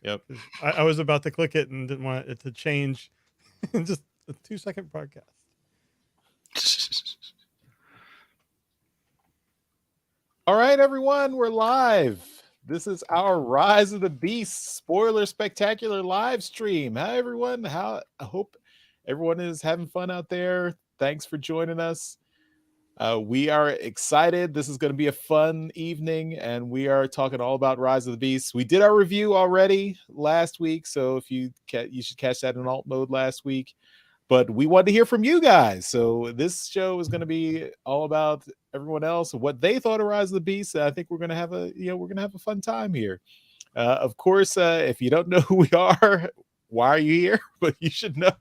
Yep. I was about to click it and didn't want it to change in just a 2-second broadcast. All right, everyone, we're live. This is our Rise of the Beast spoiler spectacular live stream. Hi, everyone. I hope everyone is having fun out there. Thanks for joining us. We are excited. This is going to be a fun evening, and we are talking all about Rise of the Beast. We did our review already last week, so if you should catch that in alt mode last week. But we wanted to hear from you guys, so this show is going to be all about everyone else, what they thought of Rise of the Beast. I think we're going to have a fun time here. Of course, if you don't know who we are, why are you here? But you should know.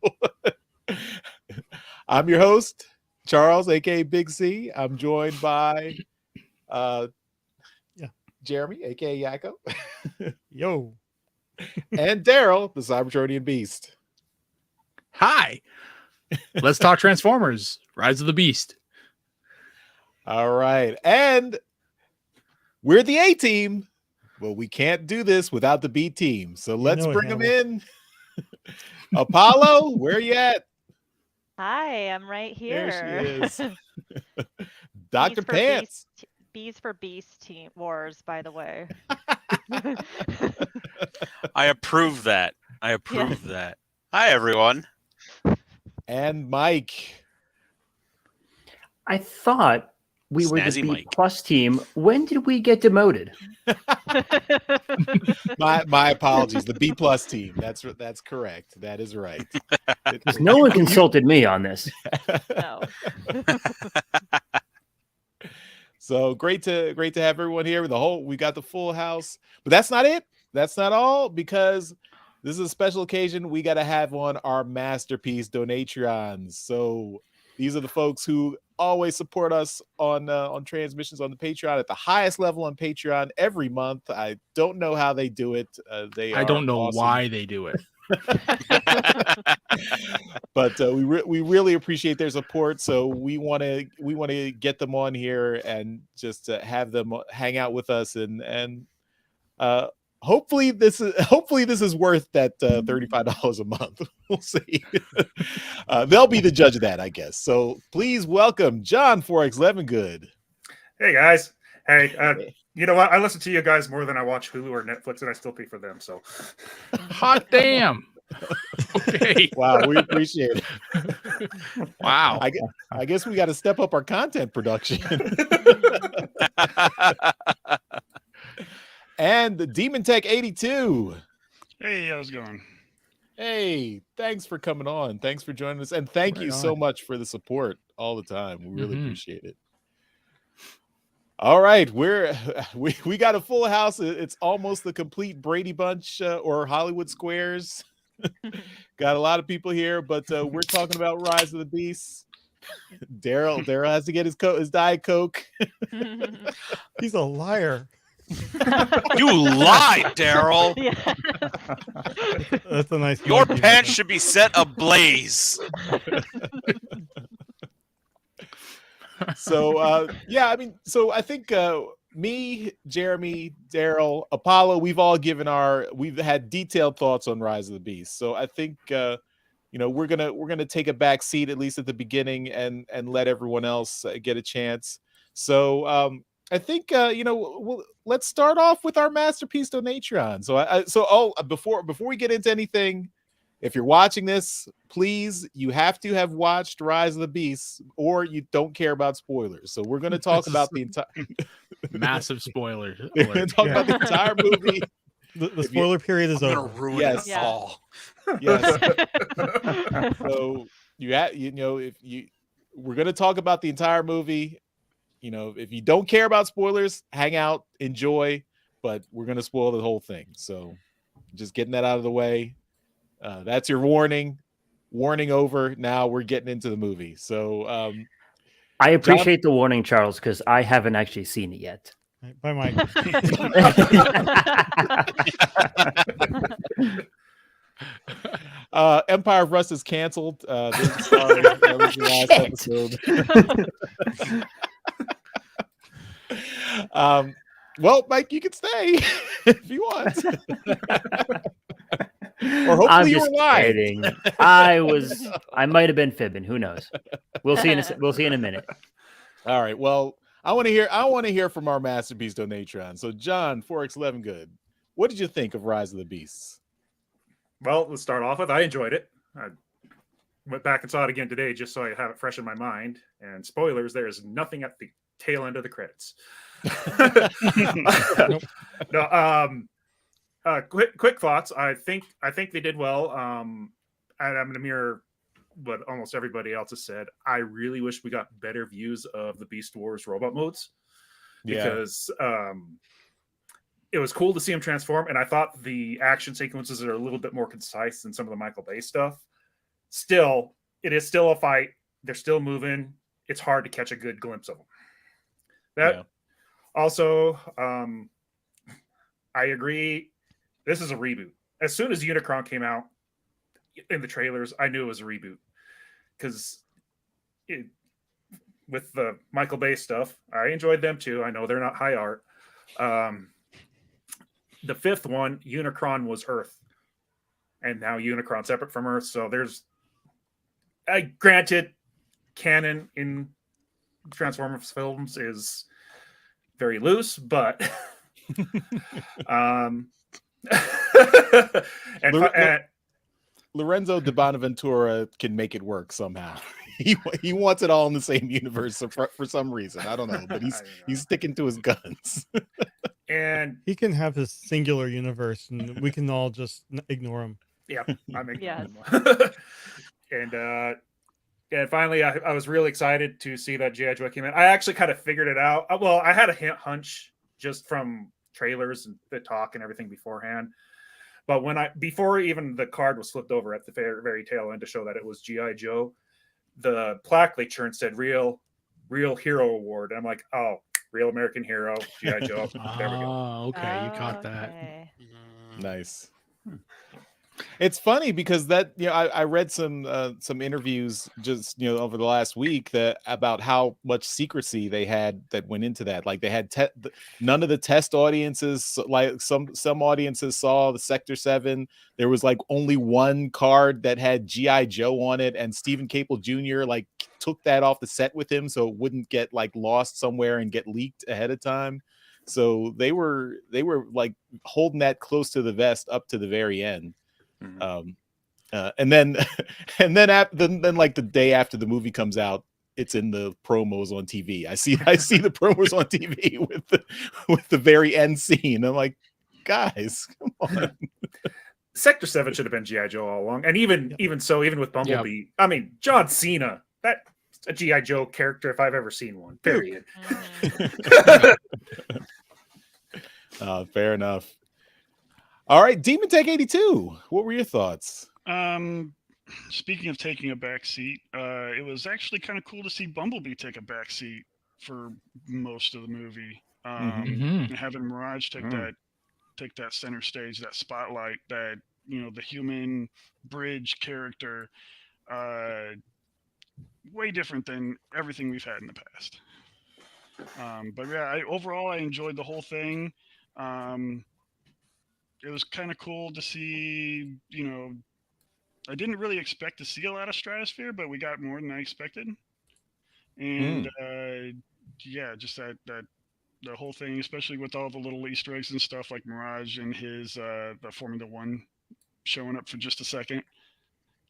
I'm your host, Charles, aka Big C. I'm joined by Jeremy, aka Yakko. Yo. And Daryl, the Cybertronian Beast. Hi. Let's talk Transformers, Rise of the Beast. All right. And we're the A team. Well, we can't do this without the B team. So let's bring them in. Apollo, where are you at? Hi, I'm right here. There she is. Dr. Pants. Bees for Beast team wars, by the way. I approve that. That. Hi, everyone. And Mike. I thought we were Snazzy the B Mike. plus team. When did we get demoted? My apologies. The B plus team. That's correct. That is right. Because no one consulted me on this. No. So great to have everyone here. We got the full house, but that's not it. That's not all, because this is a special occasion. We got to have on our masterpiece donatrons. So these are the folks who always support us on transmissions on the Patreon at the highest level on Patreon every month. I don't know how they do it. I don't know why they do it. But we really appreciate their support. So we want to get them on here and just have them hang out with us and hopefully this is worth that $35 a month. We'll see. They'll be the judge of that, I guess. So please welcome John 4X Levingood. Hey guys. Hey, you know what? I listen to you guys more than I watch Hulu or Netflix, and I still pay for them. So hot damn. Okay. Wow, we appreciate it. Wow. I guess we got to step up our content production. And the Demon Tech 82. Hey, how's it going? Hey, thanks for coming on. Thanks for joining us. And thank you so much for the support all the time. We really appreciate it. All right, we got a full house. It's almost the complete Brady Bunch or Hollywood Squares. Got a lot of people here, but we're talking about Rise of the Beast. Daryl has to get his Diet Coke. He's a liar. You lied, Daryl. Yeah. That's a nice. Your pants should be set ablaze. So I think me, Jeremy, Daryl, Apollo, we've had detailed thoughts on Rise of the Beast. So I think we're gonna take a back seat, at least at the beginning, and let everyone else get a chance. So I think let's start off with our masterpiece donatron. So before we get into anything, if you're watching this, please, you have to have watched Rise of the Beast, or you don't care about spoilers. So we're going to talk about the entire massive spoiler. We're going to talk about the entire movie. The spoiler period is over. Ruin it all. Yes. So we're going to talk about the entire movie. If you don't care about spoilers, hang out, enjoy, but we're going to spoil the whole thing. So just getting that out of the way. That's your warning. Warning over. Now we're getting into the movie. So I appreciate the warning, Charles, because I haven't actually seen it yet. Bye, Mike. Empire of Rust is canceled. That was the last episode. Well, Mike, you can stay if you want. Or hopefully I'm you just were live. kidding. I might have been fibbing. Who knows? We'll see in a minute. All right. Well, I want to hear from our masterpiece donatron. So, John, 4x11 good. What did you think of Rise of the Beasts? Well, let's start off with I enjoyed it. I went back and saw it again today just so I have it fresh in my mind. And spoilers, there is nothing at the tail end of the credits. No, quick thoughts. I think they did well. And I'm going to mirror what almost everybody else has said. I really wish we got better views of the Beast Wars robot modes because it was cool to see him transform, and I thought the action sequences are a little bit more concise than some of the Michael Bay stuff. Still, it is still a fight. They're still moving. It's hard to catch a good glimpse of them. Also, I agree. This is a reboot. As soon as Unicron came out in the trailers, I knew it was a reboot because with the Michael Bay stuff, I enjoyed them too. I know they're not high art. The fifth one, Unicron was Earth, and now Unicron separate from Earth. So there's, granted, canon in Transformers films is very loose, but Lorenzo de Bonaventura can make it work somehow. He wants it all in the same universe for some reason. I don't know, but he's sticking to his guns. And he can have his singular universe, and we can all just ignore him. Yeah, I'm ignoring Yes. him. And finally, I was really excited to see that G.I. Joe came in. I actually kind of figured it out. Well, I had a hunch just from trailers and the talk and everything beforehand. But before even the card was flipped over at the very tail end to show that it was G.I. Joe, the plaque they turned said real hero award. And I'm like, oh, real American hero, G.I. Joe. There we go. Oh, okay. You caught that. Okay. Nice. It's funny because that, I read some interviews just, over the last week about how much secrecy they had that went into that. Like they had none of the test audiences, like some audiences saw the Sector 7. There was like only one card that had G.I. Joe on it, and Stephen Caple Jr. like took that off the set with him so it wouldn't get like lost somewhere and get leaked ahead of time. So they were like holding that close to the vest up to the very end. And then like the day after the movie comes out, it's in the promos on TV. I see the promos on TV with the very end scene. I'm like, guys, come on. Sector 7 should have been G.I. Joe all along. And even with Bumblebee, I mean, John Cena, that's a G.I. Joe character if I've ever seen one, period. Fair enough. All right, Demon Tech 82. What were your thoughts? Speaking of taking a back seat, it was actually kind of cool to see Bumblebee take a back seat for most of the movie. And having Mirage take that center stage, that spotlight, that the human bridge character, way different than everything we've had in the past. But yeah, overall I enjoyed the whole thing. It was kind of cool to see, I didn't really expect to see a lot of Stratosphere, but we got more than I expected. And just that the whole thing, especially with all the little Easter eggs and stuff like Mirage and his the Formula One showing up for just a second.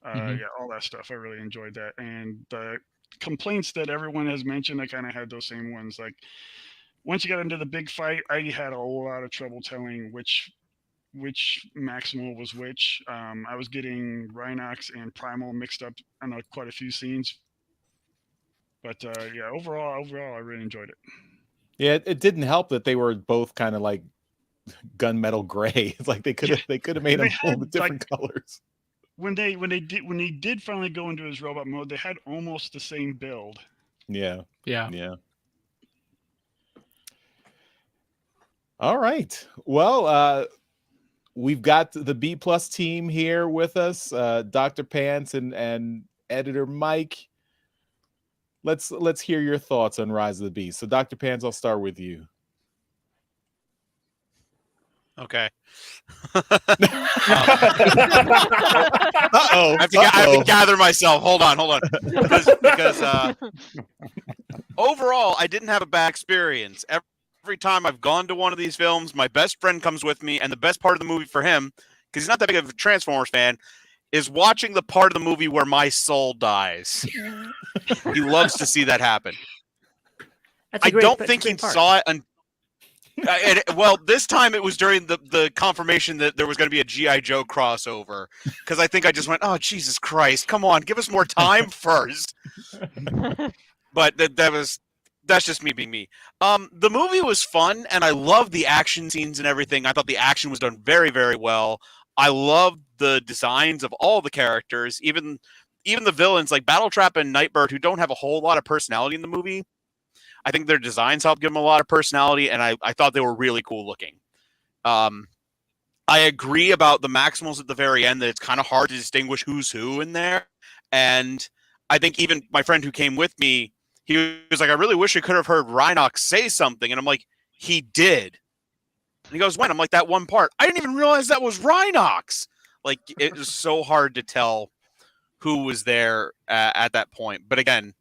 All that stuff. I really enjoyed that. And the complaints that everyone has mentioned, I kind of had those same ones. Like once you got into the big fight, I had a lot of trouble telling which Maximal was which. I was getting Rhinox and Primal mixed up on quite a few scenes. But overall, I really enjoyed it. Yeah, it didn't help that they were both kind of like gunmetal gray. It's like they could have made them all the different colors. When they did finally go into his robot mode, they had almost the same build. Yeah. All right. Well, we've got the B+ team here with us, Dr. Pants and editor Mike. Let's hear your thoughts on Rise of the Beast. So, Dr. Pants, I'll start with you. Okay. Uh-oh. I have to gather myself. Hold on. Because overall, I didn't have a bad experience. Every time I've gone to one of these films, my best friend comes with me, and the best part of the movie for him, because he's not that big of a Transformers fan, is watching the part of the movie where my soul dies. He loves to see that happen. That's a I great, don't that's a think he great part. saw it. Well, this time it was during the confirmation that there was going to be a G.I. Joe crossover. Because I think I just went, oh, Jesus Christ, come on, give us more time first. But that's just me being me. The movie was fun, and I loved the action scenes and everything. I thought the action was done very, very well. I loved the designs of all the characters, even the villains like Battletrap and Nightbird, who don't have a whole lot of personality in the movie. I think their designs helped give them a lot of personality, and I thought they were really cool looking. I agree about the Maximals at the very end, that it's kind of hard to distinguish who's who in there. And I think even my friend who came with me, he was like, I really wish I could have heard Rhinox say something. And I'm like, he did. And he goes, when? I'm like, that one part. I didn't even realize that was Rhinox. Like, it was so hard to tell who was there at that point. But again,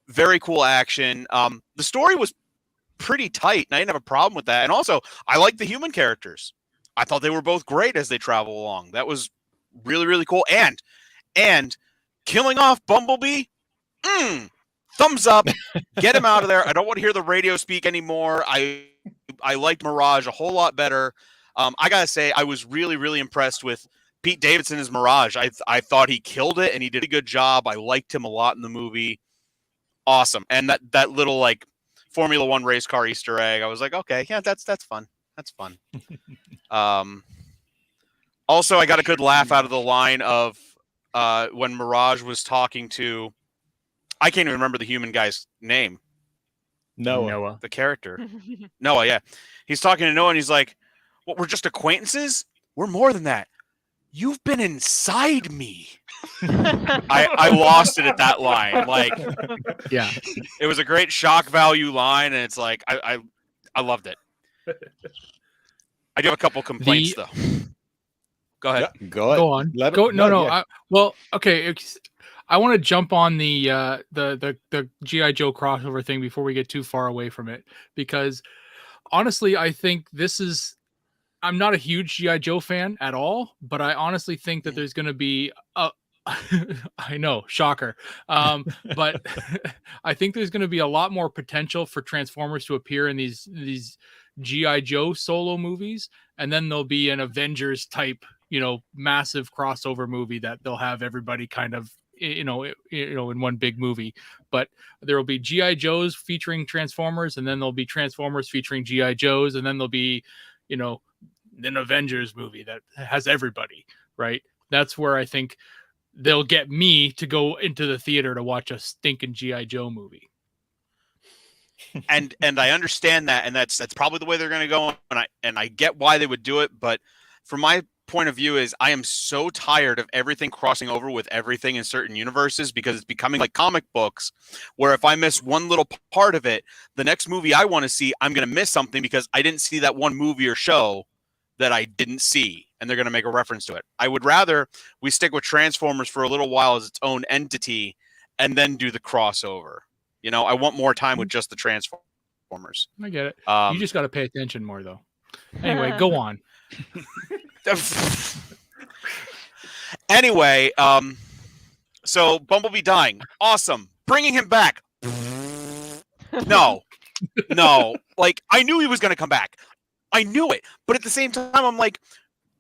very cool action. The story was pretty tight, and I didn't have a problem with that. And also, I liked the human characters. I thought they were both great as they travel along. That was really, really cool. And killing off Bumblebee, thumbs up. Get him out of there. I don't want to hear the radio speak anymore. I liked Mirage a whole lot better. I gotta say, I was really, really impressed with Pete Davidson as Mirage. I thought he killed it, and he did a good job. I liked him a lot in the movie. Awesome. And that little like Formula One race car Easter egg, I was like, okay, yeah, that's fun. That's fun. Also, I got a good laugh out of the line of when Mirage was talking to, I can't even remember the human guy's name. Noah. The character. Noah, yeah. He's talking to Noah, and he's like, what, we're just acquaintances? We're more than that. You've been inside me. I lost it at that line. Like, Yeah. it was a great shock value line, and it's like I loved it. I do have a couple complaints though. Go ahead. Yeah, go ahead. Go on. Let Go. him- No. yeah. Well, okay. I want to jump on the GI Joe crossover thing before we get too far away from it, because honestly, I think this is. I'm not a huge GI Joe fan at all, but I honestly think that there's going to be a. I know, shocker. But I think there's going to be a lot more potential for Transformers to appear in these GI Joe solo movies, and then there'll be an Avengers type, massive crossover movie that they'll have everybody kind of, in one big movie. But there will be GI Joes featuring Transformers, and then there'll be Transformers featuring GI Joes, and then there'll be, an Avengers movie that has everybody, right? That's where I think they'll get me to go into the theater to watch a stinking GI Joe movie. And I understand that, and that's probably the way they're going to go, and I get why they would do it, but from my point of view is I am so tired of everything crossing over with everything in certain universes, because it's becoming like comic books, where if I miss one little part of it, the next movie I want to see, I'm going to miss something because I didn't see that one movie or show that I didn't see, and they're going to make a reference to it. I would rather we stick with Transformers for a little while as its own entity and then do the crossover. I want more time with just the Transformers. I get it. You just got to pay attention more, though. Anyway, go on. Anyway, so Bumblebee dying. Awesome. Bringing him back. No. Like, I knew he was going to come back. I knew it. But at the same time, I'm like,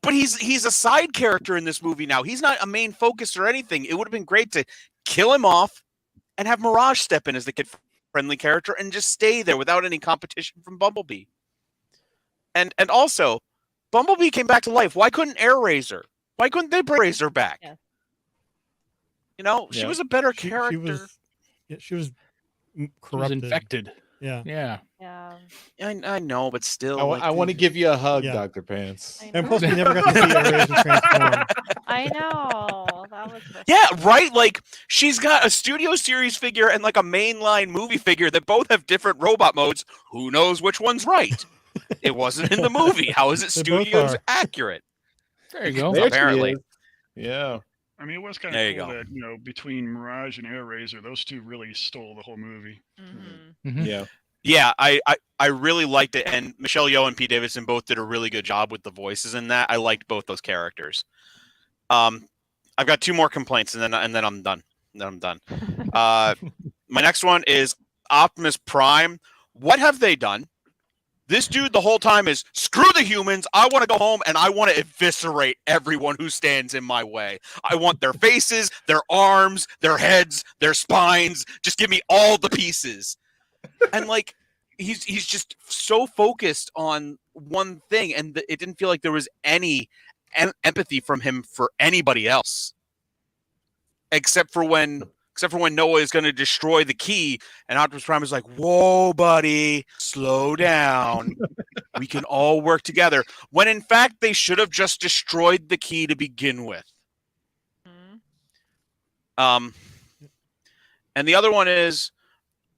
but he's a side character in this movie now. He's not a main focus or anything. It would have been great to kill him off and have Mirage step in as the kid-friendly character and just stay there without any competition from Bumblebee. And also, Bumblebee came back to life. Why couldn't Why couldn't they bring Razor back? Yeah. She was a better character. She was She was corrupted. infected. Yeah. Yeah. I know, but still. I want to give you a hug, Yeah. Dr. Pants. I And know. plus, we never got to see Erased and transform. I know. That was Yeah, right? Like, she's got a studio series figure and like a mainline movie figure that both have different robot modes. Who knows which one's right? It wasn't in the movie. How is it They both studios are. accurate? There you go. There she Apparently. is. Yeah. I mean, it was kind There of you cool go. that between Mirage and Air Razor, those two really stole the whole movie. Mhm. Yeah. Yeah, I really liked it, and Michelle Yeoh and Pete Davidson both did a really good job with the voices in that. I liked both those characters. I've got 2 more complaints, and then I'm done. Then I'm done. My next one is Optimus Prime. What have they done? This dude the whole time is screw the humans. I want to go home and I want to eviscerate everyone who stands in my way. I want their faces, their arms, their heads, their spines. Just give me all the pieces. And like he's just so focused on one thing, and it didn't feel like there was any empathy from him for anybody else, except for when Noah is going to destroy the key, and Optimus Prime is like, "Whoa, buddy, slow down. We can all work together." When in fact they should have just destroyed the key to begin with. Mhm. And the other one is,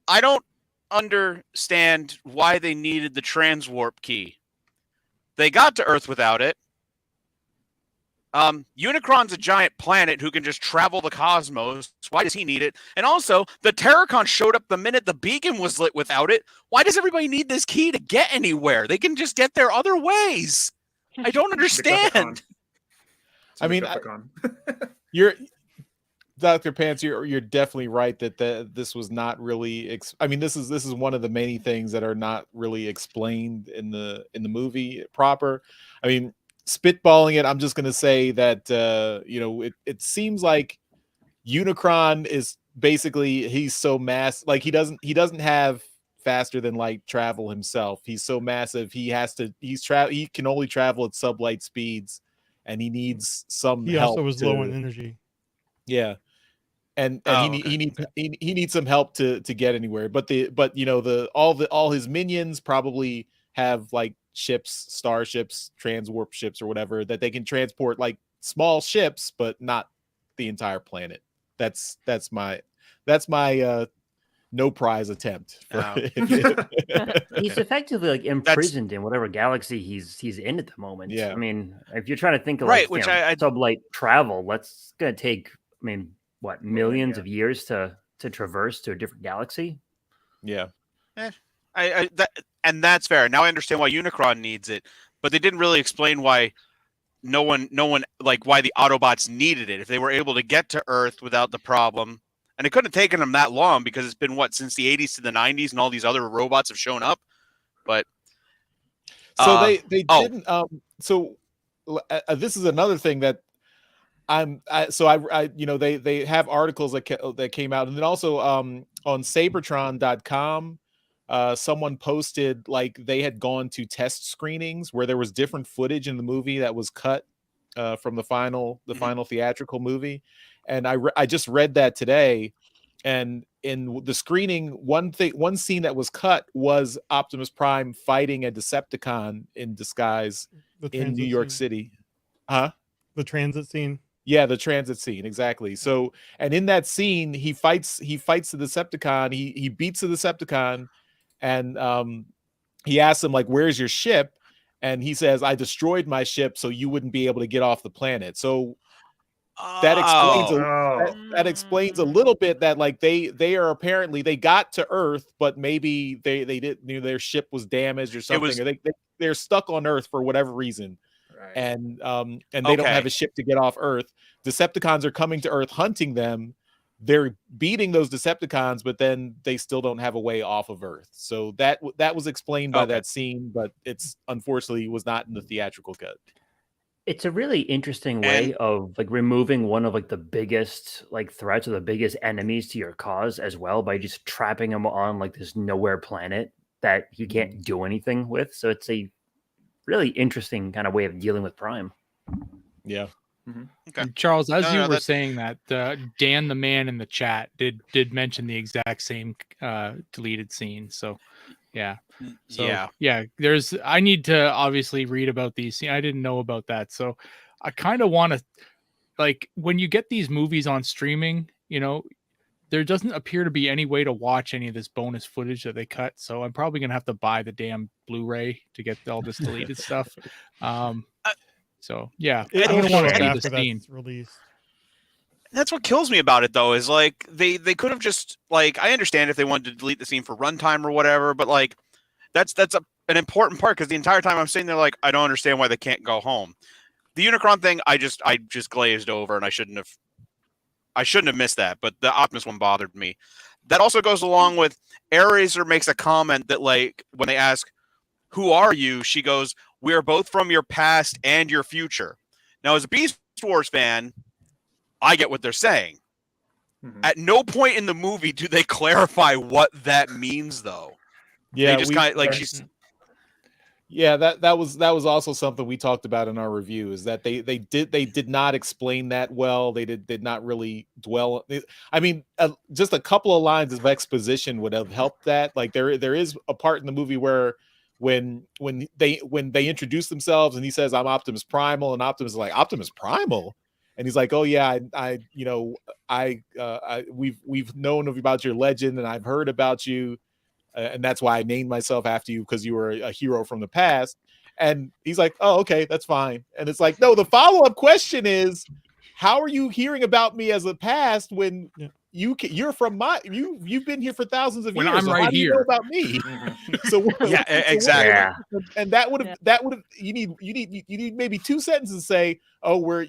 I don't understand why they needed the transwarp key. They got to Earth without it. Unicron's a giant planet who can just travel the cosmos. Why does he need it? And also, the Terracon showed up the minute the beacon was lit without it. Why does everybody need this key to get anywhere? They can just get there other ways. I don't understand. It's I mean, McGuffin. You're Dr. Pants, you're definitely right that this was not really I mean, this is one of the many things that are not really explained in the movie proper. I mean, spitballing it, I'm just going to say that it seems like Unicron is basically, he's so like he doesn't have faster than light travel himself. He's so massive, he can only travel at sublight speeds, and he needs some He help also was low on energy. Yeah. And he needs some help to get anywhere. But all his minions probably have like ships, starships, transwarp ships, or whatever, that they can transport, like small ships, but not the entire planet. That's my no prize attempt. He's effectively like imprisoned in whatever galaxy he's in at the moment. Yeah. I mean, if you're trying to think of Right, like which sublight travel, that's gonna take, I mean, what, millions of years to traverse to a different galaxy? Yeah. And that's fair. Now I understand why Unicron needs it, but they didn't really explain why no one like why the Autobots needed it. If they were able to get to Earth without the problem, and it couldn't have taken them that long because it's been since the 80s to the 90s, and all these other robots have shown up. But so they didn't. So this is another thing that they have articles that came out, and then also on Sabertron.com, someone posted like they had gone to test screenings where there was different footage in the movie that was cut from the final theatrical movie, and I just read that today, and in the screening, one scene that was cut was Optimus Prime fighting a Decepticon in disguise in New York City. Huh? The transit scene. Yeah, the transit scene, exactly. So, and in that scene, he fights the Decepticon. He beats the Decepticon, and he asks him like, "Where's your ship?" And he says, "I destroyed my ship so you wouldn't be able to get off the planet." So that explains a little bit that like they are apparently, they got to Earth, but maybe they didn't, their ship was damaged or something, or they're stuck on Earth for whatever reason. Right. And they don't have a ship to get off Earth. Decepticons are coming to Earth hunting them. They're beating those Decepticons, but then they still don't have a way off of Earth. So that was explained by that scene, but it's unfortunately was not in the theatrical cut. It's a really interesting way of like removing one of like the biggest like threats or the biggest enemies to your cause as well, by just trapping him on like this nowhere planet that he can't do anything with. So it's a really interesting kind of way of dealing with Prime. Yeah. Okay. And Charles, as you were saying that, Dan the man in the chat did mention the exact same deleted scene. So yeah. So yeah, I need to obviously read about these. I didn't know about that. So I kind of want to, like, when you get these movies on streaming, there doesn't appear to be any way to watch any of this bonus footage that they cut. So I'm probably gonna have to buy the damn Blu-ray to get all this deleted stuff. So yeah, I'm It'll gonna show want up to see the after scene. that's released. That's what kills me about it, though, is like they could have just like, I understand if they wanted to delete the scene for runtime or whatever, but like that's an important part, because the entire time I'm sitting there like, I don't understand why they can't go home. The Unicron thing, I just glazed over, and I shouldn't have missed that, but the Optimus one bothered me. That also goes along with AirRaiser makes a comment that, like, when they ask, "Who are you?" she goes, "We are both from your past and your future." Now, as a Beast Wars fan, I get what they're saying. Mhm. At no point in the movie do they clarify what that means, though. Yeah, they just kind of like she's. Yeah, that was also something we talked about in our review, is that they did not explain that well. They did not really dwell. I mean, just a couple of lines of exposition would have helped that. Like there is a part in the movie where when they introduce themselves and he says, "I'm Optimus Primal," and Optimus is like, "Optimus Primal?" And he's like, "Oh yeah, we've known about your legend, and I've heard about you. And that's why I named myself after you, because you were a hero from the past." And he's like, "Oh, okay, that's fine." And it's like, no, the follow-up question is, how are you hearing about me as a past when you're from you've been here for thousands of When years? I'm so right how do you know here. about me? Mhm. So Yeah, exactly. Yeah. and that would have you need maybe 2 sentences to say, "Oh, we're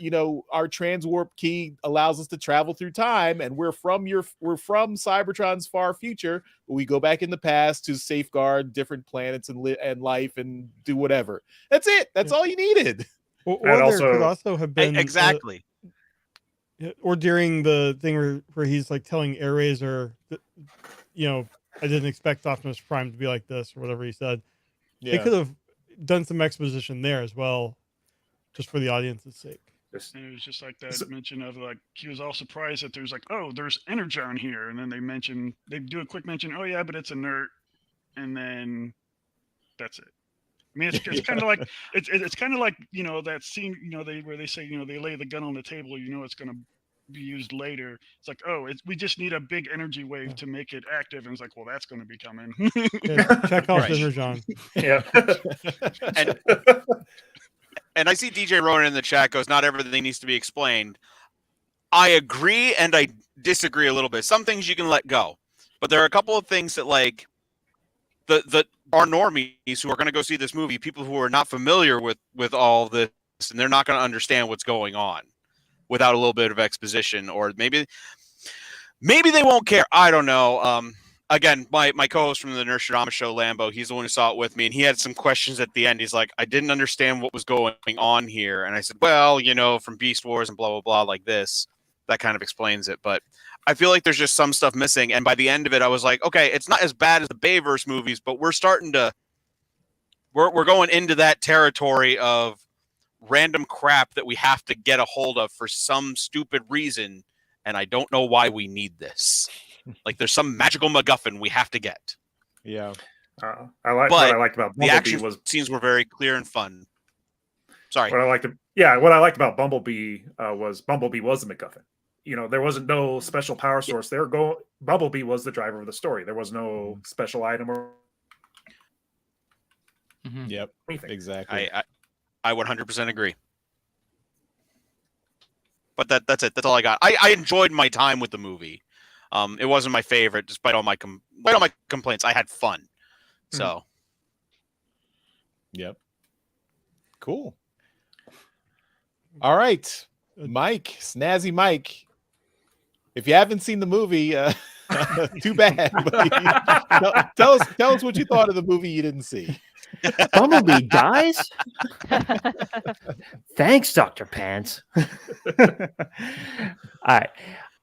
our transwarp key allows us to travel through time, and we're from Cybertron's far future, but we go back in the past to safeguard different planets and life and do whatever." That's it. That's all you needed. Or And there could also- also have been Exactly. or during the thing where he's like telling AirRaiser that, I didn't expect Optimus Prime to be like this, or whatever he said. They could have done some exposition there as well, just for the audience's sake. And it was just like that mention of like, he was all surprised that there's like, oh, there's Energon here, and then they do a quick mention, oh yeah, but it's inert, and then that's it. I mean, it's kind of like it's kind of like that scene where they say they lay the gun on the table, it's going to be used later. It's like, oh, we just need a big energy wave to make it active, and it's like, well, that's going to be coming. Check off Right. Energon. Yeah. And I see DJ Ronan in the chat goes, "Not everything needs to be explained." I agree, and I disagree a little bit. Some things you can let go, but there are a couple of things that, like, the our normies who are going to go see this movie, people who are not familiar with all this, and they're not going to understand what's going on without a little bit of exposition, or maybe they won't care. I don't know. Again, my co-host from the Nerdshadama show, Lambo, he's the one who saw it with me, and he had some questions at the end. He's like, "I didn't understand what was going on here," and I said, "Well, from Beast Wars and blah blah blah, like this, that kind of explains it." But I feel like there's just some stuff missing, and by the end of it, I was like, okay, it's not as bad as the Bayverse movies, but we're starting to we're going into that territory of random crap that we have to get a hold of for some stupid reason, and I don't know why we need this. Like, there's some magical MacGuffin we have to get. Yeah. what I liked about The Bumblebee action was scenes were very clear and fun. Sorry. what I liked about Bumblebee was Bumblebee was the MacGuffin. There wasn't no special power source. Bumblebee was the driver of the story. There was no special item or Yep. anything. Exactly. I 100% agree. But that's it. That's all I got. I enjoyed my time with the movie. It wasn't my favorite, despite all my complaints. I had fun. So. Yep. Cool. All right, Mike, Snazzy Mike. If you haven't seen the movie, too bad. But tell us what you thought of the movie you didn't see. Bumblebee dies? Thanks, Dr. Pants. All right.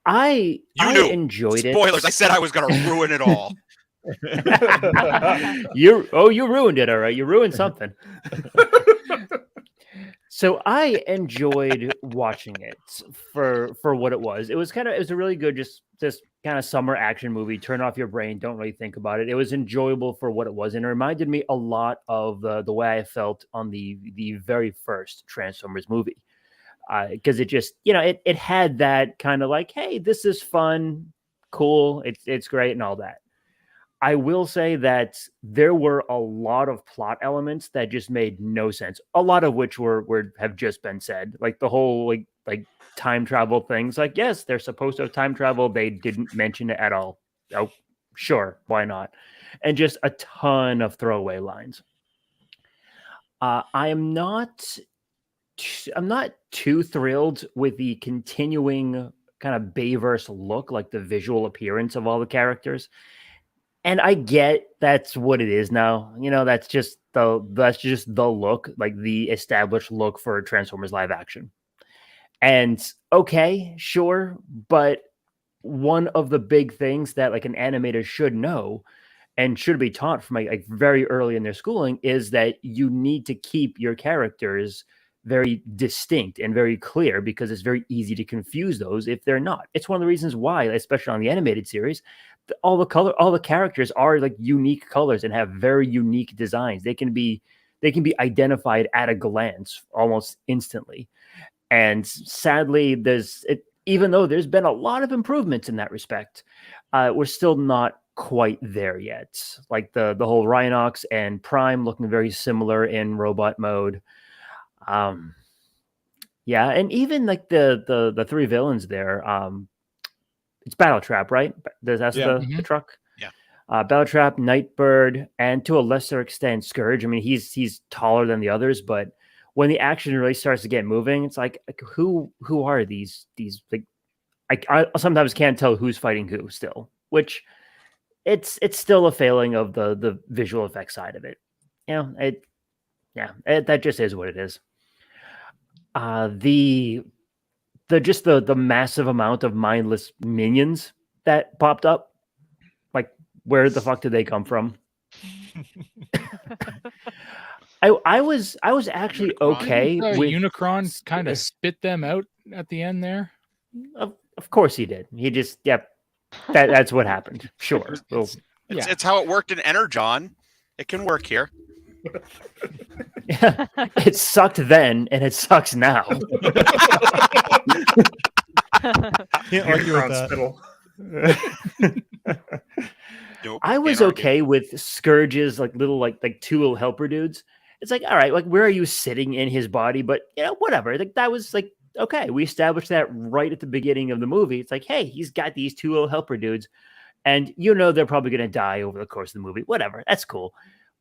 I enjoyed it. Spoilers. I said I was going to ruin it all. You ruined it, all right. You ruined something. So I enjoyed watching it for what it was. It was a really good just kind of summer action movie. Turn off your brain, don't really think about it. It was enjoyable for what it was, and it reminded me a lot of the way I felt on the very first Transformers movie. Because it just, it had that kind of like, hey, this is fun cool. It's great and all that. I will say that there were a lot of plot elements that just made no sense. A lot of which have just been said, like the whole like time travel things. Like, yes, they're supposed to have time travel. They didn't mention it at all. Oh, sure, why not? And just a ton of throwaway lines. I'm not too thrilled with the continuing kind of Bayverse look, like the visual appearance of all the characters. And I get that's what it is now. You know, that's just the look, like the established look for Transformers live action. And okay, sure, but one of the big things that like an animator should know and should be taught from like very early in their schooling is that you need to keep your characters very distinct and very clear, because it's very easy to confuse those if they're not. It's one of the reasons why, especially on the animated series, all the characters are like unique colors and have very unique designs. They can be identified at a glance almost instantly. And sadly, even though there's been a lot of improvements in that respect, we're still not quite there yet. Like the whole Rhinox and Prime looking very similar in robot mode. Yeah, and even like the three villains there. It's Battle Trap, right? That's the truck. Yeah. Battle Trap, Nightbird, and to a lesser extent Scourge. I mean, he's taller than the others, but when the action really starts to get moving, it's like who are these like I sometimes can't tell who's fighting who still, which it's still a failing of the visual effects side of it. You know, that just is what it is. The massive amount of mindless minions that popped up, like where the fuck did they come from? I was actually okay with Unicron kind of spit them out at the end there. Of course he did. He just that's what happened. Sure. It's how it worked in Energon. It can work here. Yeah, it sucked then and it sucks now. Can't argue with that. Nope, I was okay with Scourge's like little like two little helper dudes. It's like, all right, like where are you sitting in his body? But you know, whatever. Like that was like okay. We established that right at the beginning of the movie. It's like, hey, he's got these two little helper dudes, and you know they're probably gonna die over the course of the movie. Whatever, that's cool.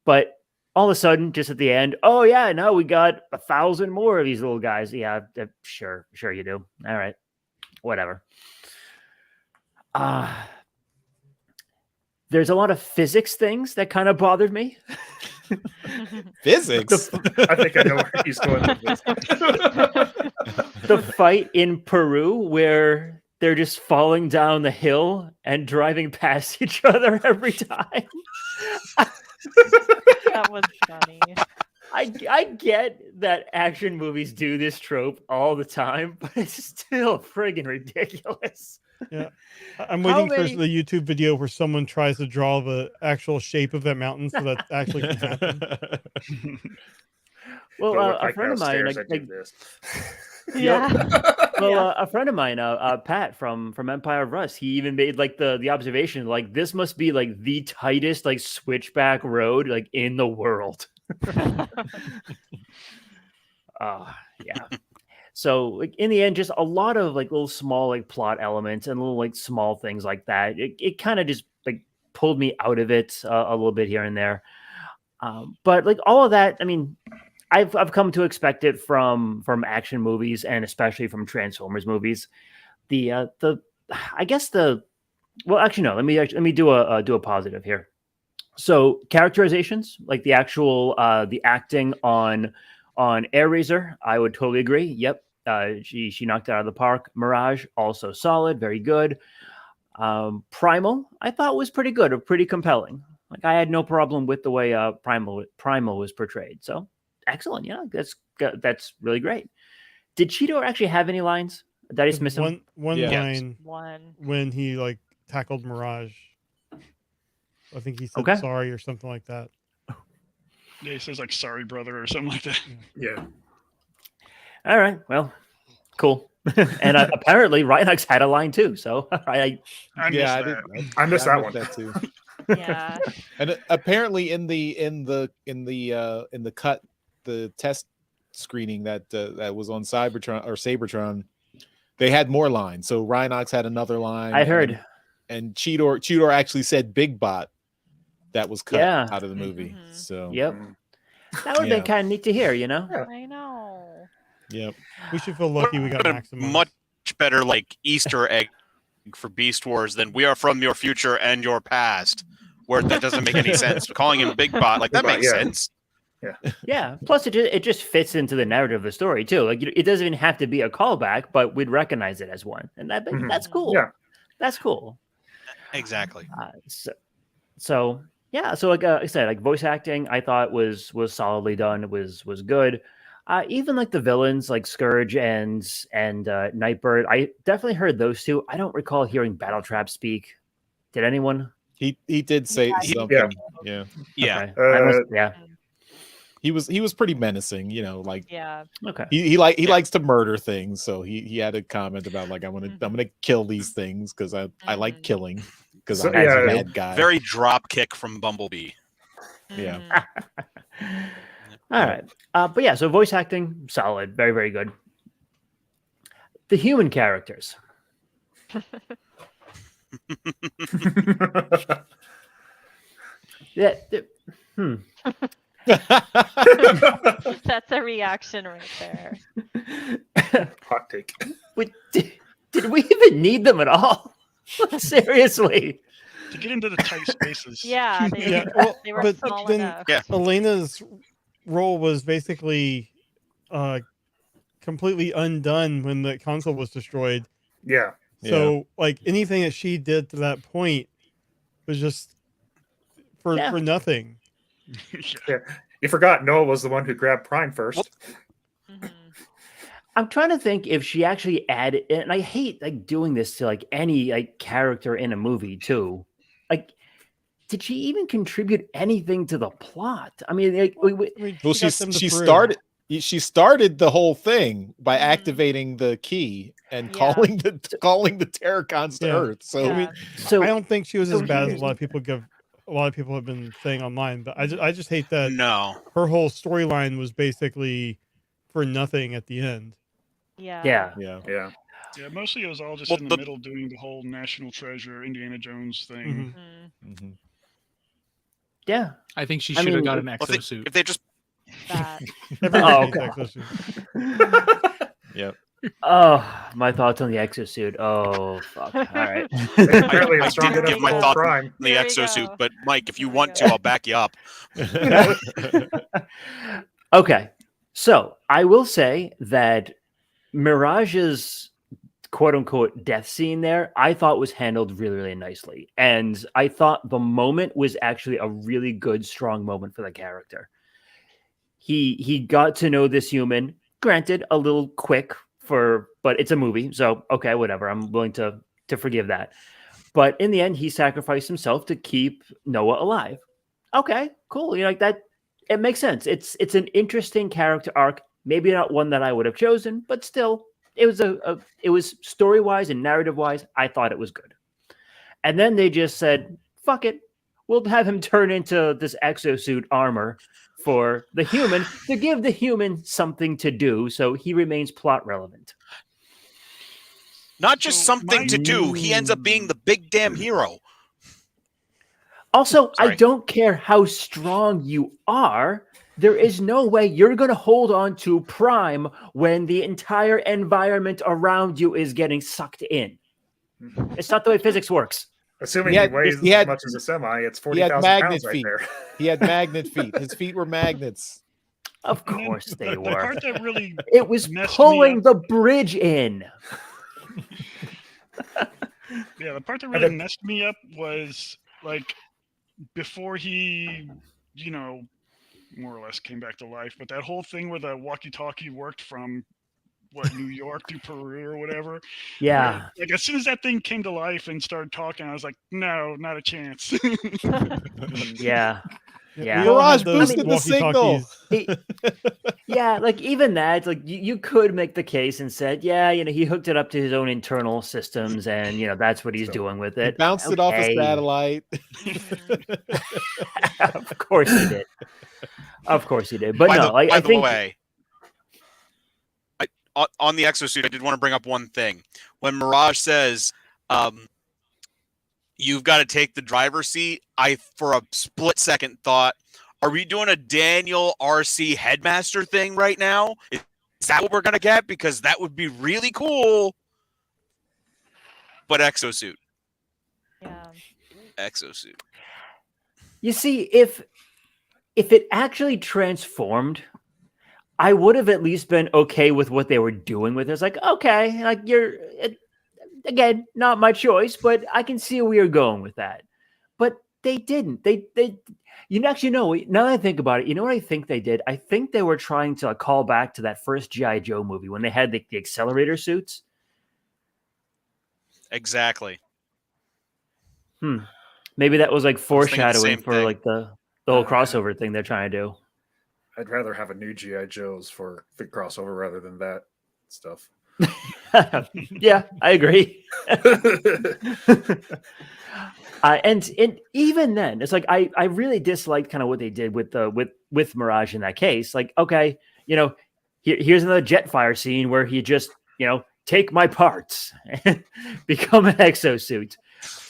But all of a sudden, just at the end, oh yeah, no, we got 1,000 more of these little guys. Yeah, sure you do. All right, whatever. There's a lot of physics things that kind of bothered me. Physics? I think I know where he's going with this. The fight in Peru where they're just falling down the hill and driving past each other every time. That was funny. I get that action movies do this trope all the time, but it's still friggin' ridiculous. Yeah, I'm waiting for the YouTube video where someone tries to draw the actual shape of that mountain so that actually can happen. Well, a friend of mine, Yeah. Well, a friend of mine, Pat from Empire of Rust, he even made like the observation, like this must be like the tightest like switchback road like in the world. Yeah. So like in the end, just a lot of like little small like plot elements and little like small things like that. It kind of just like pulled me out of it a little bit here and there. But like all of that, I mean, I've come to expect it from action movies and especially from Transformers movies. Well, actually no, let me do a positive here. So characterizations, like the actual the acting on Air-Razor, I would totally agree. Yep. She knocked it out of the park. Mirage, also solid, very good. Primal, I thought was pretty good or pretty compelling. Like I had no problem with the way Primal was portrayed. So excellent. Yeah, that's really great. Did Cheeto actually have any lines? Did I just miss him? One line One. when he like tackled Mirage. I think he said sorry or something like that. Yeah, he says like "sorry, brother" or something like that. Yeah. All right. Well, cool. And apparently Rhinox had a line too. So I missed Yeah, that. I missed that one. That too. Yeah. And apparently in the cut, the test screening that was on Sabertron, they had more lines. So Rhinox had another line. I heard. And Cheetor actually said Big Bot that was cut Yeah. out of the movie. Mhm. So Yep. That would have been kind of neat to hear, you know? I know. Yep. We should feel lucky we got What a Maximus. much better like Easter egg for Beast Wars than "We are from your future and your past," where that doesn't make any sense. Calling him Big Bot, like that Big Bot, makes yeah. sense. Yeah. Plus, it just fits into the narrative of the story too. Like it doesn't even have to be a callback, but we'd recognize it as one, and that's cool. Yeah. That's cool. Exactly. So yeah. So like I said, like voice acting, I thought was solidly done. It was good. Even like the villains, like Scourge and Nightbird, I definitely heard those two. I don't recall hearing Battletrap speak. Did anyone? He did say something. Yeah. Yeah. Okay. Yeah. He was pretty menacing, you know, like Yeah. Okay. he likes to murder things, so he had a comment about like I'm gonna kill these things because I like killing because So, I'm a yeah, bad guy. Very drop kick from Bumblebee. Yeah. Mhm. All right. But yeah, so voice acting, solid, very, very good. The human characters. Yeah. That's a reaction right there. Hot take. Did we even need them at all? Seriously. To get into the tight spaces. Yeah, they, Yeah, well, they were but small then enough. Yeah. Elena's role was basically completely undone when the console was destroyed. Yeah. So like anything that she did to that point was just for nothing. Yeah. You forgot Noah was the one who grabbed Prime first. Mhm. I'm trying to think if she actually added, and I hate like doing this to like any like character in a movie too. Like, did she even contribute anything to the plot? I mean, like, I mean, Well, got them to she prove. started the whole thing by Mhm. activating the key and Yeah. calling the Terracons to Yeah. Earth. So Yeah. so I don't think she was so as bad as here's- a lot of people have been saying online, but I just hate that No. her whole storyline was basically for nothing at the end. Yeah. yeah. yeah. Yeah. Yeah, mostly it was all just Well, in the the- middle doing the whole National Treasure, Indiana Jones thing. Mhm. Mhm. Yeah. I think she I should have mean, got an Well, exosuit. if they just That. Everybody Oh, hates okay. exosuits. Yep. Oh, my thoughts on the exosuit. Oh, fuck. All right. Apparently I it's strong didn't enough give my for thoughts Prime. on the Here we exosuit, go. but Mike, if you Here we want go. to, I'll back you up. Okay. So I will say that Mirage's quote unquote death scene there, I thought was handled really, really nicely. And I thought the moment was actually a really good, strong moment for the character. He got to know this human, granted, a little quick but it's a movie. So okay, whatever. I'm willing to forgive that. But in the end, he sacrificed himself to keep Noah alive. Okay, cool. You know, like that, it makes sense. It's an interesting character arc. Maybe not one that I would have chosen, but still, it was it was story wise and narrative wise. I thought it was good. And then they just said, "Fuck it, we'll have him turn into this exosuit armor for the human to give the human something to do, so he remains plot relevant." Not just So something my- to do. He ends up being the big damn hero. Also, I Sorry. don't care how strong you are. There is no way you're going to hold on to Prime when the entire environment around you is getting sucked in. It's not the way physics works. Assuming He had- he weighs he had- as much as a semi, it's he had 40,000 magnet pounds right feet. there. He had magnet feet. His feet were magnets. Of And then course they the were. part that really It was messed me pulling up- the bridge in. Yeah, the part that And really then- messed me up was like before he, you know, more or less came back to life. But that whole thing where the walkie-talkie worked from New York to Peru or whatever. Yeah. Like as soon as that thing came to life and started talking, I was like, no, not a chance. Yeah. Yeah. We all Mirage had those boosted the signal. walkie-talkies. Yeah, like even that, like you could make the case and said, yeah, he hooked it up to his own internal systems, and that's what he's doing with He it. bounced it off a Okay. satellite. Of course he did. Of course he did. But By no, the I think way, on the exosuit, I did want to bring up one thing. When Mirage says, "You've got to take the driver's seat," I, for a split second, thought, "Are we doing a Daniel RC headmaster thing right now? Is that what we're gonna get? Because that would be really cool." But exosuit. Yeah. Exosuit. you see if it actually transformed, I would have at least been okay with what they were doing with it. It's like, okay, like again, not my choice, but I can see where you're going with that. But they didn't. They actually know. Now that I think about it, you know what I think they did? I think they were trying to call back to that first G.I. Joe movie when they had the accelerator suits. Exactly. Maybe that was like thinking the foreshadowing same for thing. like the whole crossover thing they're trying to do. I'd rather have a new GI Joes for the crossover rather than that stuff. Yeah, I agree. And even then, it's like I really disliked kind of what they did with Mirage in that case. Like, okay, here's another Jetfire scene where he just take my parts and become an exosuit.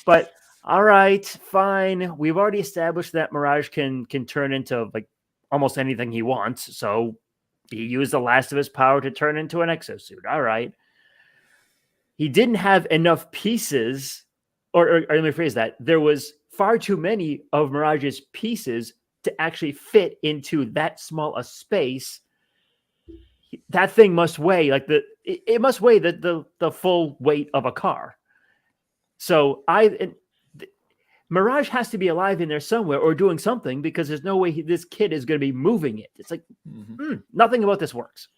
But all right, fine. We've already established that Mirage can turn into like almost anything he wants. So he used the last of his power to turn into an exosuit. All right. He didn't have enough pieces, or let me phrase that. There was far too many of Mirage's pieces to actually fit into that small a space. That thing must weigh like it must weigh the full weight of a car. So Mirage has to be alive in there somewhere or doing something, because there's no way this kid is going to be moving it. It's like, nothing about this works.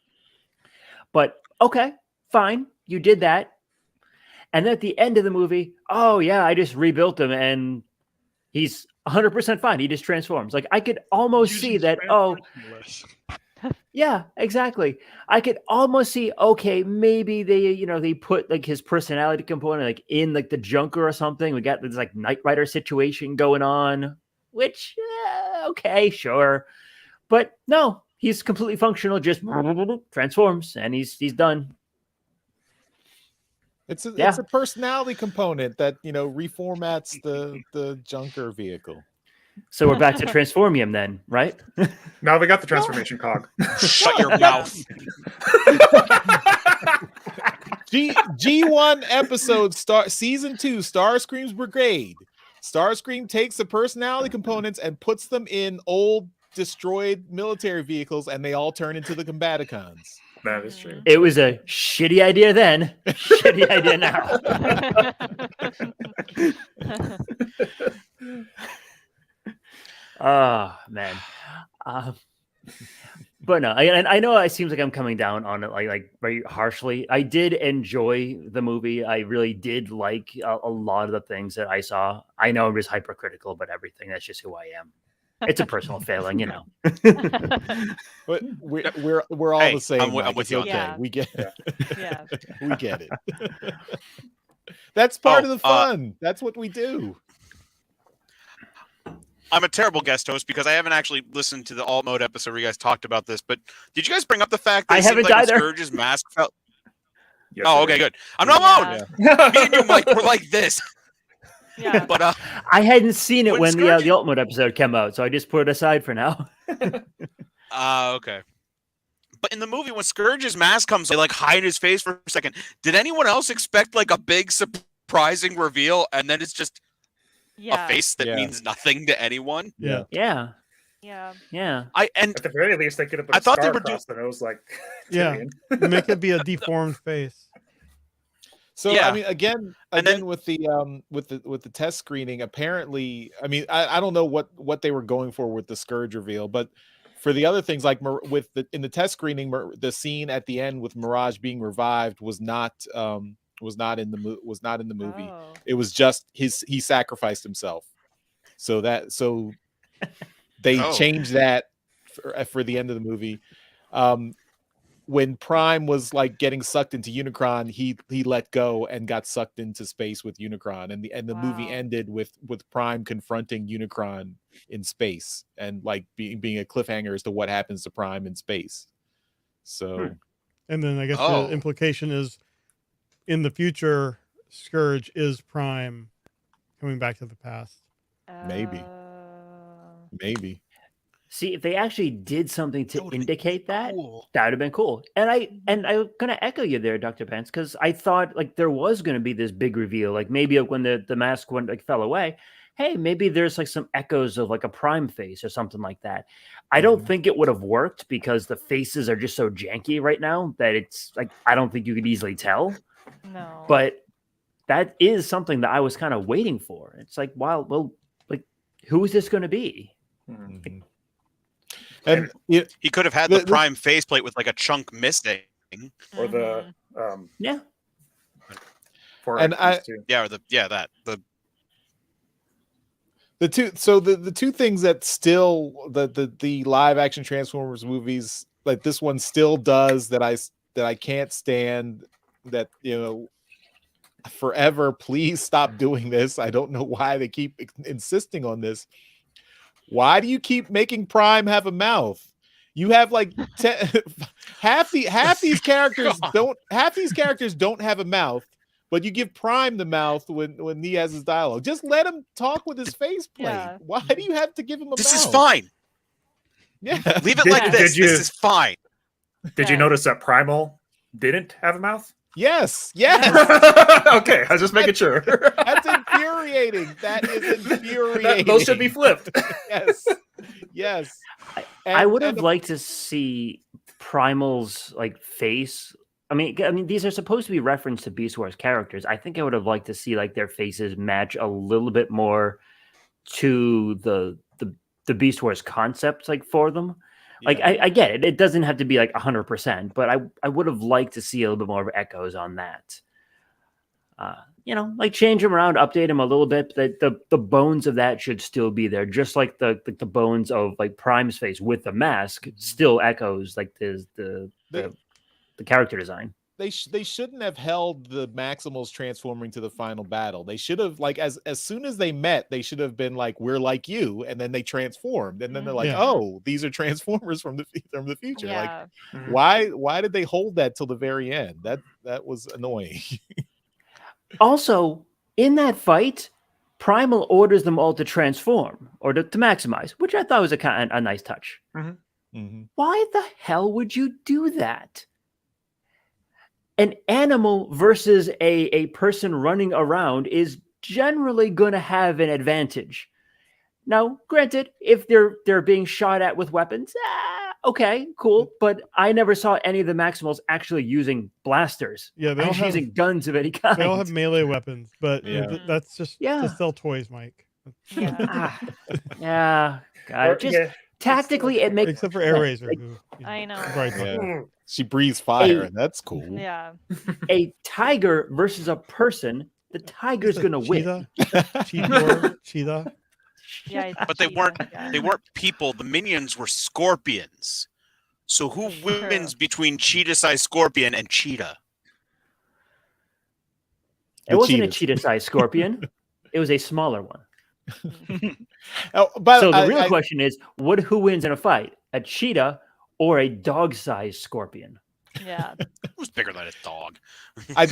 But okay, fine. You did that. And then at the end of the movie, oh yeah, I just rebuilt him and he's 100% fine. He just transforms. Like I could almost see that. Oh, yeah, exactly. I could almost see, okay, maybe they put like his personality component like in like the Junker or something. We got this like Knight Rider situation going on, which okay, sure. But no, he's completely functional, just transforms and he's done. It's a personality component that reformats the Junker vehicle. So we're back to Transformium then, right? Now they got the transformation cog. Shut your mouth. G1 episode season 2, Starscream's Brigade. Starscream takes the personality components and puts them in old destroyed military vehicles, and they all turn into the Combaticons. That is true. It was a shitty idea then. Shitty idea now. Oh man. But no, I know it seems like I'm coming down on it like very harshly. I did enjoy the movie. I really did like a lot of the things that I saw. I know I'm just hypercritical about everything. That's just who I am. It's a personal failing, But we're all the same. I'm with you on okay. that. We get it. Yeah. We get it. That's part of the fun. That's what we do. I'm a terrible guest host because I haven't actually listened to the alt mode episode where you guys talked about this. But did you guys bring up the fact that I it seemed haven't like when either. Scourge's mask felt? Yes, Oh, it okay, is. good. I'm not alone. Yeah. Me and you, Mike, we're like this. Yeah. But I hadn't seen it When when Scourge- the Ultimate episode came out, so I just put it aside for now. okay. But in the movie, when Scourge's mask comes, they like hide his face for a second. Did anyone else expect like a big surprising reveal, and then it's just Yeah. a face that means nothing to anyone? Yeah. Yeah. Yeah. Yeah. At the very least, they could have put I a thought they star were across the nose, like Yeah. Tyrion. Make it be a deformed face. So Yeah. I mean, again, then- with the test screening, apparently, I mean, I don't know what they were going for with the Scourge reveal, but for the other things, like in the test screening, the scene at the end with Mirage being revived was not in the movie. Oh. It was just he sacrificed himself. So they Oh. changed that for the end of the movie. When Prime was like getting sucked into Unicron, he let go and got sucked into space with Unicron, and the movie ended with Prime confronting Unicron in space and like being a cliffhanger as to what happens to Prime in space. So, and then I guess Oh. the implication is in the future, Scourge is Prime coming back to the past. maybe. See, if they actually did something to indicate that, Cool. that would have been cool. And I'm gonna echo you there, Dr. Pence, because I thought like there was gonna be this big reveal, like maybe when the mask went like fell away. Hey, maybe there's like some echoes of like a Prime face or something like that. I don't think it would have worked because the faces are just so janky right now that it's like I don't think you could easily tell. No. But that is something that I was kind of waiting for. It's like, wow, well, like who is this going to be? Mm-hmm. And he could have had the Prime faceplate with like a chunk missing, or the yeah. And the two things that still the live action Transformers movies, like this one still does that I can't stand, that forever, please stop doing this. I don't know why they keep insisting on this. Why do you keep making Prime have a mouth? You have like half these characters don't have a mouth, but you give Prime the mouth when he has his dialogue. Just let him talk with his faceplate. Yeah. Why do you have to give him a mouth? This is fine. Yeah. Leave it like this. This is fine. Did you notice that Primal didn't have a mouth? Yes. Okay, I was just making sure. That's infuriating. That is infuriating. Those should be flipped. Yes. I would have liked to see Primal's like face. I mean, these are supposed to be reference to Beast Wars characters. I think I would have liked to see like their faces match a little bit more to the Beast Wars concept, like for them. Like I get it. It doesn't have to be like 100%, but I would have liked to see a little bit more of echoes on that. Like change them around, update them a little bit. The bones of that should still be there, just like the bones of like Prime's face with the mask still echoes like the character design. They shouldn't have held the Maximals transforming to the final battle. They should have, like, as soon as they met, they should have been like, "We're like you," and then they transformed, and then they're like, "Oh, these are Transformers from the future." Yeah. Like, why did they hold that till the very end? That was annoying. Also, in that fight, Primal orders them all to transform or to maximize, which I thought was a nice touch. Why the hell would you do that? An animal versus a person running around is generally going to have an advantage. Now, granted, if they're being shot at with weapons, okay, cool. But I never saw any of the Maximals actually using blasters. Yeah, they all have using guns of any kind. They all have melee weapons, but that's just to sell toys, Mike. Yeah. God, tactically, it makes except for Air Razor. I know. She breathes fire, and that's cool. Yeah. A tiger versus a person, the tiger's gonna win. Cheetah. Yeah, but they weren't people. The minions were scorpions. So who wins between cheetah-sized scorpion and cheetah? It wasn't a cheetah-sized scorpion. It was a smaller one. So the real question is, who wins in a fight? A cheetah or a dog-sized scorpion? Yeah. Who's bigger than a dog? I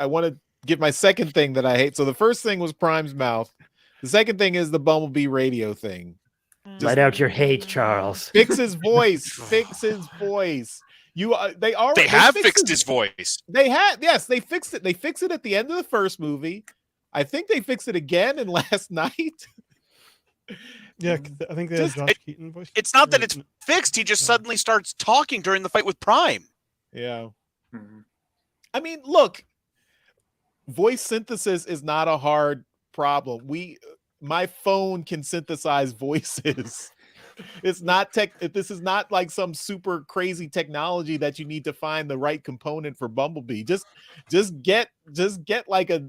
want to give my second thing that I hate. So the first thing was Prime's mouth. The second thing is the Bumblebee radio thing. Let out your hate, Charles. Fix his voice. Fix his voice. They have fixed his voice. They have, yes, they fixed it. They fixed it at the end of the first movie. I think they fixed it again in Last Night. Yeah, I think they have Josh Keaton voice. It's not that it's fixed. He just suddenly starts talking during the fight with Prime. Yeah. I mean, look, voice synthesis is not a hard problem. My phone can synthesize voices. It's not tech. This is not like some super crazy technology that you need to find the right component for Bumblebee. Just get like a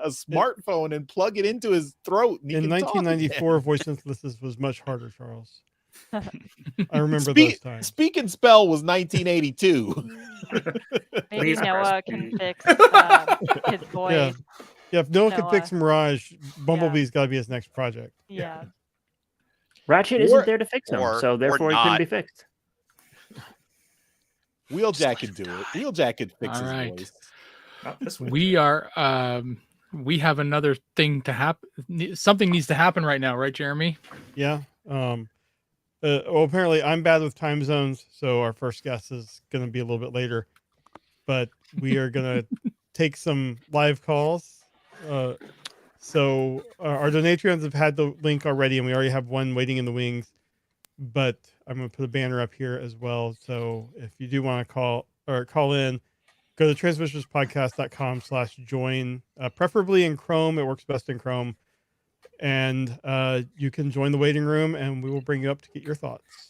smartphone and plug it into his throat. And he In can talk again. 1994, voice synthesis was much harder, Charles. I remember those times. Speak and Spell was 1982. Maybe Please Noah press can B. fix his voice. Yeah. Yeah, if Noah could fix Noah. Mirage, Bumblebee's got to be his next project. Yeah. Ratchet isn't there to fix him, so therefore he couldn't not. be fixed. Wheeljack can do it. Wheeljack can fix All his right. voice. Not this way. We are. We have another thing to happen. Something needs to happen right now, right, Jeremy? Yeah. Well, apparently I'm bad with time zones, so our first guest is going to be a little bit later. But we are going to take some live calls. So our Donatrians have had the link already, and we already have one waiting in the wings. But I'm going to put a banner up here as well. So if you do want to call in, go to transmissionspodcast.com/join, preferably in Chrome. It works best in Chrome. And you can join the waiting room, and we will bring you up to get your thoughts.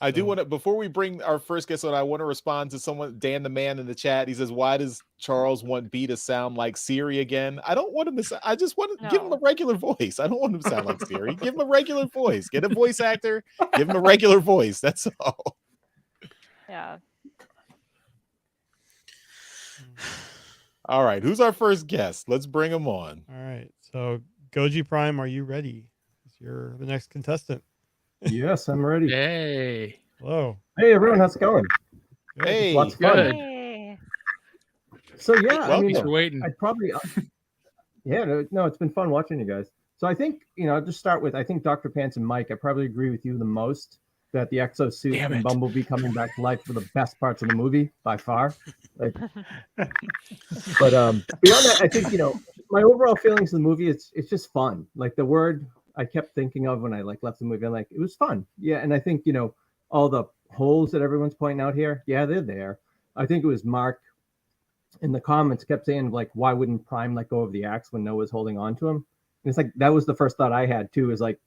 I do want to, before we bring our first guest on, I want to respond to someone, Dan the Man, in the chat. He says, why does Charles want B to sound like Siri again? I don't want him to, I just want to give him a regular voice. I don't want him to sound like Siri. Give him a regular voice. Get a voice actor, give him a regular voice. That's all. Yeah. All right. Who's our first guest? Let's bring him on. All right. So, Goji Prime, are you ready? You're the next contestant. Yes, I'm ready. Hey. Hello. Hey, everyone. How's it going? Hey. Lots of fun. Good. Hey. So, yeah, Well, I mean, Thanks for waiting. I'd probably, no, it's been fun watching you guys. So I think, I'll just start with, I think Dr. Pants and Mike, I probably agree with you the most that the exosuit and Bumblebee coming back to life were the best parts of the movie by far. Like, but beyond that, I think, my overall feelings of the movie, it's just fun. Like the word I kept thinking of when I left the movie, I'm like, it was fun. Yeah. And I think, all the holes that everyone's pointing out here, yeah, they're there. I think it was Mark in the comments kept saying, like, why wouldn't Prime let go of the axe when Noah's holding on to him? And it's like, that was the first thought I had too, is like,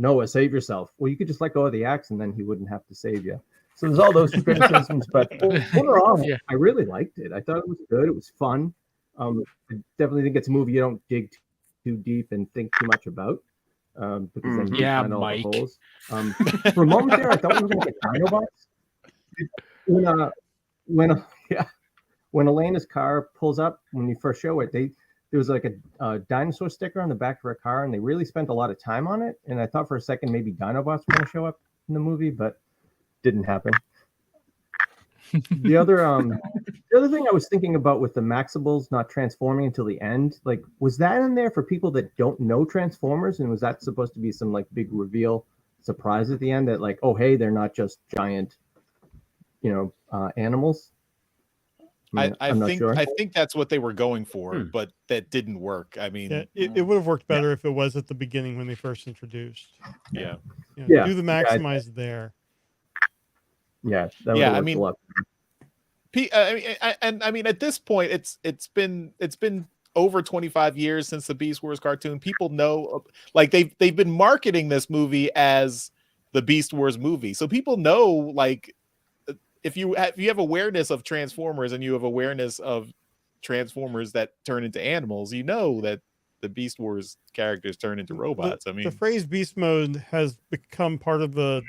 Noah, save yourself. Well, you could just let go of the axe and then he wouldn't have to save you. So there's all those criticisms, but overall, I really liked it. I thought it was good. It was fun. I definitely think it's a movie you don't dig too deep and think too much about. Because then you find all the holes. For a moment there, I thought we were going to get Dinobots. When Elena's car pulls up, when you first show it, there was like a dinosaur sticker on the back of her car, and they really spent a lot of time on it. And I thought for a second maybe Dinobots were going to show up in the movie, but didn't happen. The other thing I was thinking about with the Maximals not transforming until the end, like, was that in there for people that don't know Transformers, and was that supposed to be some like big reveal surprise at the end that like, oh hey, they're not just giant, animals? I think that's what they were going for, but that didn't work. I mean, it would have worked better if it was at the beginning when they first introduced. Yeah. Do the maximize there. Yeah. I mean, at this point, it's been over 25 years since the Beast Wars cartoon. People know, like they've been marketing this movie as the Beast Wars movie, so people know, like, if you have awareness of Transformers and you have awareness of Transformers that turn into animals, you know that the Beast Wars characters turn into robots. The phrase beast mode has become part of the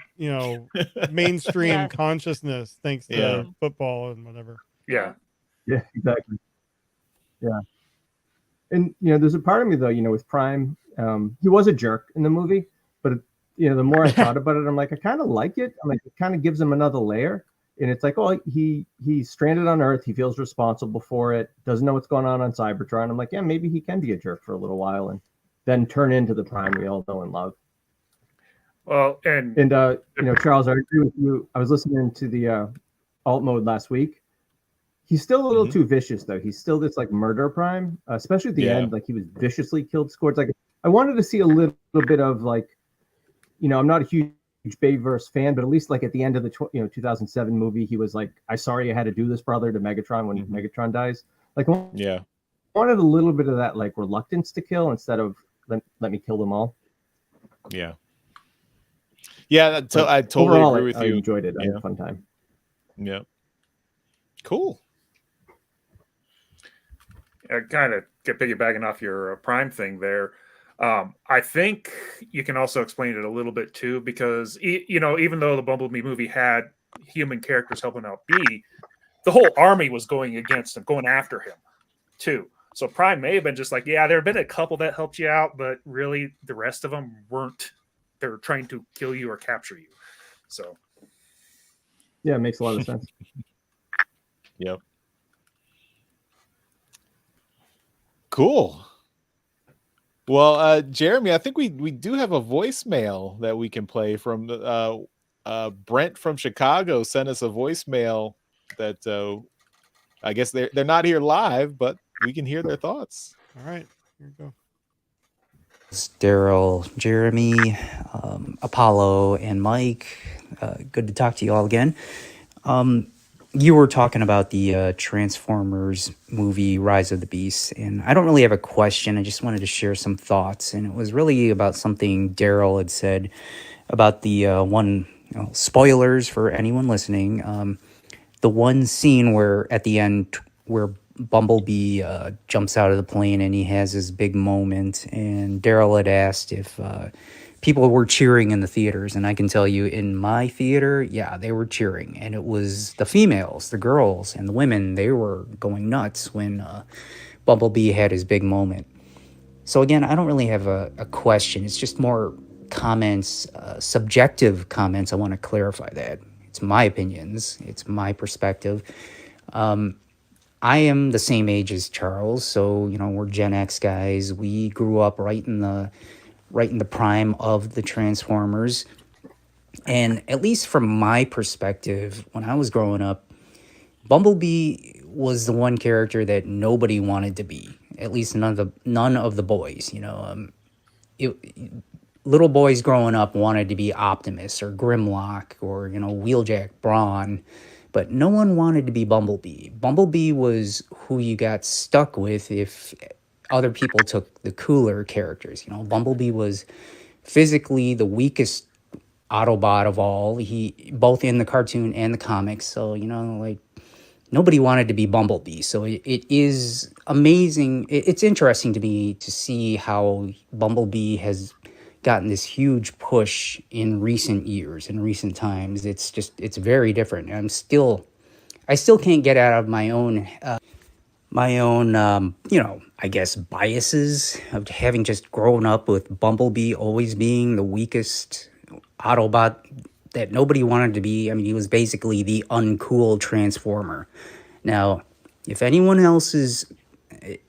mainstream consciousness thanks to football and whatever. Yeah, exactly. Yeah, and there's a part of me though, with Prime, he was a jerk in the movie, but the more I thought about it, I'm like, I kind of like it. I'm like, it kind of gives him another layer. And it's like, oh, he's stranded on Earth. He feels responsible for it. Doesn't know what's going on Cybertron. I'm like, yeah, maybe he can be a jerk for a little while and then turn into the Prime we all know and love. Well, and Charles, I agree with you. I was listening to the alt mode last week. He's still a little too vicious, though. He's still this like murder Prime, especially at the end. Like he was viciously killed Scorch. Like I wanted to see a little bit of like, I'm not a huge Bayverse fan, but at least like at the end of the 2007 movie, he was like, "I'm sorry I had to do this, brother," to Megatron when Megatron dies. Like, wanted a little bit of that like reluctance to kill instead of let me kill them all. Yeah. Yeah, so I totally Overall, agree with I you. enjoyed it. I had Yeah. a fun time. Yeah. Cool. Kind of piggybacking off your Prime thing there. I think you can also explain it a little bit too, because even though the Bumblebee movie had human characters helping out B, the whole army was going against him, going after him too. So Prime may have been just like, yeah, there have been a couple that helped you out, but really the rest of them weren't. They're trying to kill you or capture you. So yeah, it makes a lot of sense. Yep. Cool. Well, Jeremy, I think we do have a voicemail that we can play from Brent from Chicago sent us a voicemail that I guess they're not here live, but we can hear their thoughts. All right, here we go. Daryl, Jeremy, Apollo, and Mike. Good to talk to you all again. You were talking about the Transformers movie, Rise of the Beast, and I don't really have a question. I just wanted to share some thoughts, and it was really about something Daryl had said about the one, spoilers for anyone listening, the one scene where at the end where Bumblebee jumps out of the plane and he has his big moment, and Daryl had asked if people were cheering in the theaters, and I can tell you in my theater, yeah, they were cheering, and it was the females, the girls, and the women, they were going nuts when Bumblebee had his big moment. So again, I don't really have a question. It's just more comments, subjective comments. I want to clarify that. It's my opinions. It's my perspective. I am the same age as Charles, so we're Gen X guys. We grew up right in the prime of the Transformers. And at least from my perspective, when I was growing up, Bumblebee was the one character that nobody wanted to be. At least none of the boys. Little boys growing up wanted to be Optimus or Grimlock or Wheeljack Brawn, but no one wanted to be Bumblebee. Bumblebee was who you got stuck with if other people took the cooler characters. Bumblebee was physically the weakest Autobot of all. He both in the cartoon and the comics. So nobody wanted to be Bumblebee. So it is amazing. It's interesting to me to see how Bumblebee has gotten this huge push in recent years, in recent times. It's very different. I still can't get out of my own I guess biases of having just grown up with Bumblebee always being the weakest Autobot that nobody wanted to be. I mean, he was basically the uncool Transformer. Now, if anyone else's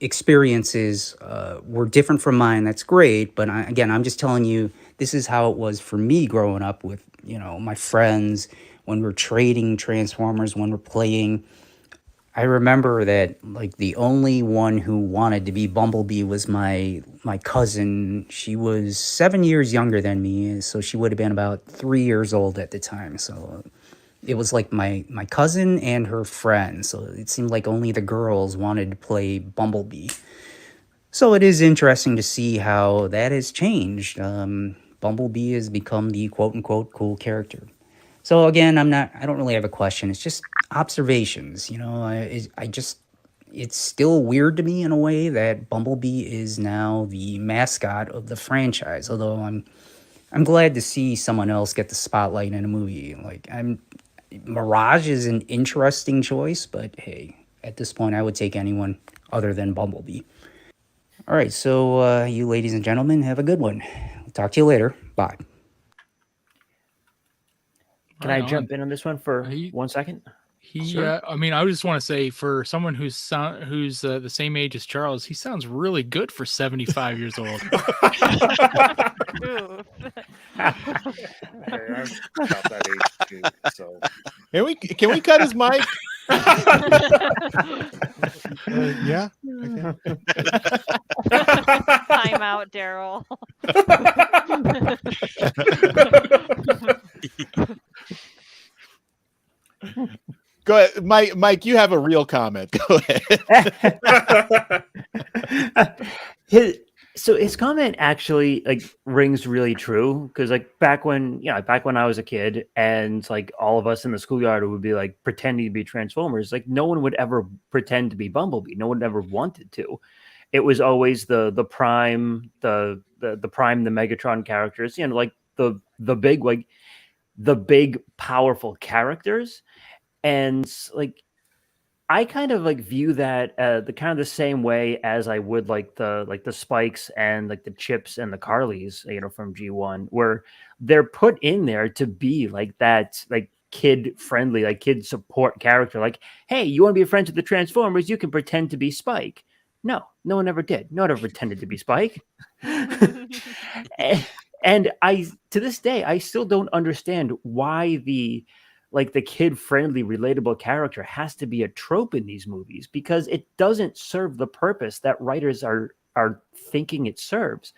experiences were different from mine, that's great. But I'm just telling you, this is how it was for me growing up with, my friends, when we're trading Transformers, when we're playing. I remember that the only one who wanted to be Bumblebee was my cousin. She was 7 years younger than me, so she would have been about 3 years old at the time. So it was like my cousin and her friend. So it seemed like only the girls wanted to play Bumblebee. So it is interesting to see how that has changed. Bumblebee has become the quote unquote cool character. So again, I don't really have a question. It's just observations, it's still weird to me in a way that Bumblebee is now the mascot of the franchise. Although I'm glad to see someone else get the spotlight in a movie. Mirage is an interesting choice, but hey, at this point, I would take anyone other than Bumblebee. All right, so you ladies and gentlemen, have a good one. I'll talk to you later. Bye. Can I jump in on this one for 1 second? I mean, I just want to say, for someone who's the same age as Charles, he sounds really good for 75 years old. Hey, I'm about that age too. So Can we cut his mic? Yeah. Time out, Daryl. Go ahead, Mike. You have a real comment. Go ahead. So his comment actually like rings really true because like back when I was a kid and like all of us in the schoolyard would be like pretending to be Transformers, like no one would ever pretend to be Bumblebee. No one ever wanted to. It was always the Prime, the Prime, the Megatron characters, like the big powerful characters. And like I kind of like view that the kind of the same way as I would like the Spikes and like the Chips and the Carlys, from G1, where they're put in there to be like that, like kid friendly, like kid support character. Like, hey, you want to be friends with the Transformers? You can pretend to be Spike. No one ever did. No one ever pretended to be Spike. And I, to this day, I still don't understand why the kid-friendly, relatable character has to be a trope in these movies, because it doesn't serve the purpose that writers are thinking it serves.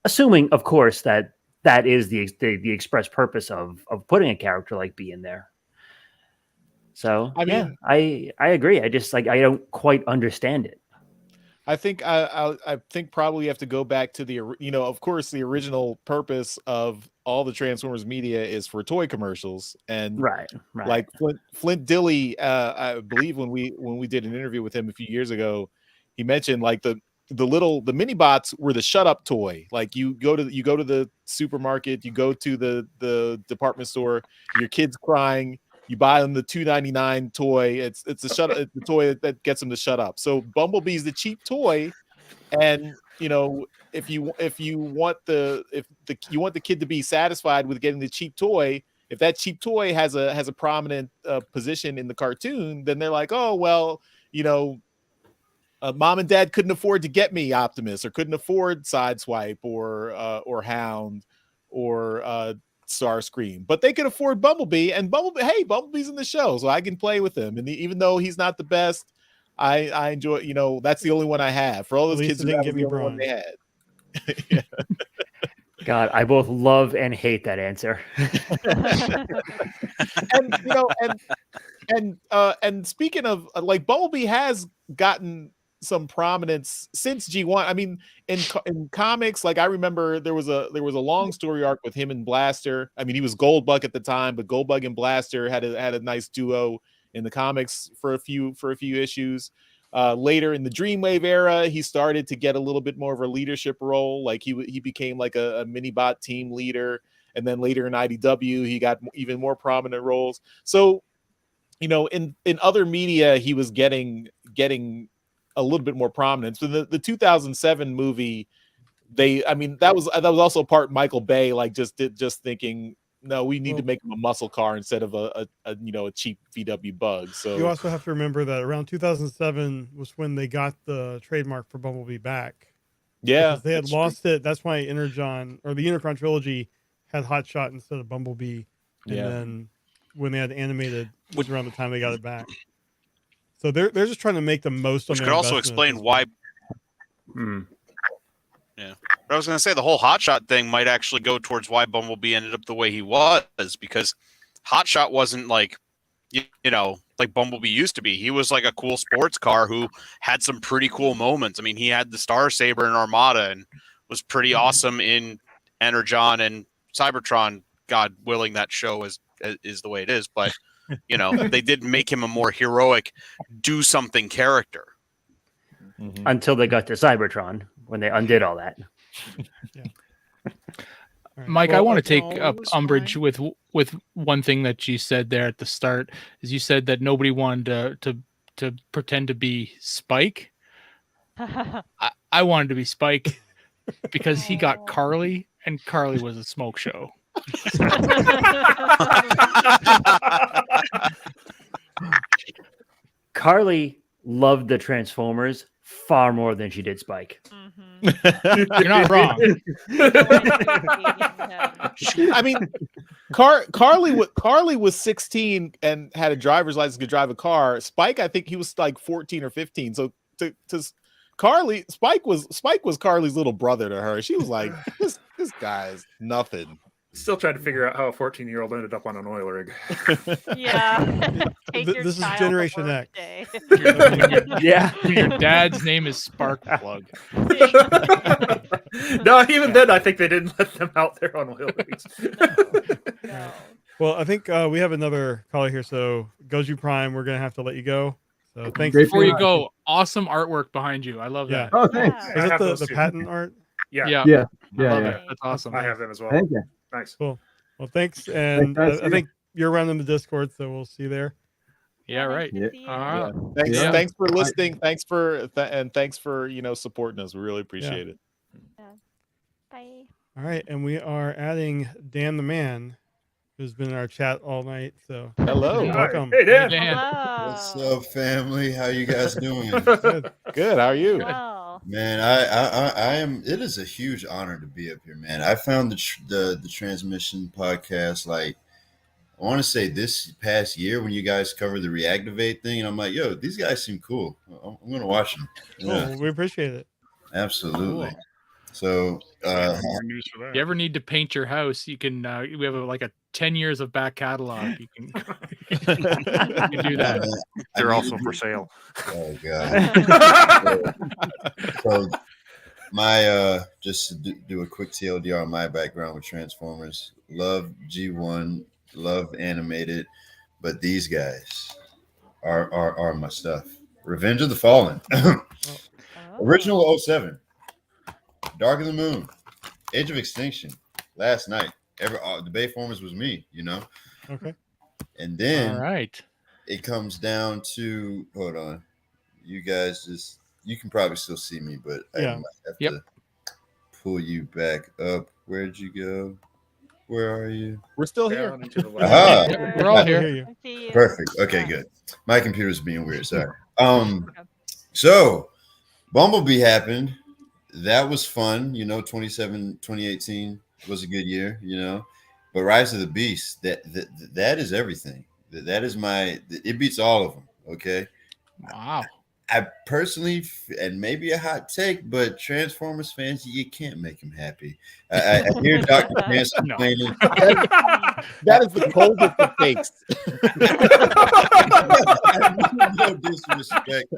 Assuming, of course, that is the express purpose of putting a character like B in there. So I mean, I agree. I just I don't quite understand it. I think I think probably you have to go back to the of course the original purpose of all the Transformers media is for toy commercials, and right. Like Flint Dilley, I believe when we did an interview with him a few years ago, he mentioned like the mini bots were the shut up toy. Like you go to the supermarket, you go to the department store, your kid's crying, you buy them the $2.99 toy. It's the toy that gets them to shut up. So Bumblebee's the cheap toy, and if you want you want the kid to be satisfied with getting the cheap toy, if that cheap toy has a prominent position in the cartoon, then they're like, oh well, mom and dad couldn't afford to get me Optimus, or couldn't afford Sideswipe or Hound or Starscream, but they could afford Bumblebee, and Bumblebee's in the show, so I can play with him. And even though he's not the best, I enjoy. That's the only one I have. For all those kids who didn't get me the only one they had. Yeah. God, I both love and hate that answer. And speaking of like, Bumblebee has gotten some prominence since G1. I mean, in comics, like I remember there was a long story arc with him and Blaster. I mean, he was Goldbug at the time, but Goldbug and Blaster had a nice duo in the comics for a few issues. Later in the Dreamwave era, he started to get a little bit more of a leadership role. Like he became like a mini-bot team leader, and then later in IDW, he got even more prominent roles. So, in other media, he was getting a little bit more prominence. So the 2007 movie, that was also part Michael Bay, like just thinking, no, we need to make him a muscle car instead of a cheap VW Bug. So you also have to remember that around 2007 was when they got the trademark for Bumblebee back. Yeah, because they had lost it. That's why Energon or the Unicron trilogy had Hot Shot instead of Bumblebee. And then when they had animated, was around the time they got it back. So they're just trying to make the most of it. Which could also explain why. Yeah, but I was going to say the whole Hotshot thing might actually go towards why Bumblebee ended up the way he was, because Hotshot wasn't like, like Bumblebee used to be. He was like a cool sports car who had some pretty cool moments. I mean, he had the Star Saber and Armada and was pretty awesome in Energon and Cybertron. God willing, that show is the way it is, but they did make him a more heroic, do something character. Until they got to Cybertron, when they undid all that. Mike, I want to take umbrage with one thing that you said there at the start. Is you said that nobody wanted to pretend to be Spike. I wanted to be Spike because he got Carly, and Carly was a smoke show. Carly loved the Transformers far more than she did Spike. You're not wrong. I mean, Carly was 16 and had a driver's license, could drive a car. Spike, I think he was like 14 or 15. So to Carly, Spike was Carly's little brother to her. She was like, this guy is nothing. Still trying to figure out how a 14-year-old ended up on an oil rig. Yeah. Take your This is child to Generation work X. day. Yeah. Your dad's name is Sparkplug. No, even then, I think they didn't let them out there on oil rigs. No. Well, I think we have another caller here. So Goji Prime, we're gonna have to let you go. So thanks. Great Before being you on. go, awesome artwork behind you. I love Yeah. that. Oh, thanks. Yeah. I Is it have the those too. patent art? Yeah, Yeah. Yeah, I yeah, love yeah. it. That's awesome. I have them as well. Thank you. Nice. Cool. Well, thanks, and guys. I think you're around in the Discord, so we'll see you there. Yeah, right. Yeah. See you. All right. Thanks, Yeah. thanks for listening. Thanks for supporting us. We really appreciate it. Bye. All right, and we are adding Dan the Man, who's been in our chat all night. So Hello. Hi. welcome. Hey, Dan. Dan. What's Hello. up, family? How you guys doing? Good. Good. How are you? Well. Man, I am. It is a huge honor to be up here, man. I found the transmission podcast like I want to say this past year when you guys covered the reactivate thing, and I'm like, yo, these guys seem cool. I'm gonna watch them. Cool. Well, we appreciate it. Absolutely. Cool. So, More news for that. You ever need to paint your house, you can. We have like a 10 years of back catalog. You can, you can do that. They're also for sale. Oh god. So my just to do a quick TLDR on my background with Transformers. Love G1, love animated, but these guys are my stuff. Revenge of the Fallen. Original 07. Dark of the Moon. Age of Extinction. Last night. The Bayformers was me, you know. Okay. And then All right. it comes down to hold on. You guys you can probably still see me, but Yeah. I might have to pull you back up. Where'd you go? Where are you? We're still here. Down into the Aha. Yep, we're all I here. hear you. I see you. Perfect. Okay, Yeah. good. My computer's being weird. Sorry. So Bumblebee happened. That was fun. 2018 was a good year, But Rise of the Beast, that is everything. That is it beats all of them. Okay. Wow. I personally, and maybe a hot take, but Transformers fans, you can't make them happy. I hear Dr. Pants complaining. That is the coldest of takes. No disrespect,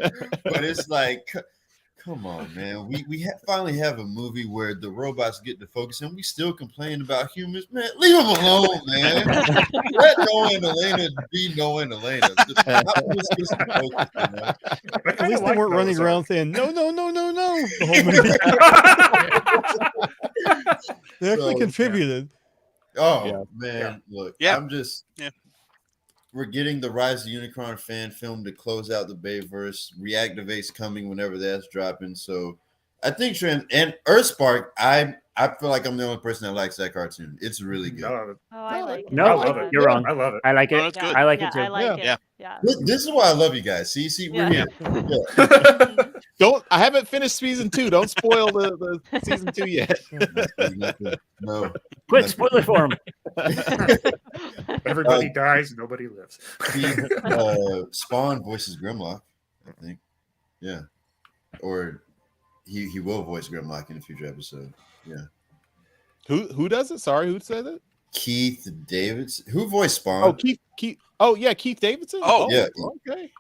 but it's like, come on, man. We finally have a movie where the robots get to focus, and we still complain about humans. Man, leave them alone, man. Let Noah and Elena be Noah and Elena. At least they weren't running around saying no, no, no, no, no the whole movie. They actually contributed. Oh man, look, I'm just yeah. We're getting the Rise of Unicron fan film to close out the Bayverse. Reactivate's coming whenever that's dropping. So I think and Earthspark, I feel like I'm the only person that likes that cartoon. It's really good. Oh, I like it. No, I love it. you're wrong. I love it. I like it. that's good. I like it too. I like it. Yeah. This is why I love you guys. See, we're here. I haven't finished season 2. Don't spoil the season 2 yet. No. Quit spoiler for him. Everybody dies, nobody lives. Spawn voices Grimlock, I think. Yeah. Or he will voice Grimlock in a future episode. Yeah. Who does it? Sorry, who said it? Keith Davidson. Who voiced Spawn? Oh, Keith. Oh, yeah, Keith Davidson. Oh, yeah. Okay.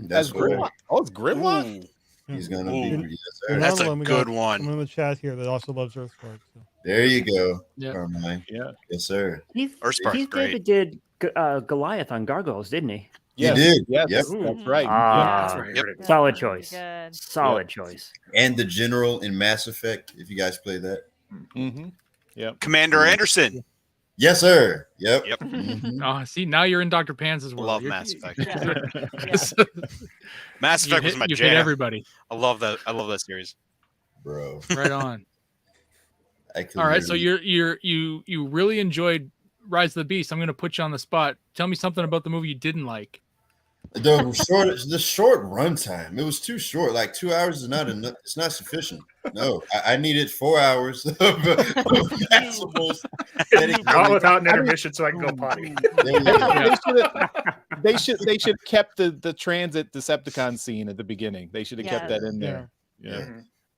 That's Grimlock. Oh, it's Grimlock. He's gonna Ooh. be. Yes, And sir. That's a another one, we good got one. Someone in the chat here that also loves Earthspark. So. There you go. Yeah. Carmine. Yeah. Yes, sir. Earthspark's Keith great. David did Goliath on Gargoyles, didn't he? Yes, He did. Yes, Yep. that's right. Ah, Yep. solid choice. Good. Solid choice. And the General in Mass Effect. If you guys play that. Mm-hmm. Yep. Commander Anderson. Yes, sir. Yep. Yep. Oh, see, now you're in Dr. Pan's world. Love You're- Mass Effect. Yeah. Mass Effect was my You've hit jam. everybody. I love that. I love that series. Bro. Right on. I could All right, so literally- you really enjoyed Rise of the Beast. I'm going to put you on the spot. Tell me something about the movie you didn't like. the short runtime. It was too short. Like 2 hours is not enough. It's not sufficient. No, I needed 4 hours of maximals. Not without an intermission, so I can go potty. They should kept the transit Decepticon scene at the beginning. They should have kept that in there. Yeah.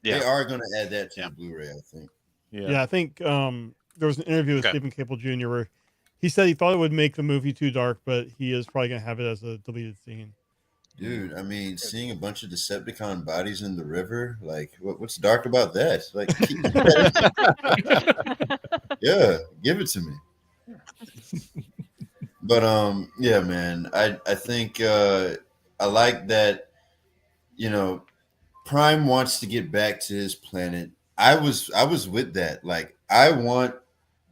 They are going to add that to the Blu-ray, I think. Yeah, I think there was an interview with Stephen Cable Jr. where he said he thought it would make the movie too dark, but he is probably gonna have it as a deleted scene. Dude, I mean, seeing a bunch of Decepticon bodies in the river, like, what's dark about that? Like, yeah, give it to me. But yeah, man, I think I like that. You know, Prime wants to get back to his planet. I was with that. Like, I want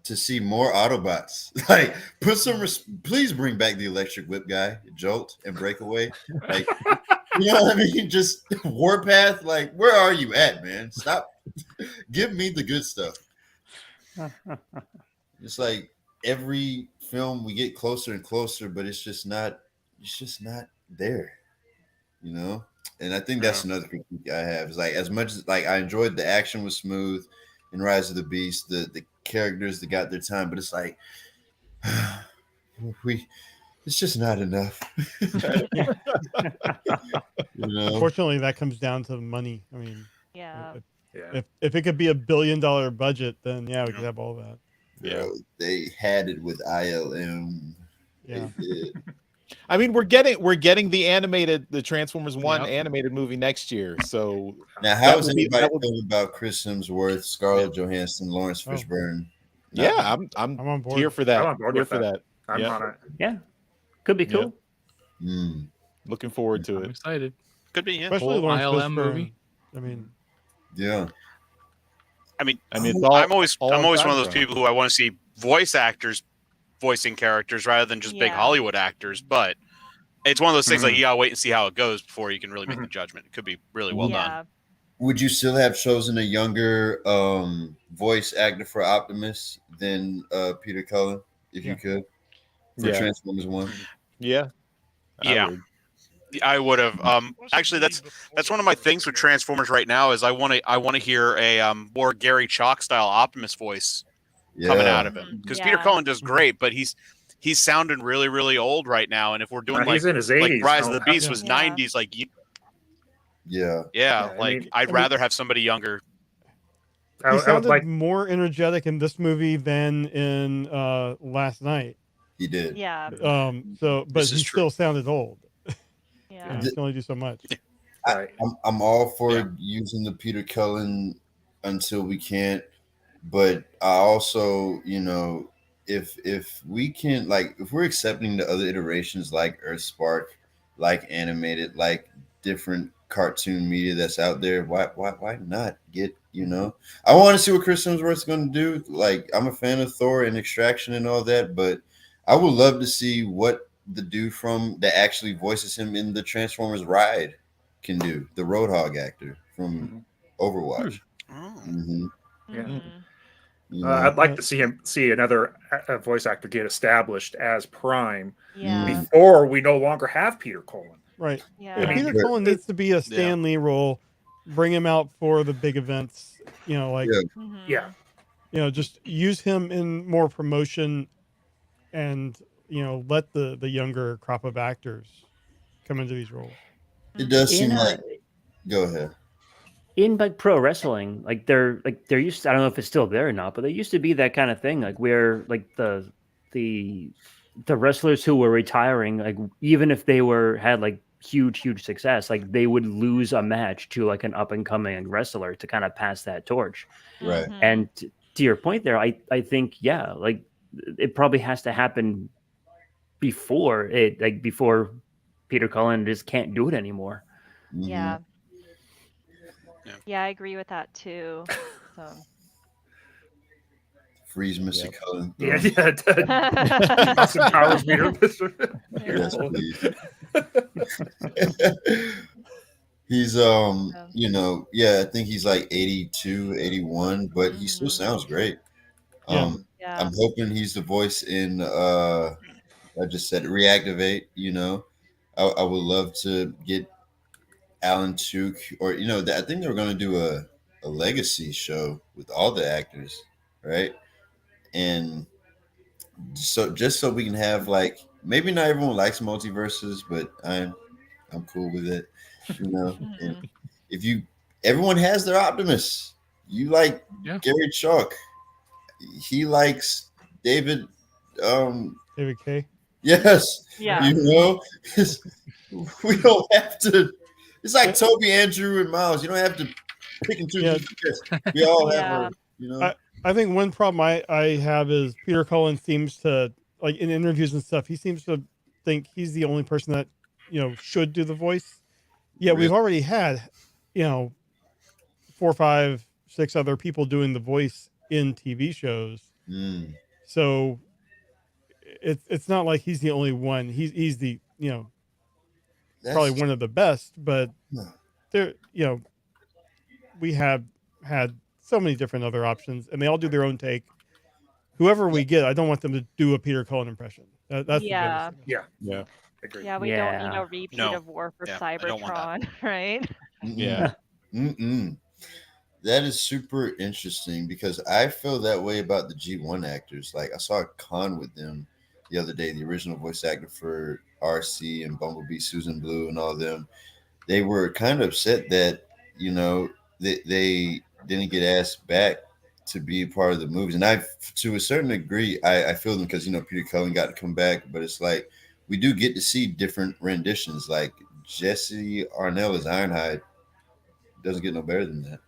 to see more Autobots. Like, put some please bring back the electric whip guy, Jolt and Breakaway. Like, you know what I mean? Just Warpath. Like, where are you at, man? Stop. Give me the good stuff. It's like every film we get closer and closer, but it's just not there, you know? And I think that's another critique I have. Is like, as much as like I enjoyed the action was smooth in Rise of the Beast, the characters that got their time, but it's like it's just not enough. Yeah. You know? Unfortunately, that comes down to money. I mean, yeah. If it could be $1 billion budget, then yeah, we could have all that. Yeah, they had it with ILM. Yeah. They did. I mean, we're getting the Transformers 1 animated movie next year. So now, how is anybody feeling about Chris Hemsworth, Scarlett Johansson, Lawrence Fishburne? Yeah, I'm on board. here for that. I'm on board here with for that. that. I'm on it. Yeah, could be cool. Looking forward to I'm it. excited. Could be, yeah. Especially Whole Lawrence ILM Fishburne. movie. I mean, Yeah. I mean, it's I'm always all one of those background. people who I want to see voice actors voicing characters rather than just big Hollywood actors. But it's one of those things like you gotta wait and see how it goes before you can really make the judgment. It could be really well done. Would you still have chosen a younger voice actor for Optimus than Peter Cullen if you could for Transformers 1? Yeah. I would have. Actually, that's one of my things with Transformers right now is I want to hear a more Gary Chalk style Optimus voice coming out of him, because Peter Cullen does great, but he's sounding really, really old right now. And if we're doing he's in his 80s, like Rise of the Beast was 90s, like I'd rather have somebody younger. He sounded more energetic in this movie than in Last Night. He did. Yeah. But he still sounded old. Yeah. He can only do so much. I'm all for using the Peter Cullen until we can't, but I also, you know, if we can, like, if we're accepting the other iterations like Earthspark, like animated, like different cartoon media that's out there, why not get, you know? I want to see what Chris Hemsworth's going to do. Like, I'm a fan of Thor and Extraction and all that, but I would love to see what the dude that actually voices him in the Transformers ride can do. The Roadhog actor from Overwatch. I'd like to see another voice actor get established as Prime before we no longer have Peter Cullen. Right. Yeah. If Peter Cullen needs to be a Stan Lee role. Bring him out for the big events. You know, like yeah. You know, just use him in more promotion, and you know, let the younger crop of actors come into these roles. It does seem like. Go ahead. In like pro wrestling, like there used to, I don't know if it's still there or not, but there used to be that kind of thing, like where like the wrestlers who were retiring, like even if they had like huge success, like they would lose a match to like an up and coming wrestler to kind of pass that torch. Right. And to your point there, I think like it probably has to happen before Peter Cullen just can't do it anymore. Yeah. Yeah, I agree with that too. So. Freeze Mr. Cullen. Austin Powers meter. Yes, please. He's you know, I think he's like 82, 81, but he still sounds great. I'm hoping he's the voice in I just said Reactivate, you know. I would love to get Alan Tudyk, or you know, I think they were going to do a legacy show with all the actors, right? And so just so we can have, like, maybe not everyone likes multiverses, but I'm cool with it, you know. And if everyone has their Optimus, you like Gary Chalk, he likes David. David K. Yes. Yeah. You know, we don't have to. It's like Toby, Andrew, and Miles. You don't have to pick and choose. Yeah. We all have Yeah. our, you know. I think one problem I have is Peter Cullen seems to, like in interviews and stuff, he seems to think he's the only person that, should do the voice. Yeah, we've already had, 4, 5, 6 other people doing the voice in TV shows. Mm. So it's not like he's the only one. He's the, probably one of the best, but there, we have had so many different other options, and they all do their own take. Whoever we get, I don't want them to do a Peter Cullen impression. That's Yeah. the biggest thing. Yeah. Agreed. Yeah, we don't need a repeat No. of War for Yeah, I don't want that. Cybertron, right? Yeah. That is super interesting because I feel that way about the G1 actors. Like I saw a con with them the other day, the original voice actor for RC and Bumblebee, Susan Blue, and all of them. They were kind of upset that, they didn't get asked back to be part of the movies. And to a certain degree, I feel them because, Peter Cullen got to come back, but it's like we do get to see different renditions. Like Jesse Arnell as Ironhide doesn't get no better than that.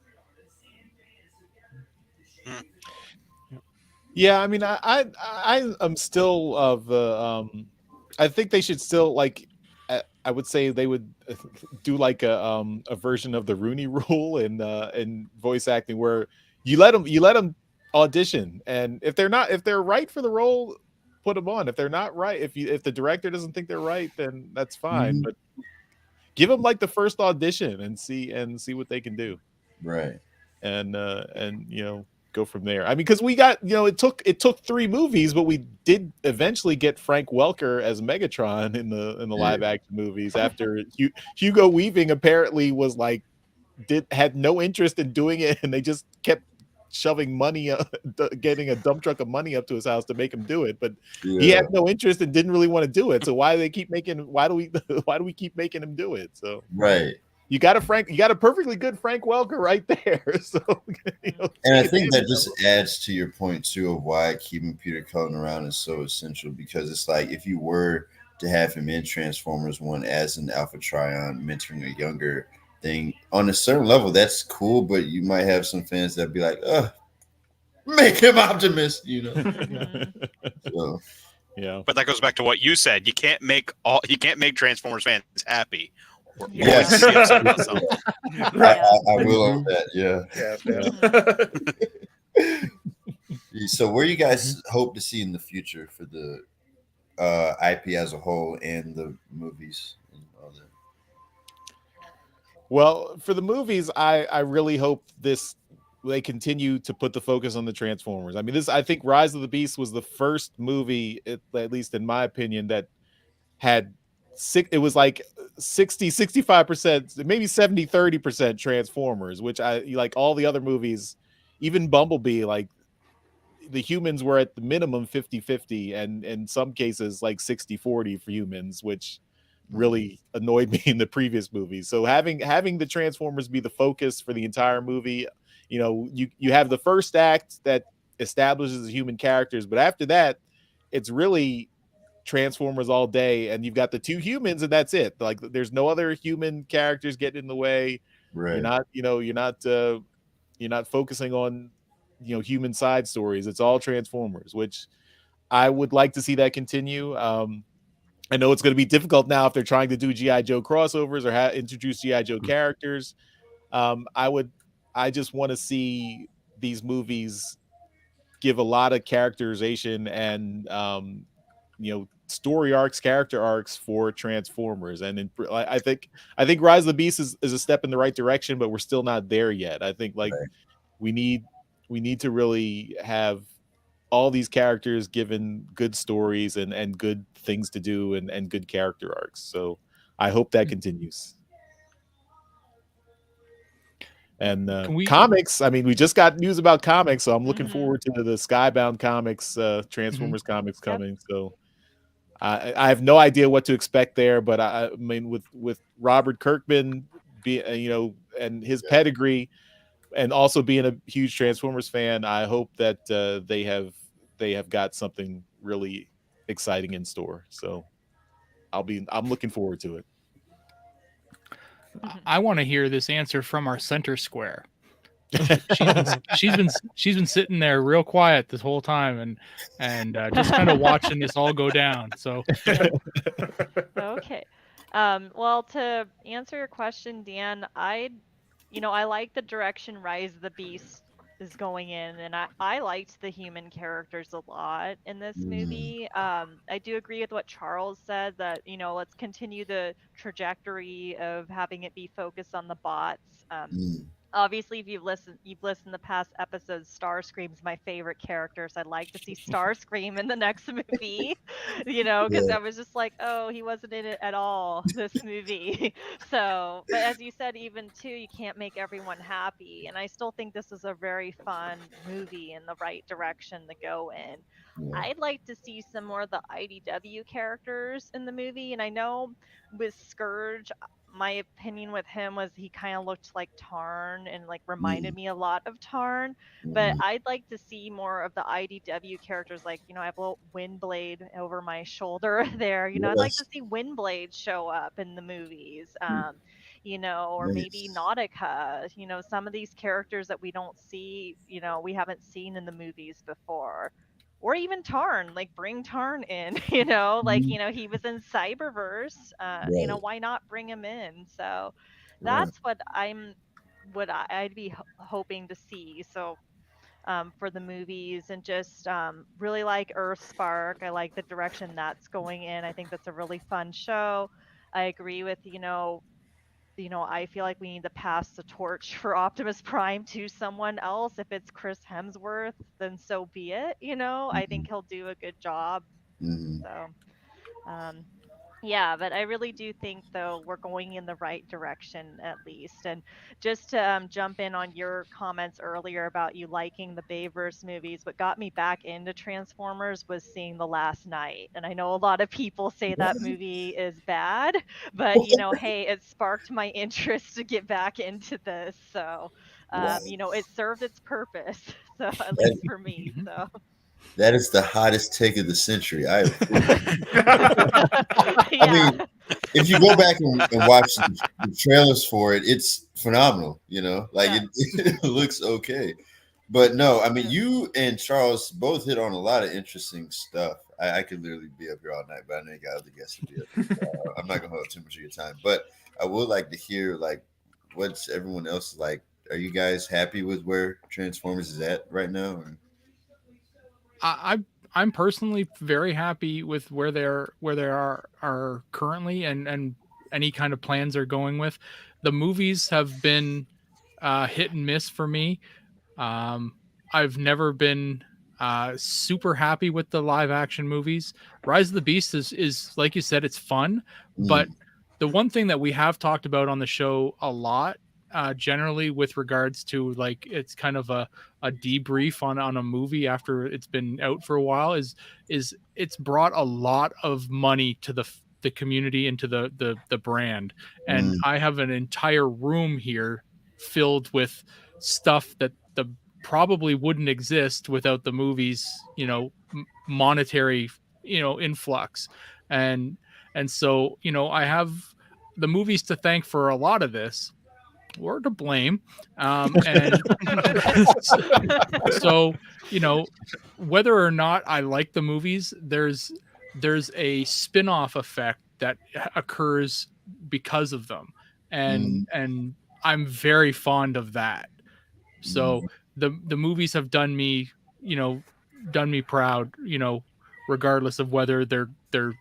Yeah, I mean, I am still of the. I think they should still like. I would say they would do like a version of the Rooney Rule in voice acting, where you let them audition, and if they're right for the role, put them on. If they're not right, if the director doesn't think they're right, then that's fine. Mhm. But give them like the first audition and see what they can do. Right. And go from there. I mean, because we got, it took 3 movies, but we did eventually get Frank Welker as Megatron in the live action movies after Hugo Weaving apparently was like had no interest in doing it, and they just kept shoving money, getting a dump truck of money up to his house to make him do it, but he had no interest and didn't really want to do it. So why do we keep making him do it? So right. You got a perfectly good Frank Welker right there. So, and I think that just adds to your point too of why keeping Peter Cullen around is so essential, because it's like if you were to have him in Transformers 1 as an Alpha Trion mentoring a younger thing on a certain level, that's cool, but you might have some fans that be like, make him Optimus, So. Yeah. But that goes back to what you said. You can't make Transformers fans happy. Yes. I will on that. Yeah. So where you guys hope to see in the future for the IP as a whole and the movies and all that? Well, for the movies, I really hope they continue to put the focus on the Transformers. I mean, I think Rise of the Beast was the first movie, at least in my opinion, that had it was like 60-65%, maybe 70-30% Transformers, which I like. All the other movies, even Bumblebee, like the humans were at the minimum 50-50, and in some cases like 60-40 for humans, which really annoyed me in the previous movies. So having the Transformers be the focus for the entire movie, you have the first act that establishes the human characters, but after that, it's really Transformers all day, and you've got the 2 humans, and that's it. Like there's no other human characters getting in the way. Right. You're not focusing on human side stories. It's all Transformers, which I would like to see that continue. I know it's going to be difficult now if they're trying to do GI Joe crossovers or introduce GI Joe characters. I just want to see these movies give a lot of characterization and story arcs, character arcs for Transformers. And I think Rise of the Beast is a step in the right direction, but we're still not there yet. I think we need to really have all these characters given good stories and good things to do and good character arcs. So I hope that continues. And comics, I mean, we just got news about comics, so I'm looking forward to the Skybound comics, Transformers comics coming. So I have no idea what to expect there, but I mean, with Robert Kirkman, and his pedigree, and also being a huge Transformers fan, I hope that they have got something really exciting in store. So I'm looking forward to it. I want to hear this answer from our center square. She's been sitting there real quiet this whole time and just kind of watching this all go down. So Okay. Well, to answer your question, Dan, I like the direction Rise of the Beast is going in, and I liked the human characters a lot in this movie. I do agree with what Charles said that, let's continue the trajectory of having it be focused on the bots. Obviously, if you've listened to past episodes, Starscream's my favorite character, so I'd like to see Starscream in the next movie, because I was just like, oh, he wasn't in it at all, this movie. So, but as you said, even too, you can't make everyone happy, and I still think this is a very fun movie in the right direction to go in. I'd like to see some more of the IDW characters in the movie, and I know with Scourge, my opinion with him was he kind of looked like Tarn and like reminded me a lot of Tarn. But I'd like to see more of the IDW characters, like, I have a little Windblade over my shoulder there. I'd like to see Windblade show up in the movies. Or maybe Nautica, some of these characters that we don't see, we haven't seen in the movies before. Or even Tarn, like bring Tarn in, he was in Cyberverse, why not bring him in? So that's what I'd be hoping to see. So for the movies, and just really like Earthspark. I like the direction that's going in. I think that's a really fun show. I agree with, I feel like we need to pass the torch for Optimus Prime to someone else. If it's Chris Hemsworth, then so be it. I think he'll do a good job. So, yeah, but I really do think, though, we're going in the right direction at least. And just to jump in on your comments earlier about you liking the Bayverse movies, what got me back into Transformers was seeing The Last Night. And I know a lot of people say that movie is bad, but hey, it sparked my interest to get back into this. So, it served its purpose. So at least for me. So. That is the hottest take of the century. I mean, if you go back and watch the trailers for it, it's phenomenal. It looks okay. But no, I mean, you and Charles both hit on a lot of interesting stuff. I could literally be up here all night, but I know you got other guests to be up here. I'm not gonna hold up too much of your time, but I would like to hear what's everyone else like. Are you guys happy with where Transformers is at right now? Or? I'm personally very happy with where they are currently, and any kind of plans they're going with. The movies have been hit and miss for me. I've never been super happy with the live action movies. Rise of the Beast is like you said, it's fun, but the one thing that we have talked about on the show a lot, generally with regards to it's kind of a debrief on a movie after it's been out for a while, is it's brought a lot of money to the community and to the brand. And I have an entire room here filled with stuff that probably wouldn't exist without the movies, monetary, influx. And so, I have the movies to thank for a lot of this, or to blame. And so, whether or not I like the movies, there's a spin-off effect that occurs because of them. And I'm very fond of that. So the movies have done me proud, regardless of whether they're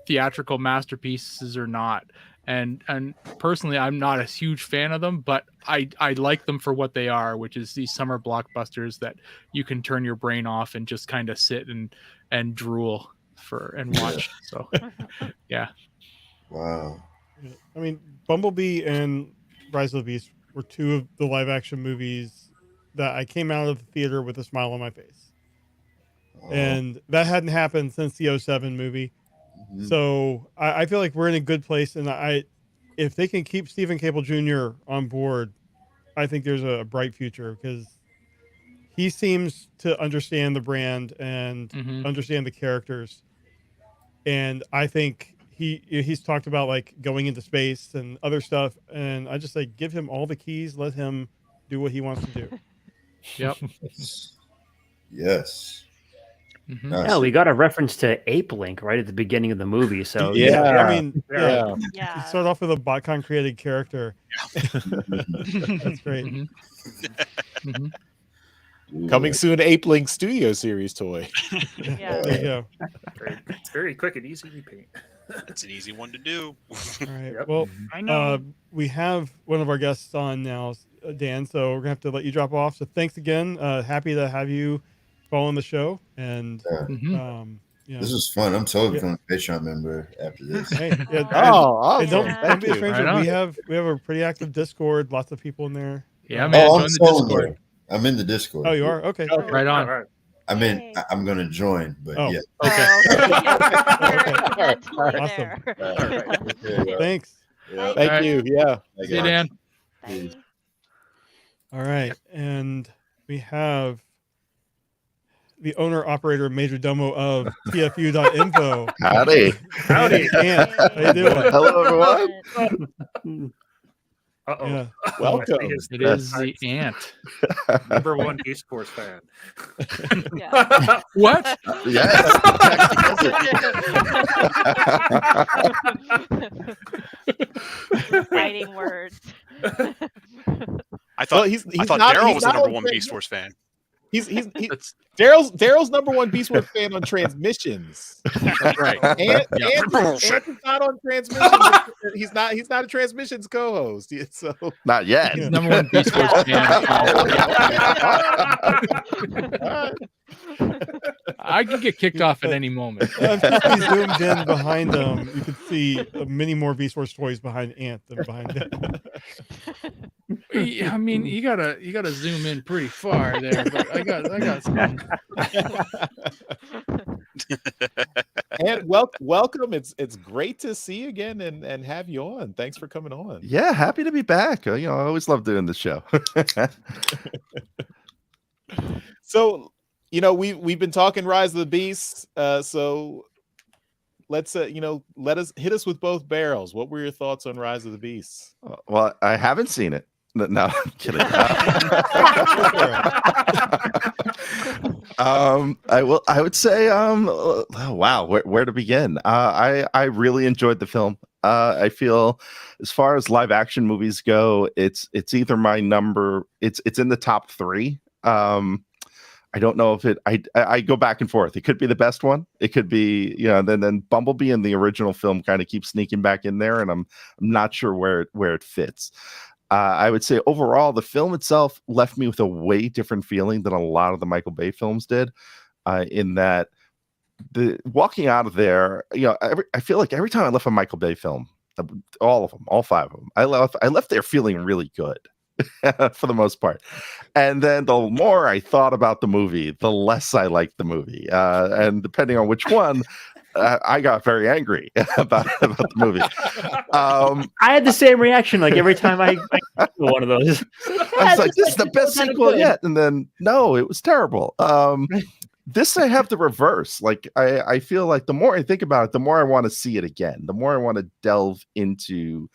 theatrical masterpieces or not. And personally, I'm not a huge fan of them, but I like them for what they are, which is these summer blockbusters that you can turn your brain off and just kind of sit and drool and watch. So yeah. Wow. I mean, Bumblebee and Rise of the Beast were two of the live action movies that I came out of the theater with a smile on my face. And that hadn't happened since the 2007 movie. So I feel like we're in a good place. And if they can keep Stephen Cable Jr. on board, I think there's a bright future because he seems to understand the brand and understand the characters. And I think he's talked about like going into space and other stuff. And I just like give him all the keys, let him do what he wants to do. Yep. Yes. Yeah, we got a reference to Ape Link right at the beginning of the movie. So I mean, Yeah. You start off with a BotCon created character. That's great. Coming soon, Ape Link Studio Series toy. Yeah. There you go. It's very quick and easy to paint. It's an easy one to do. All right. Yep. Well, I know. we have one of our guests on now, Dan. So we're gonna have to let you drop off. So thanks again. Happy to have you following the show. And This is fun. I'm totally becoming a Patreon member after this. Hey, awesome. Don't be a stranger. Right on. We have a pretty active Discord. Lots of people in there. Yeah, man. Oh, Join the Discord. there. I'm in the Discord. Oh, you are? Okay. Right on. All right. I mean, I'm going to join, but Oh. yeah. Okay. Awesome. Thanks. Yeah, thank you. Yeah. See you, Dan. Bye. All right. And we have the owner operator major domo of TFU.info. Howdy. Howdy. Ant, how you doing? Hello, everyone. Uh-oh. Yeah. Welcome. It is the ant. Number one Beast Force fan. Yeah. What? Yes. Fighting words. I thought he's I thought not- Daryl he's was the not number on one the- Beast Force fan. Daryl's number one Beast Wars fan on transmissions. That's right. And Yeah. Ant is not on transmissions. He's not a transmissions co-host. So Not yet. He's number one Beast Force fan. I could get kicked off at any moment. If he zoomed in behind him, you could see many more Beast Wars toys behind Ant than behind him. I mean, you gotta zoom in pretty far there, but I got some. And welcome. It's great to see you again and have you on. Thanks for coming on. Yeah, happy to be back. I always love doing the show. So, we've been talking Rise of the Beasts. So let's hit us with both barrels. What were your thoughts on Rise of the Beasts? Well, I haven't seen it. No, I'm kidding. I would say, wow, where to begin? I really enjoyed the film. I feel, as far as live action movies go, it's either my number. It's in the top 3. I don't know if I go back and forth. It could be the best one. It could be, then Bumblebee and the original film kind of keep sneaking back in there, and I'm not sure where it fits. I would say overall, the film itself left me with a way different feeling than a lot of the Michael Bay films did, in that the walking out of there, I feel like every time I left a Michael Bay film, all of them, all 5 of them, I left there feeling really good. For the most part. And then the more I thought about the movie, the less I liked the movie. And depending on which one, I got very angry about the movie. I had the same reaction like every time I one of those. I was like, this is the best sequel yet. And then, no, it was terrible. This I have the reverse. Like, I feel like the more I think about it, the more I want to see it again. The more I want to delve into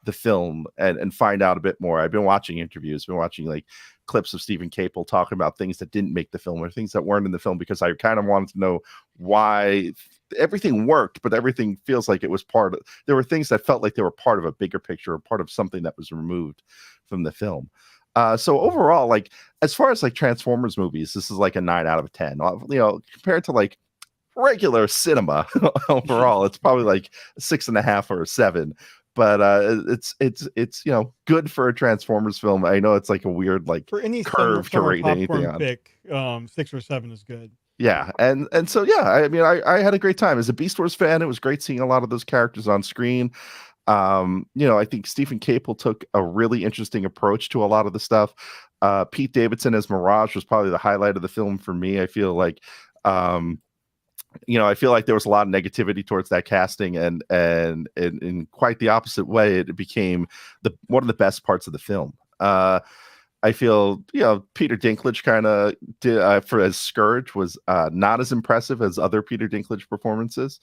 the film and find out a bit more. I've been watching interviews, been watching like clips of Stephen Capel talking about things that didn't make the film or things that weren't in the film, because I kind of wanted to know why everything worked, but everything feels like it was there were things that felt like they were part of a bigger picture or part of something that was removed from the film. So overall, like, as far as like Transformers movies, this is like a 9 out of 10, compared to like regular cinema overall, it's probably like a 6.5 or a 7. But it's good for a Transformers film. I know it's like a weird like For any curve to rate anything on. Pick, 6 or 7 is good. Yeah, and so yeah, I mean, I had a great time as a Beast Wars fan. It was great seeing a lot of those characters on screen. I think Stephen Capel took a really interesting approach to a lot of the stuff. Pete Davidson as Mirage was probably the highlight of the film for me. I feel like I feel like there was a lot of negativity towards that casting, and in quite the opposite way, it became one of the best parts of the film. I feel, Peter Dinklage kind of did for as Scourge was not as impressive as other Peter Dinklage performances,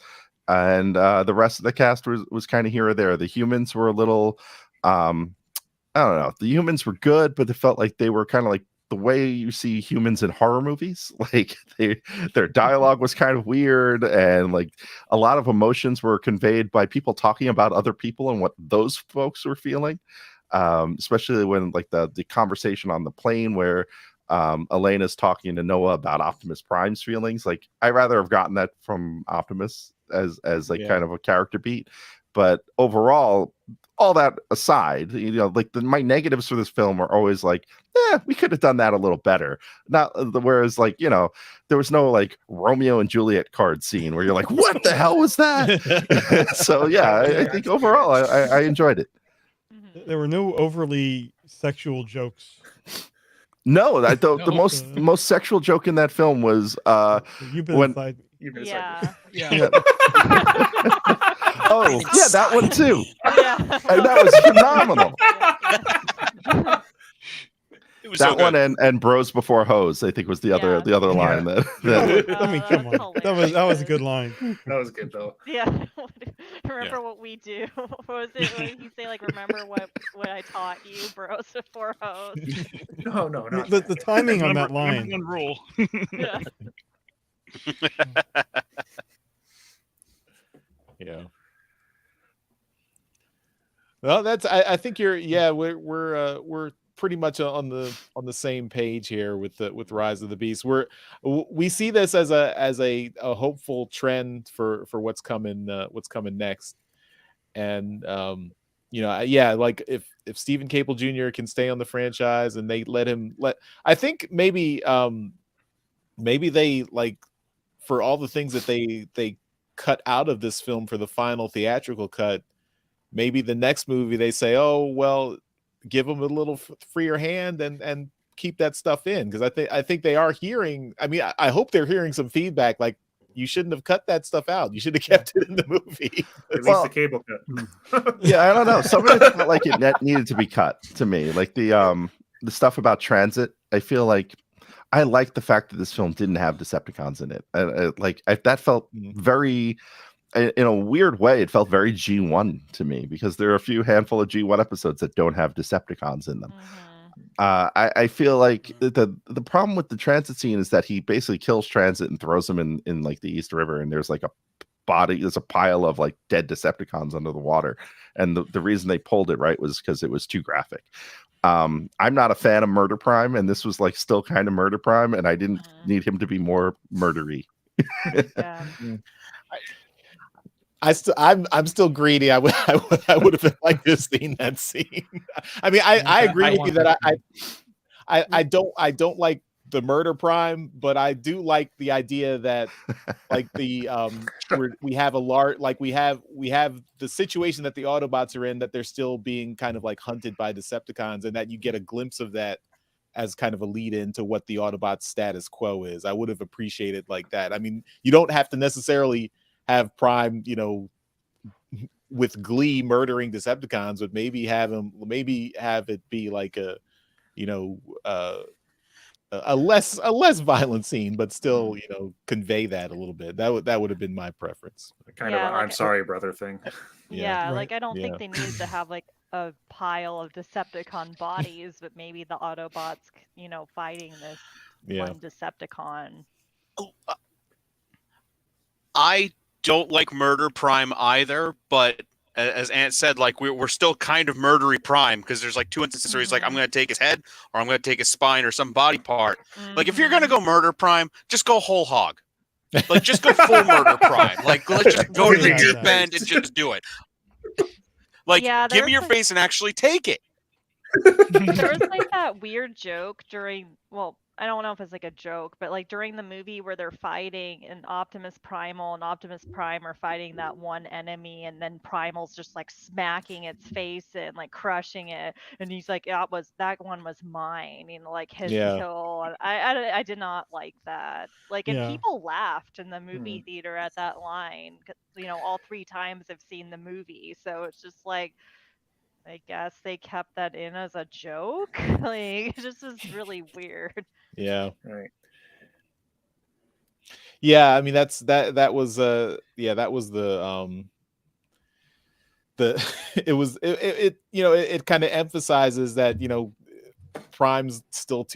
and the rest of the cast was kind of here or there. The humans were a little, I don't know. The humans were good, but it felt like they were kind of like the way you see humans in horror movies. Like their dialogue was kind of weird, and like a lot of emotions were conveyed by people talking about other people and what those folks were feeling. Especially when like the conversation on the plane where Elena's talking to Noah about Optimus Prime's feelings. Like I rather have gotten that from Optimus as like kind of a character beat. But overall, all that aside, like my negatives for this film are always like, we could have done that a little better. Not whereas like, there was no like Romeo and Juliet card scene where you're like, what the hell was that? So yeah, I think overall I enjoyed it. There were no overly sexual jokes. No, the most sexual joke in that film was You've been inside me. Yeah. Oh, yeah, that one too. Yeah. And that was phenomenal. It was That so good. one and Bros Before Hoes, I think was the other line that I mean, come on. That was a good line. That was good though. Yeah. Remember what we do. What was it when you say like, remember what I taught you, bros before hoes? No, not the timing on that line. One rule. Yeah. Yeah. Well, that's. I think you're. Yeah, we're pretty much on the same page here with Rise of the Beast. We see this as a hopeful trend for what's coming next, and like if Stephen Caple Jr. can stay on the franchise and they I think maybe they like for all the things that they cut out of this film for the final theatrical cut, maybe the next movie they say, oh well, give them a little freer hand and keep that stuff in, because I think they are hearing. I mean, I hope they're hearing some feedback like, you shouldn't have cut that stuff out. You should have kept it in the movie. At least the cable cut. Yeah, I don't know. Some of it felt like it needed to be cut to me. Like the stuff about transit. I feel like I like the fact that this film didn't have Decepticons in it. That felt very, in a weird way, it felt very G1 to me, because there are a handful of G1 episodes that don't have Decepticons in them. I feel like the problem with the transit scene is that he basically kills transit and throws them in like the East River, and there's like there's a pile of like dead Decepticons under the water, and the reason they pulled it was because it was too graphic. I'm not a fan of Murder Prime, and this was like still kind of Murder Prime, and I didn't need him to be more murdery. I'm still greedy. I would have liked to have seen that scene. I mean, I agree with you that I don't like the Murder Prime, but I do like the idea that like the we have a large, like we have the situation that the Autobots are in, that they're still being kind of like hunted by Decepticons, and that you get a glimpse of that as kind of a lead into what the Autobot status quo is. I would have appreciated like that. I mean, you don't have to necessarily have Prime, with glee murdering Decepticons, but maybe have it be like a less violent scene, but still, convey that a little bit. That would have been my preference. Kind of I'm sorry, brother thing. Yeah, like I don't think they needed to have like a pile of Decepticon bodies, but maybe the Autobots, fighting this one Decepticon. I don't like Murder Prime either, but as Ant said, like we're still kind of murdery Prime, because there's like two instances where he's like, I'm going to take his head, or I'm going to take his spine, or some body part. Like if you're going to go Murder Prime, just go whole hog. Like just go full Murder Prime. Like let's just go to the deep end and just do it. Like give me your face and actually take it. There was like that weird joke during, I don't know if it's like a joke, but like during the movie where they're fighting, and Optimus Primal and Optimus Prime are fighting that one enemy, and then Primal's just like smacking its face and like crushing it, and he's like, that one was mine, like his kill. And I did not like that. Like, and people laughed in the movie theater at that line. All 3 times I've seen the movie, so it's just like, I guess they kept that in as a joke. Like, this is really weird. Yeah. Right. Yeah, I mean that was that was the it kind of emphasizes that, Prime's still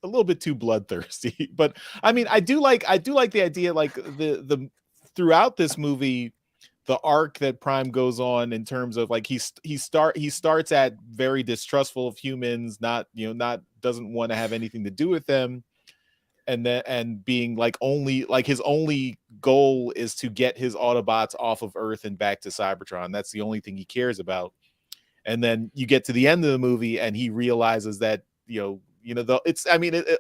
a little bit too bloodthirsty. But I mean, I do like the idea, like the throughout this movie, the arc that Prime goes on in terms of like he starts at very distrustful of humans, not doesn't want to have anything to do with them, and being like his only goal is to get his Autobots off of Earth and back to Cybertron. That's the only thing he cares about. And then you get to the end of the movie and he realizes that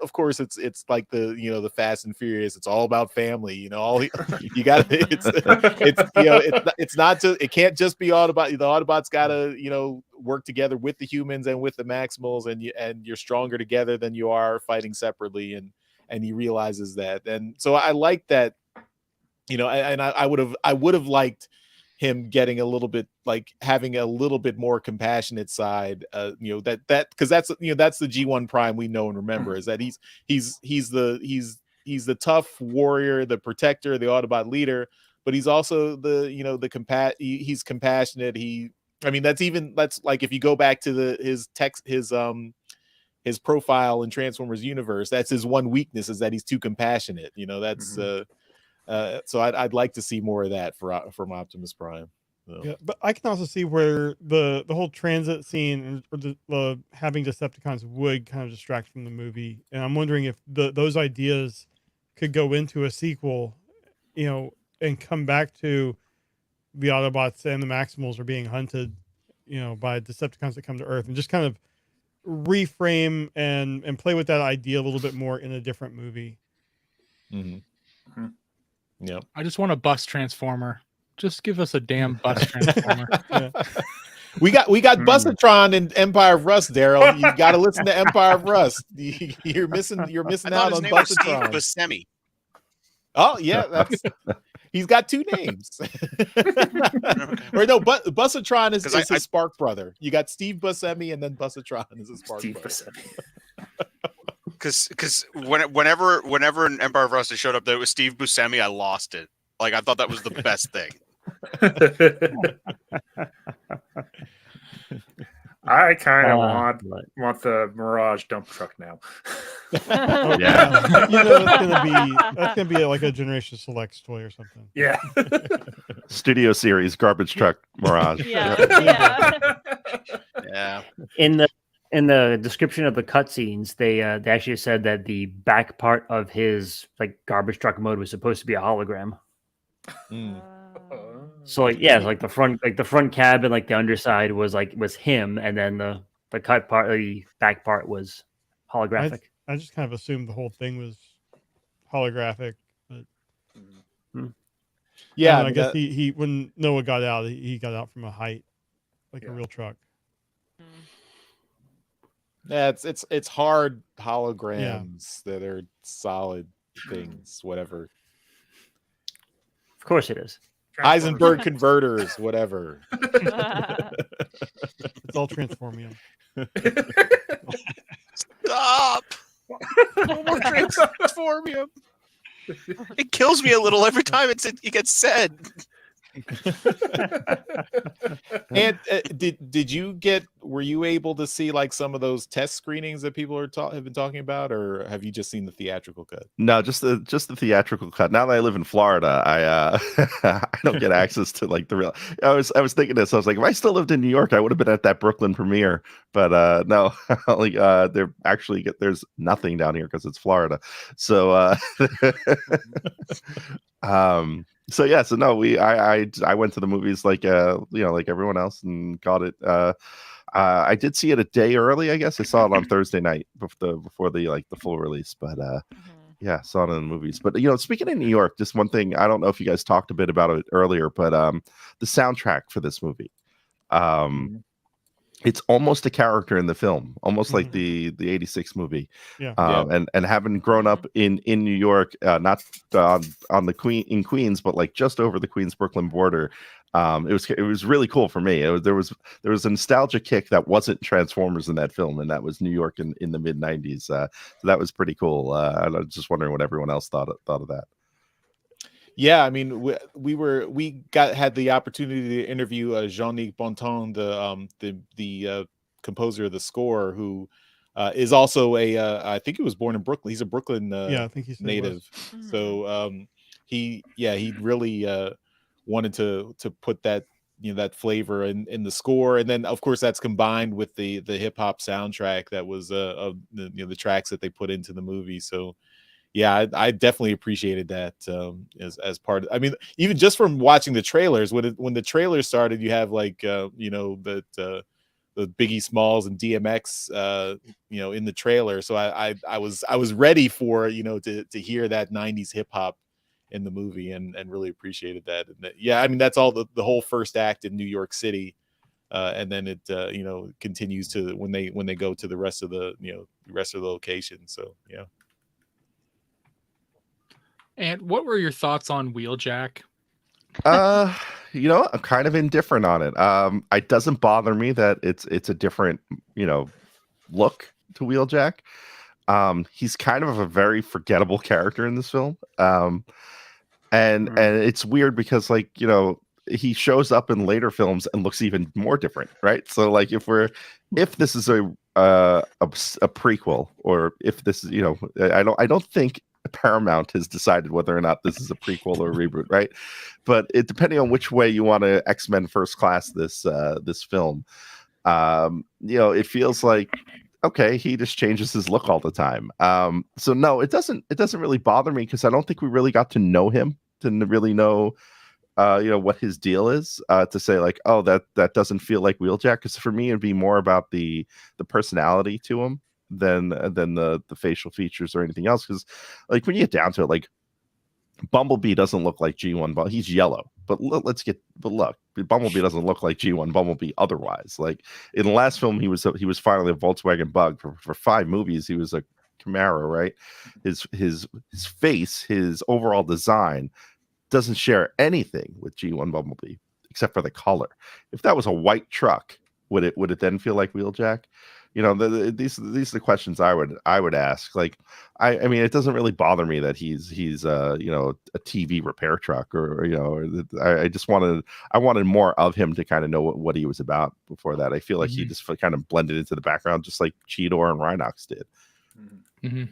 of course it's like the Fast and Furious, it's all about family, you got it's not just, it can't just be Autobot. The Autobots gotta work together with the humans and with the Maximals, and you're stronger together than you are fighting separately, and he realizes that. And so I like that, and I would have liked him getting a little bit, like having a little bit more compassionate side, that because that's the G1 Prime we know and remember, is that he's the tough warrior, the protector, the Autobot leader, but he's also he's compassionate. That's like, if you go back to his profile in Transformers universe, that's his one weakness, is that he's too compassionate. That's so I'd like to see more of that from Optimus Prime. So. Yeah, but I can also see where the whole transit scene, or the having Decepticons, would kind of distract from the movie, and I'm wondering if those ideas could go into a sequel, and come back to the Autobots and the Maximals are being hunted, by Decepticons that come to Earth, and just kind of reframe and play with that idea a little bit more in a different movie. Mm-hmm. Yeah, I just want a bus transformer. Just give us a damn bus transformer. Yeah. We got Busatron in Empire of Rust, Daryl. You got to listen to Empire of Rust. You're missing out on Busatron. Steve Buscemi. Oh yeah, he's got two names. Or no, Busatron is his Spark brother. You got Steve Buscemi, and then Busatron is his Spark brother. Because whenever an Empire of Rust showed up that it was Steve Buscemi, I lost it. Like, I thought that was the best thing. I kind of want the Mirage dump truck now. Oh, yeah. That's gonna be like a Generation Selects toy or something. Yeah. Studio Series garbage truck Mirage. Yeah. Yeah. In the description of the cutscenes, they actually said that the back part of his like garbage truck mode was supposed to be a hologram. So like the front cab and like the underside was him, and then the back part was holographic. I just kind of assumed the whole thing was holographic, but yeah, I guess he when Noah got out, he got out from a height, like a real truck. Yeah, it's hard holograms that are solid things, whatever. Of course it is. Heisenberg converters, whatever. It's all transformium. Stop! No more transformium. It kills me a little every time it gets said. And were you able to see like some of those test screenings that people have been talking about, or have you just seen the theatrical cut? No, just the theatrical cut. Now that I live in Florida, I don't get access to like the real. I was thinking this. I was like, if I still lived in New York, I would have been at that Brooklyn premiere. But no, like there's nothing down here because it's Florida. So So yeah, so no, I went to the movies like like everyone else and got it. I did see it a day early, I guess. I saw it on Thursday night before the full release, but yeah, saw it in the movies. But speaking of New York, just one thing, I don't know if you guys talked a bit about it earlier, but the soundtrack for this movie, it's almost a character in the film, almost like the 86 movie. Yeah. And having grown up in New York, not on the Queens, but like just over the Queens Brooklyn border, It was really cool for me. There was a nostalgia kick that wasn't Transformers in that film, and that was New York in the mid '90s. So that was pretty cool. I was just wondering what everyone else thought of that. Yeah, I mean, we had the opportunity to interview Jean-Nic Bonton, the composer of the score, who is also I think he was born in Brooklyn. He's a Brooklyn I think he said native. So he really wanted to put that that flavor in the score, and then of course that's combined with the hip hop soundtrack that was of the tracks that they put into the movie. So yeah, I definitely appreciated that as part of, I mean, even just from watching the trailers, when the trailers started, you have like the Biggie Smalls and DMX in the trailer. So I was ready for to hear that 90s hip hop in the movie, and really appreciated that. And yeah, I mean, that's all the whole first act in New York City. And then it continues to when they go to the rest of the location. So yeah. And what were your thoughts on Wheeljack? I'm kind of indifferent on it. It doesn't bother me that it's a different, look to Wheeljack. He's kind of a very forgettable character in this film. And it's weird because he shows up in later films and looks even more different, right? So like if this is a prequel, or if this is, I don't think Paramount has decided whether or not this is a prequel or a reboot, right? But depending on which way you want to X-Men First Class this film, it feels like, okay, he just changes his look all the time. So no, it doesn't really bother me, because I don't think we really got to know him to really know what his deal is, to say like, oh, that doesn't feel like Wheeljack. Because for me, it'd be more about the personality to him than the facial features or anything else. Because like when you get down to it, like Bumblebee doesn't look like G1, but he's yellow. But look, Bumblebee doesn't look like G1 Bumblebee otherwise. Like in the last film, he was finally a Volkswagen Bug. For 5 movies, he was a Camaro, right? His face, his overall design doesn't share anything with G1 Bumblebee except for the color. If that was a white truck, would it then feel like Wheeljack? These are the questions I would ask. Like, I mean, it doesn't really bother me that he's a TV repair truck, or I just wanted more of him to kind of know what he was about before that. I feel like he just kind of blended into the background, just like Cheetor and Rhinox did. Mm-hmm.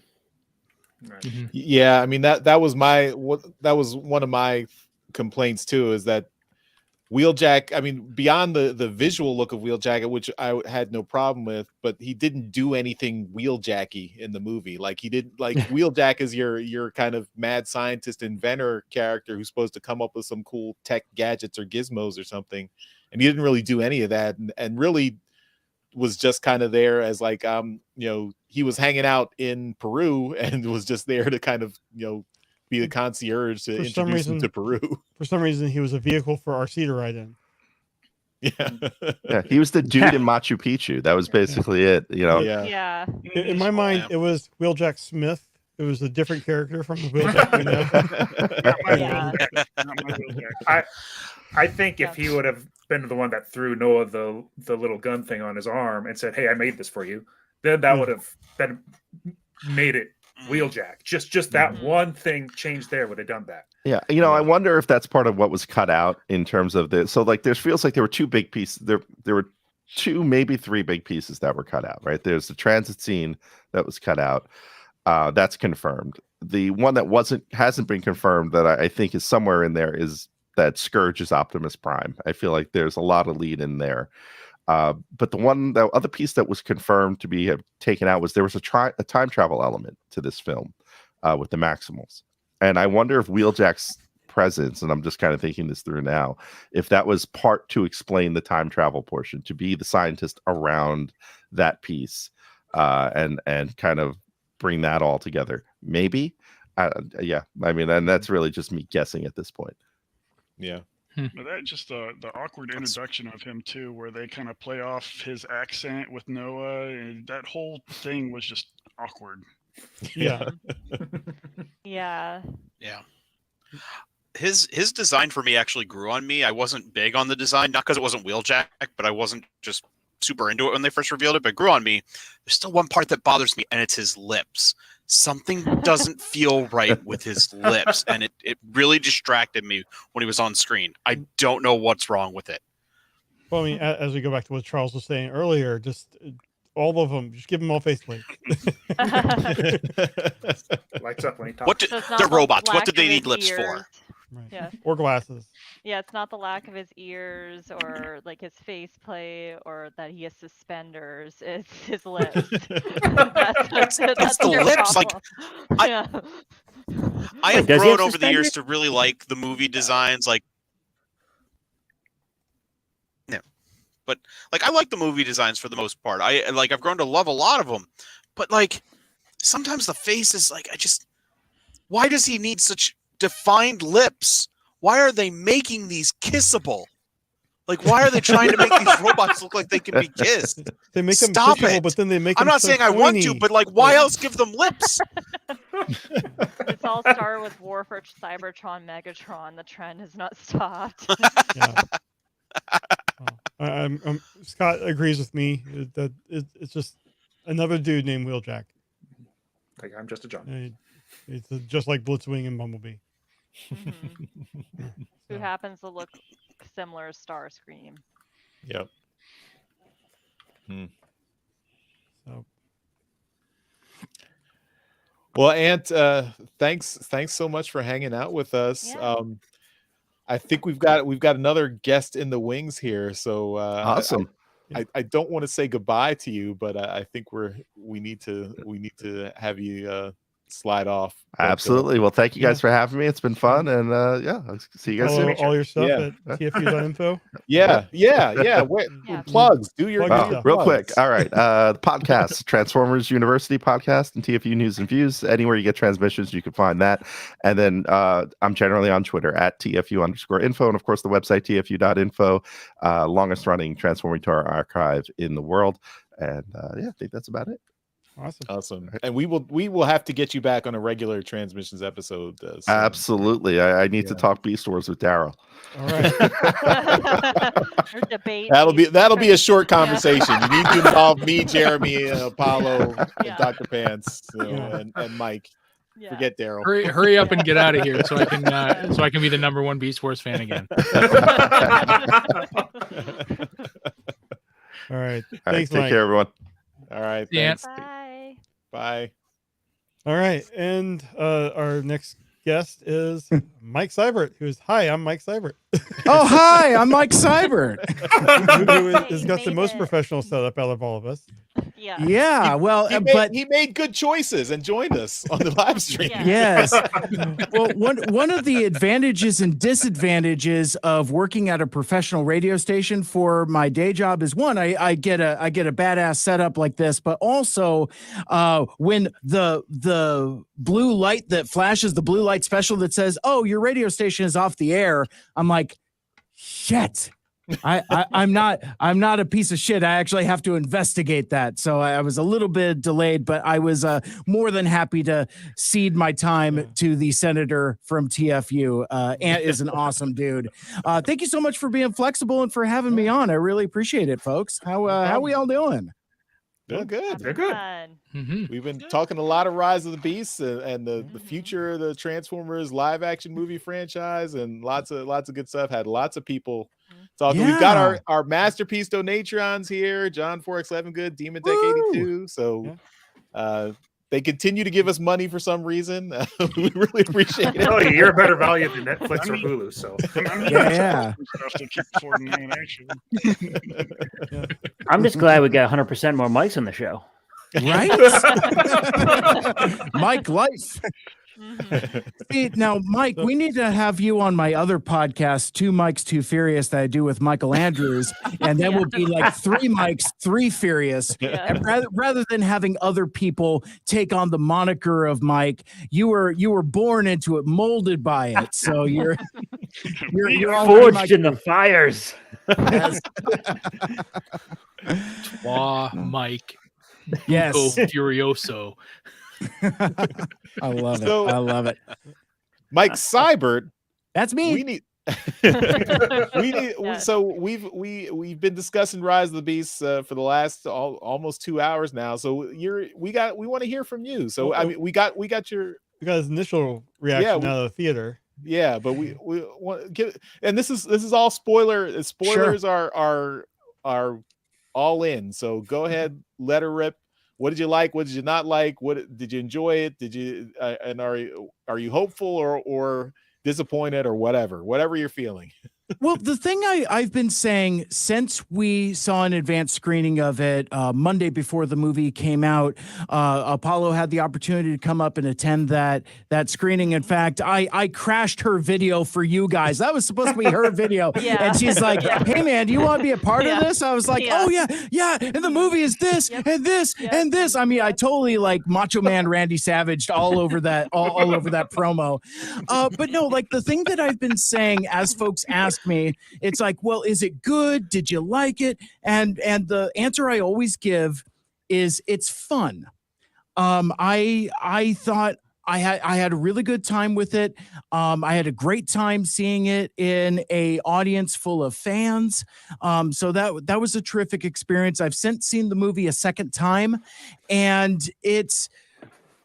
Yeah, I mean that was one of my complaints too, is that Wheeljack, I mean, beyond the visual look of Wheeljack, which I had no problem with, but he didn't do anything Wheeljacky in the movie. Like he did, like Wheeljack is your kind of mad scientist inventor character who's supposed to come up with some cool tech gadgets or gizmos or something, and he didn't really do any of that, and really was just kind of there as like he was hanging out in Peru and was just there to kind of be the concierge to introduce him to Peru. For some reason, he was a vehicle for RC to ride in. Yeah, he was the dude in Machu Picchu. That was basically it. Yeah. In my mind, it was Wheeljack Smith. It was a different character from the Wheeljack. I think if he would have been the one that threw Noah the little gun thing on his arm and said, "Hey, I made this for you," then that would have been made it Wheeljack. Just that one thing changed there would have done that. Yeah, I wonder if that's part of what was cut out in terms of the. So like, there feels like there were 2 big pieces. There were 2, maybe 3 big pieces that were cut out. Right, there's the transit scene that was cut out. That's confirmed. The one that hasn't been confirmed, that I think is somewhere in there, is that Scourge is Optimus Prime. I feel like there's a lot of lead in there. But the other piece that was confirmed to be taken out was there was a time travel element to this film with the Maximals. And I wonder if Wheeljack's presence, and I'm just kind of thinking this through now, if that was part to explain the time travel portion, to be the scientist around that piece, and kind of bring that all together. Maybe. Yeah. I mean, and that's really just me guessing at this point. Yeah. But that just the awkward introduction of him too, where they kind of play off his accent with Noah, and that whole thing was just awkward. Yeah. Yeah. Yeah. his design for me actually grew on me. I wasn't big on the design, not because it wasn't Wheeljack, but I wasn't just super into it when they first revealed it, but it grew on me. There's still one part that bothers me, and it's his lips. Something doesn't feel right with his lips, and it really distracted me when he was on screen. I don't know what's wrong with it. Well, I mean, as we go back to what Charles was saying earlier, just all of them, just give them all faceplates. Lights up when he talks. What did, they're robots. What did they need lips for? Right. Yeah. Or glasses. Yeah, it's not the lack of his ears or like his face plate or that he has suspenders. It's his lips. that's the your lips. problem. I have does he grown have over the years suspenders? to really like the movie designs. Like, no, but like I like the movie designs for the most part. I've grown to love a lot of them, but like sometimes the face is like why does he need such defined lips? Why are they making these kissable? Like, why are they trying to make these robots look like they can be kissed? They make them Stop kissable, it. but then they make I'm them not so saying I want to, tiny. but like, why else give them lips? It's all started with War for Cybertron Megatron. The trend has not stopped. Yeah. Scott agrees with me that it's just another dude named Wheeljack. Like, I'm just a John. It's just like Blitzwing and Bumblebee. Who happens to look similar as Starscream. Yep. So, well, Ant, thanks so much for hanging out with us. Yeah. I think we've got another guest in the wings here. So Awesome. I don't want to say goodbye to you, but I think we need to have you slide off. Absolutely. Well, thank you guys for having me. It's been fun, and yeah, I'll see you guys soon. all your stuff at TFU.info. Yeah. Plugs. Do your real quick. All right. The podcast, Transformers University podcast, and TFU News and Views. Anywhere you get transmissions, you can find that. And then I'm generally on Twitter at TFU_info, and of course the website TFU.info, longest running Transforming Tour archive in the world. And yeah, I think that's about it. Awesome. And we will have to get you back on a regular transmissions episode. Absolutely. I need to talk Beast Wars with Daryl. All right. That'll be a short conversation. You need to involve me, Jeremy, Apollo, and Dr. Pants, and Mike. Yeah. Forget Daryl. Hurry up and get out of here so I can be the #1 Beast Wars fan again. All right. Thanks, Mike. take care, everyone. All right. Yeah. Thanks. Bye. Bye. All right. And our next guest is Mike Seibert, hi, I'm Mike Seibert. Oh, hi, I'm Mike Seibert. who has got the most professional setup out of all of us. Yeah. Well, he made good choices and joined us on the live stream. Yes. Well, one of the advantages and disadvantages of working at a professional radio station for my day job is one, I get a badass setup like this, but also when the blue light that flashes, the blue light special that says, "Oh, your radio station is off the air," I'm like, shit. I'm not a piece of shit. I actually have to investigate that. So I was a little bit delayed, but I was more than happy to cede my time to the senator from TFU. Ant is an awesome dude. Thank you so much for being flexible and for having me on. I really appreciate it, folks. How we all doing? Doing good. They're good. We've been talking a lot of Rise of the Beasts and the future of the Transformers live action movie franchise and lots of good stuff. Had lots of people talking. We've got our masterpiece donatrons here, John 4X11 Good, Demon Tech 82. So they continue to give us money for some reason. We really appreciate it. Oh, you're a better value than Netflix or Hulu. So I'm just glad we got 100% more mics on the show. Right? Mike Life. See, now, Mike, we need to have you on my other podcast, Two Mikes, Too Furious, that I do with Michael Andrews, and then we'll be like Three Mikes, Three Furious. And rather than having other people take on the moniker of Mike, you were born into it, molded by it. So you're forged in the fires. Yes. Mike. Yes. Furioso. I love it. I love it. Mike Seibert That's me. We need Yes. so we've been discussing Rise of the Beasts for the last almost 2 hours now. So we want to hear from you. So I mean we got your his initial reaction out of the theater. Yeah, but we want to give, and this is all spoiler. Spoilers are all in. So go ahead, let her rip. What did you like? What did you not like? What did you enjoy it? Did you and are you hopeful or disappointed or whatever you're feeling? Well, the thing I've been saying since we saw an advanced screening of it Monday before the movie came out, Apollo had the opportunity to come up and attend that screening. In fact, I crashed her video for you guys. That was supposed to be her video. Yeah. And she's like, hey, man, do you want to be a part of this? I was like, Yeah. oh, yeah. And the movie is this and this and this. I mean, I totally like Macho Man Randy Savage all over that, all over that promo. But no, like the thing that I've been saying as folks ask me, it's like, well, is it good? Did you like it? And the answer I always give is it's fun. I thought I had a really good time with it. I had a great time seeing it in a audience full of fans. So that was a terrific experience. I've since seen the movie a second time, and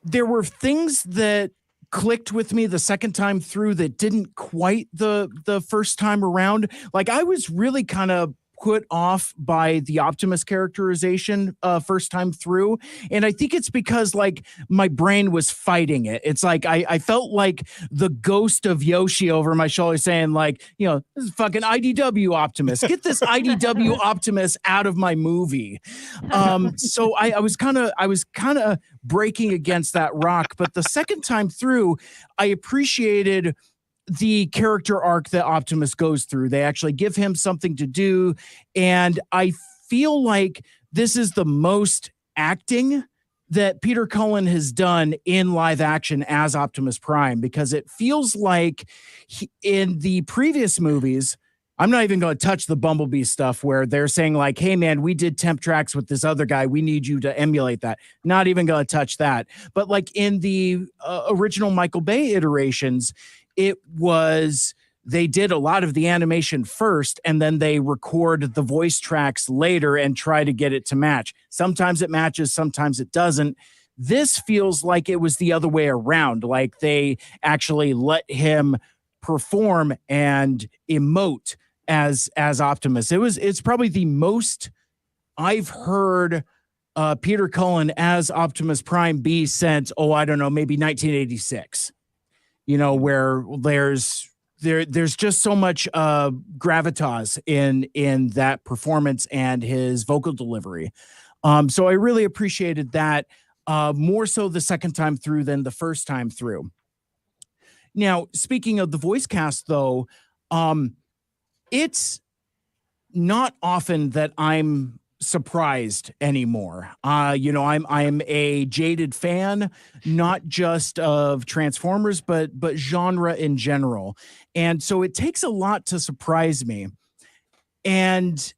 there were things that clicked with me the second time through that didn't quite the first time around. Like I was really kind of put off by the Optimus characterization first time through, and I think it's because like my brain was fighting it. It's like I felt like the ghost of Yoshi over my shoulder saying like, you know, this is fucking IDW Optimus. Get this IDW Optimus out of my movie. So I was kind of breaking against that rock, but the second time through, I appreciated the character arc that Optimus goes through. They actually give him something to do, and I feel like this is the most acting that Peter Cullen has done in live action as Optimus Prime, because it feels like in the previous movies, I'm not even going to touch the Bumblebee stuff where they're saying like, hey man, we did temp tracks with this other guy. We need you to emulate that. Not even going to touch that. But like in the original Michael Bay iterations, they did a lot of the animation first, and then they record the voice tracks later and try to get it to match. Sometimes it matches, sometimes it doesn't. This feels like it was the other way around. Like they actually let him perform and emote as Optimus. It's probably the most I've heard Peter Cullen as Optimus Prime be since, I don't know, maybe 1986. You know, where there's just so much gravitas in that performance and his vocal delivery. So I really appreciated that more so the second time through than the first time through. Now, speaking of the voice cast, though, it's not often that I'm surprised anymore. You know, I'm a jaded fan, not just of Transformers, but genre in general. And so it takes a lot to surprise me. And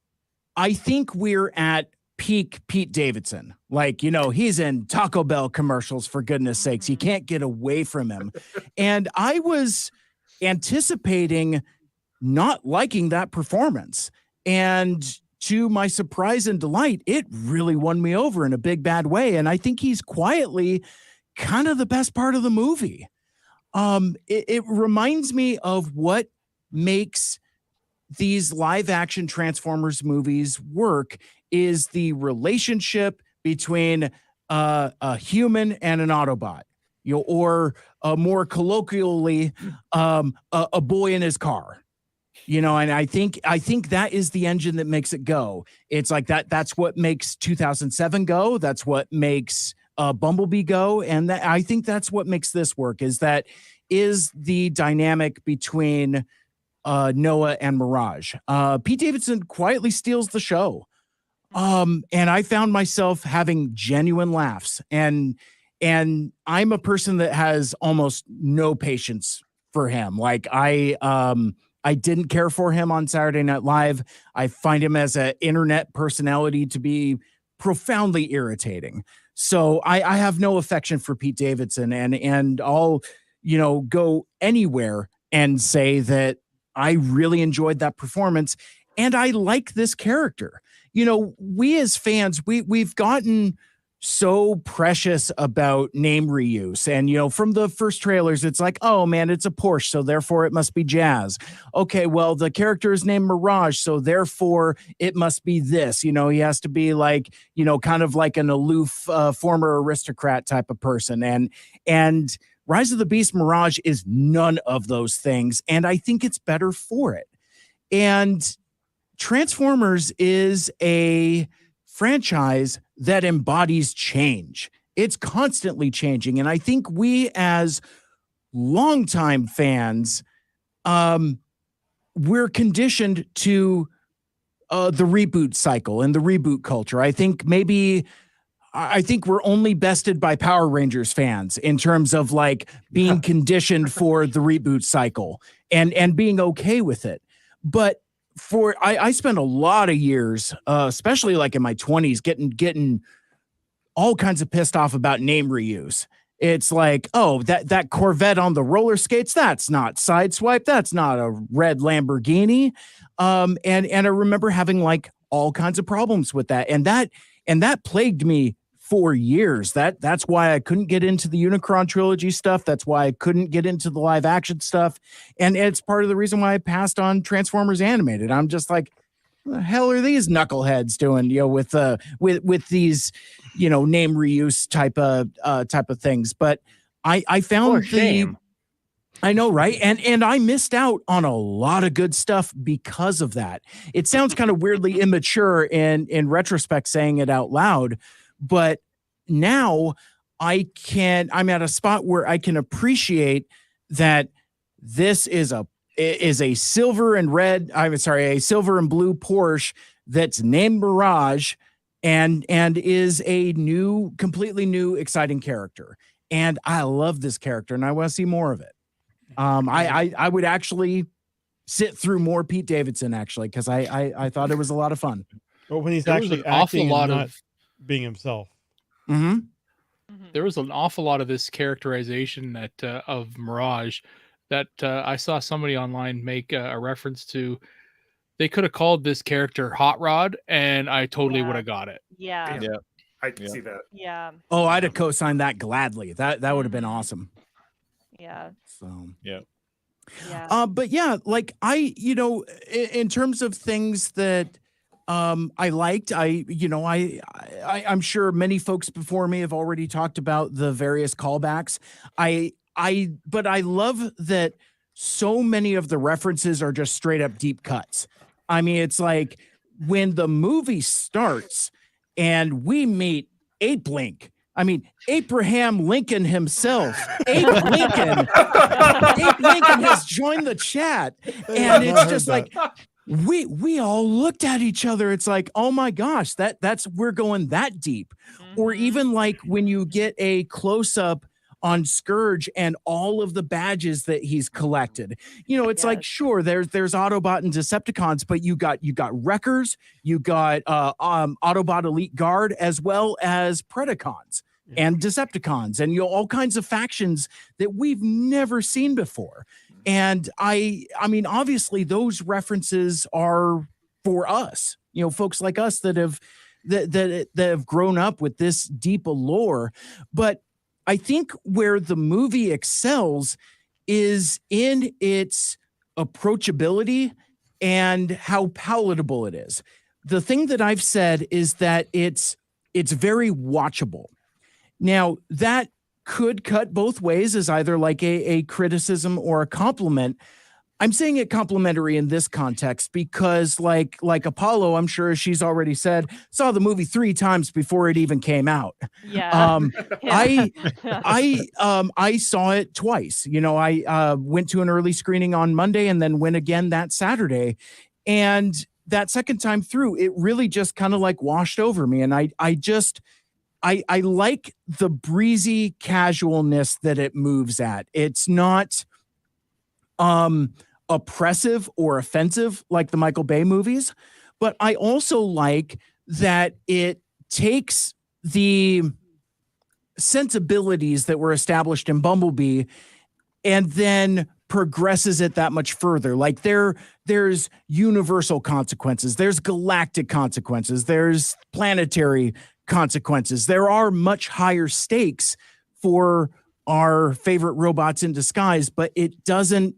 I think we're at peak Pete Davidson. Like, you know, he's in Taco Bell commercials, for goodness sakes. You can't get away from him. And I was anticipating not liking that performance. And to my surprise and delight, it really won me over in a big bad way. And I think he's quietly kind of the best part of the movie. It reminds me of what makes these live action Transformers movies work is the relationship between a human and an Autobot, you know, or more colloquially, a boy in his car. You know, and I think that is the engine that makes it go. It's like that's what makes 2007 go. That's what makes Bumblebee go. And I think that's what makes this work is the dynamic between Noah and Mirage. Pete Davidson quietly steals the show. And I found myself having genuine laughs, and I'm a person that has almost no patience for him. Like I didn't care for him on Saturday Night Live. I find him as an internet personality to be profoundly irritating. So I have no affection for Pete Davidson, and I'll, you know, go anywhere and say that I really enjoyed that performance and I like this character. You know, we as fans, we've gotten so precious about name reuse. And, you know, from the first trailers, it's like, oh man, it's a Porsche, so therefore it must be Jazz. Okay, well, the character is named Mirage, so therefore it must be this. You know, he has to be like, you know, kind of like an aloof former aristocrat type of person. And Rise of the Beast Mirage is none of those things. And I think it's better for it. And Transformers is a franchise that embodies change. It's constantly changing. And I think we as longtime fans, we're conditioned to the reboot cycle and the reboot culture. I think we're only bested by Power Rangers fans in terms of like being conditioned for the reboot cycle and being okay with it. But I spent a lot of years, especially like in my 20s, getting all kinds of pissed off about name reuse. It's like, oh, that Corvette on the roller skates, that's not Sideswipe, that's not a red Lamborghini. And I remember having like all kinds of problems with that. And that plagued me for years. That's why I couldn't get into the Unicron trilogy stuff. That's why I couldn't get into the live action stuff. And it's part of the reason why I passed on Transformers Animated. I'm just like, what the hell are these knuckleheads doing, you know, with these, you know, name reuse type of things. But I found I know, right? And I missed out on a lot of good stuff because of that. It sounds kind of weirdly immature in retrospect saying it out loud, but now I'm at a spot where I can appreciate that this is a silver and blue Porsche that's named Mirage and is a completely new, exciting character. And I love this character and I want to see more of it. I would actually sit through more Pete Davidson actually, because I thought it was a lot of fun. But when he's There was actually an awful acting lot and not of being himself. Mm-hmm. There was an awful lot of this characterization that of Mirage that I saw somebody online make a reference to. They could have called this character Hot Rod, and I totally would have got it. Yeah. Yeah. I can see that. Yeah. Oh, I'd have co-signed that gladly. That would have been awesome. Yeah. So yeah. Yeah. But yeah, like in terms of things that I liked, I'm sure many folks before me have already talked about the various callbacks. But I love that so many of the references are just straight up deep cuts. I mean, it's like when the movie starts and we meet Ape Link. I mean, Abraham Lincoln himself, Abe Lincoln has joined the chat, and it's just like we all looked at each other. It's like, oh my gosh, we're going that deep. Or even like when you get a close up on Scourge and all of the badges that he's collected. You know, it's like, sure, there's Autobot and Decepticons, but you got Wreckers, you got Autobot Elite Guard, as well as Predacons and Decepticons, and all kinds of factions that we've never seen before. And I mean, obviously those references are for us, folks like us that have grown up with this deep lore. But I think where the movie excels is in its approachability and how palatable it is. The thing that I've said is that it's very watchable. Now, that could cut both ways as either like a criticism or a compliment. I'm saying it complimentary in this context because like Apollo, I'm sure she's already said, saw the movie 3 times before it even came out. Yeah. I saw it twice. I went to an early screening on Monday and then went again that Saturday. And that second time through, it really just kind of like washed over me. And I like the breezy casualness that it moves at. It's not oppressive or offensive like the Michael Bay movies, but I also like that it takes the sensibilities that were established in Bumblebee and then progresses it that much further. Like there's universal consequences, there's galactic consequences, there's planetary consequences. There are much higher stakes for our favorite robots in disguise, but it doesn't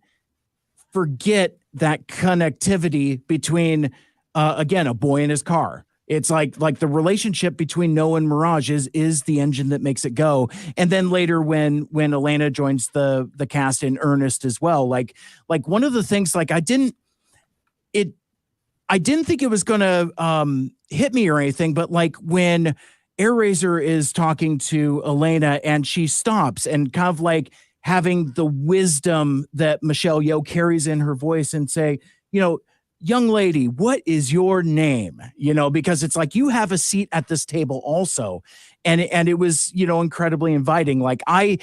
forget that connectivity between again, a boy and his car. It's like the relationship between Noah and Mirage is the engine that makes it go. And then later when Elena joins the cast in earnest as well, like one of the things, like I didn't think it was gonna hit me or anything, but like when AirRaiser is talking to Elena and she stops and kind of like having the wisdom that Michelle Yeoh carries in her voice and say, you know, young lady, what is your name? You know, because it's like you have a seat at this table also. And it was, you know, incredibly inviting. Like I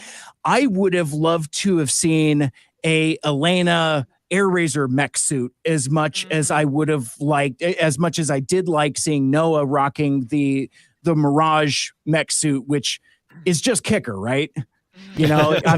would have loved to have seen a Elena AirRaiser mech suit as much as I would have liked, as much as I did like seeing Noah rocking the Mirage mech suit, which is just kicker, right? You know, I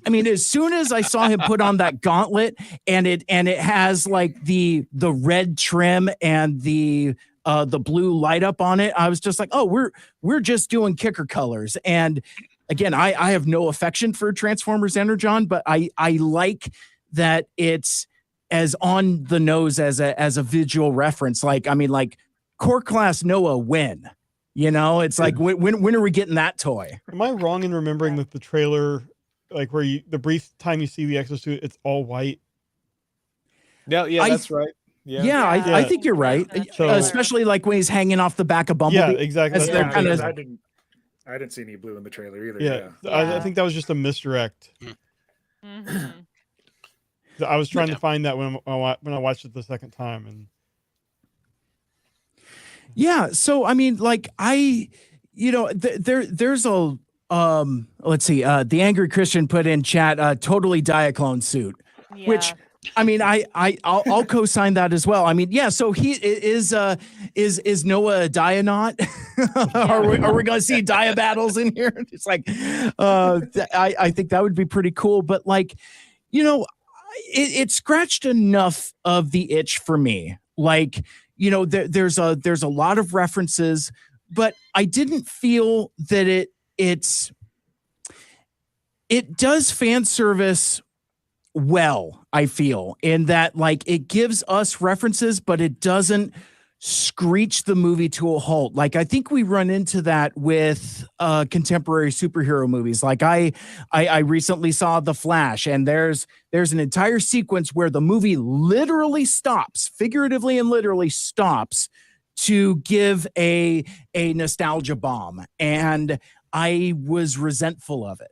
mean, as soon as I saw him put on that gauntlet and it has like the red trim and the blue light up on it, I was just like, oh, we're just doing kicker colors. And again, I have no affection for Transformers Energon, but I like that it's as on the nose as a visual reference. Like, I mean, like core class Noah when. You know, it's like when are we getting that toy? Am I wrong in remembering that the trailer, like where the brief time you see the exosuit, it's all white? No, yeah, that's right. Yeah, I think you're right. So, especially like when he's hanging off the back of Bumblebee. Yeah, exactly. I didn't see any blue in the trailer either. Yeah. I think that was just a misdirect. I was trying to find that when I watched it the second time, and yeah, so I mean, like there's a let's see, the Angry Christian put in chat totally Diaclone suit, which I mean I'll co-sign that as well. I mean, yeah, so he is Noah a Dianaut? Are we gonna see Dia battles in here? It's like I think that would be pretty cool, but like, you know, it scratched enough of the itch for me. Like, you know, there's a lot of references, but I didn't feel that it does fan service well, I feel, in that like it gives us references, but it doesn't screech the movie to a halt. Like I think we run into that with contemporary superhero movies. Like I recently saw The Flash, and there's an entire sequence where the movie literally stops, figuratively and literally stops, to give a nostalgia bomb, and I was resentful of it.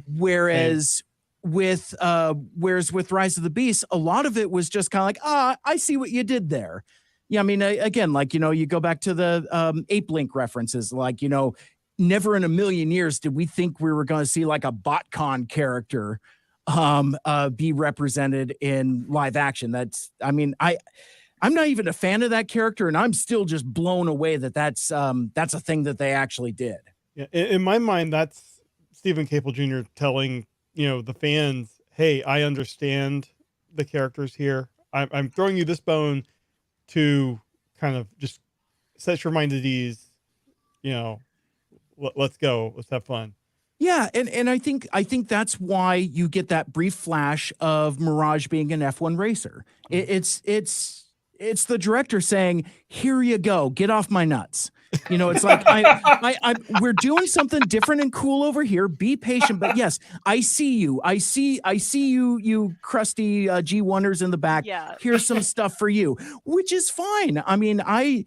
Whereas with Rise of the Beast, a lot of it was just kind of like, I see what you did there. Yeah, I mean, again, like, you know, you go back to the Ape Link references, like, you know, never in a million years did we think we were going to see like a BotCon character be represented in live action. That's, I mean, I'm not even a fan of that character, and I'm still just blown away that that's a thing that they actually did. Yeah, in my mind, that's Stephen Caple Jr. telling, you know, the fans, hey, I understand the characters here. I'm throwing you this bone to kind of just set your mind at ease, you know, let's go, let's have fun. Yeah, and I think that's why you get that brief flash of Mirage being an F1 racer. It's the director saying, "Here you go, get off my nuts." You know, it's like we're doing something different and cool over here. Be patient, but yes, I see you. I see you. You crusty G1ers in the back. Yeah. Here's some stuff for you, which is fine. I mean, I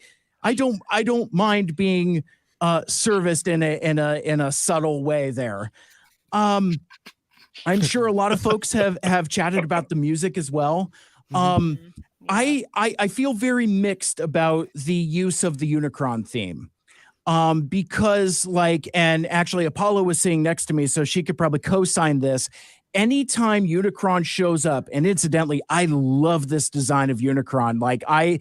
don't mind being serviced in a subtle way there. I'm sure a lot of folks have chatted about the music as well. I feel very mixed about the use of the Unicron theme. Because like, and actually Apollo was sitting next to me, so she could probably co-sign this. Anytime Unicron shows up, and incidentally, I love this design of Unicron. Like I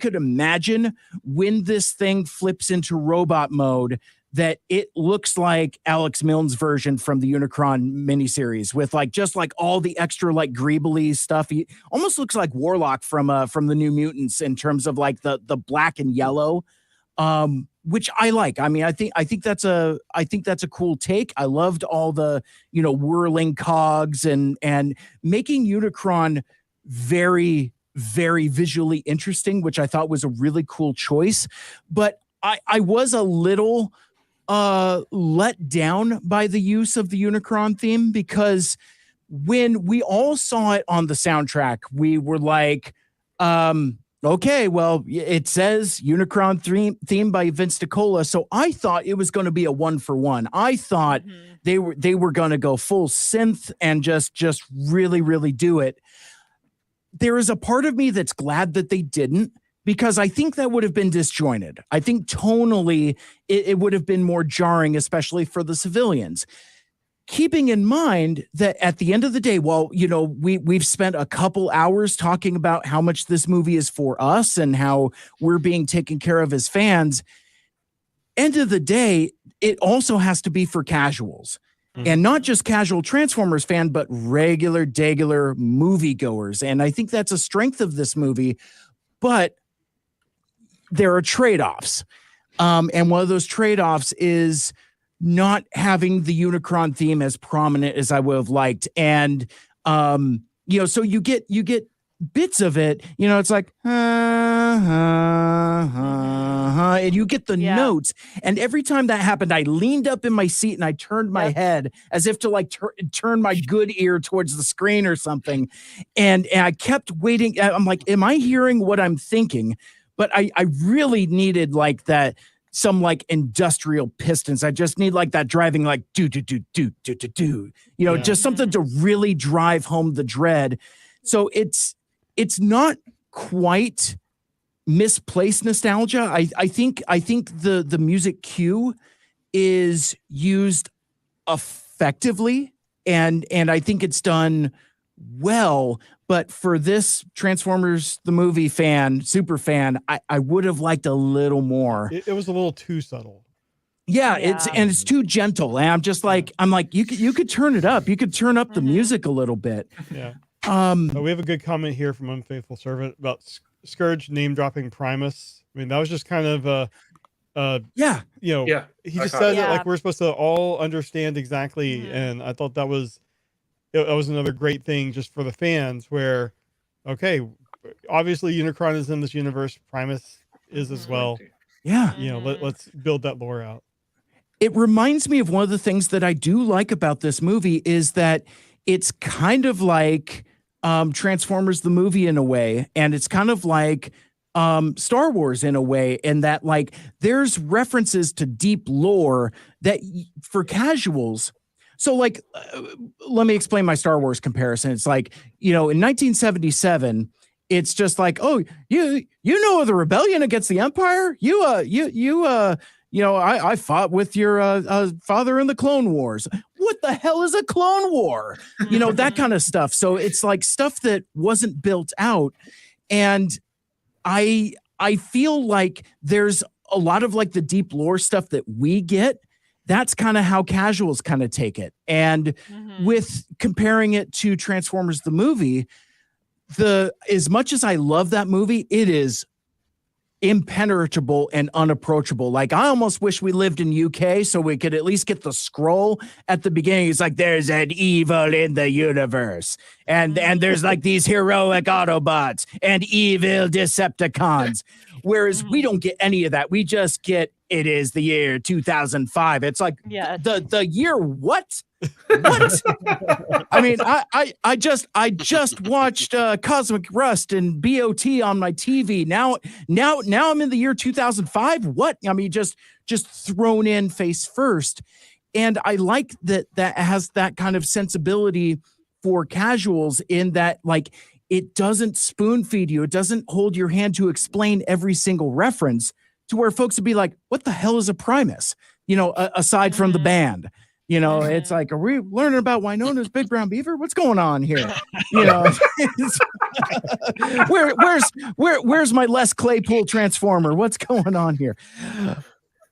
could imagine when this thing flips into robot mode, that it looks like Alex Milne's version from the Unicron miniseries with like just like all the extra like greebly stuff. He almost looks like Warlock from the New Mutants in terms of like the black and yellow, which I like. I mean, I think that's a cool take. I loved all the, you know, whirling cogs and making Unicron very, very visually interesting, which I thought was a really cool choice. But I was a little let down by the use of the Unicron theme, because when we all saw it on the soundtrack, we were like, okay, well, it says Unicron theme by Vince DiCola, so I thought it was going to be a 1-for-1. I thought they were going to go full synth and just really, really do it. There is a part of me that's glad that they didn't, because I think that would have been disjointed. I think tonally it would have been more jarring, especially for the civilians. Keeping in mind that at the end of the day, well, you know, we've spent a couple hours talking about how much this movie is for us and how we're being taken care of as fans. End of the day, it also has to be for casuals. And not just casual Transformers fan, but regular, degular moviegoers. And I think that's a strength of this movie. But there are trade-offs. And one of those trade-offs is not having the Unicron theme as prominent as I would have liked. And, you know, so you get bits of it, you know, it's like, and you get the notes. And every time that happened, I leaned up in my seat and I turned my head as if to like turn my good ear towards the screen or something. And I kept waiting. I'm like, am I hearing what I'm thinking? But I really needed like that, some like industrial pistons. I just need like that driving, like do, you know, just something to really drive home the dread. So it's not quite misplaced nostalgia. I think the music cue is used effectively, and I think it's done well. But for this Transformers the movie fan, super fan, I would have liked a little more. It was a little too subtle. Yeah, it's too gentle. And I'm like, you could turn it up. You could turn up the music a little bit. Yeah. We have a good comment here from Unfaithful Servant about Scourge name dropping Primus. I mean, that was just kind of you know, he just said it like we're supposed to all understand exactly. And I thought that was another great thing just for the fans, where, okay, obviously Unicron is in this universe, Primus is as well. Yeah. You know, let's build that lore out. It reminds me of one of the things that I do like about this movie is that it's kind of like Transformers the movie in a way, and it's kind of like Star Wars in a way, in that like there's references to deep lore that for casuals. So like, let me explain my Star Wars comparison. It's like, you know, in 1977, it's just like, oh, you know, the rebellion against the Empire. You know, I fought with your father in the Clone Wars. What the hell is a Clone War? You know, that kind of stuff. So it's like stuff that wasn't built out. And I feel like there's a lot of like the deep lore stuff that we get. That's kind of how casuals kind of take it. And with comparing it to Transformers the movie, as much as I love that movie, it is impenetrable and unapproachable. Like, I almost wish we lived in UK so we could at least get the scroll at the beginning. It's like, there's an evil in the universe, and there's like these heroic Autobots and evil Decepticons. Whereas we don't get any of that. We just get, it is the year 2005. It's like, the year what? What? I mean, I just watched Cosmic Rust and BOT on my TV. Now I'm in the year 2005. What? I mean, just thrown in face first. And I like that has that kind of sensibility for casuals, in that like it doesn't spoon feed you. It doesn't hold your hand to explain every single reference, to where folks would be like, what the hell is a Primus? You know, aside from the band. You know, it's like, are we learning about Winona's Big Brown Beaver? What's going on here? You know, where's my Les Claypool Transformer? What's going on here?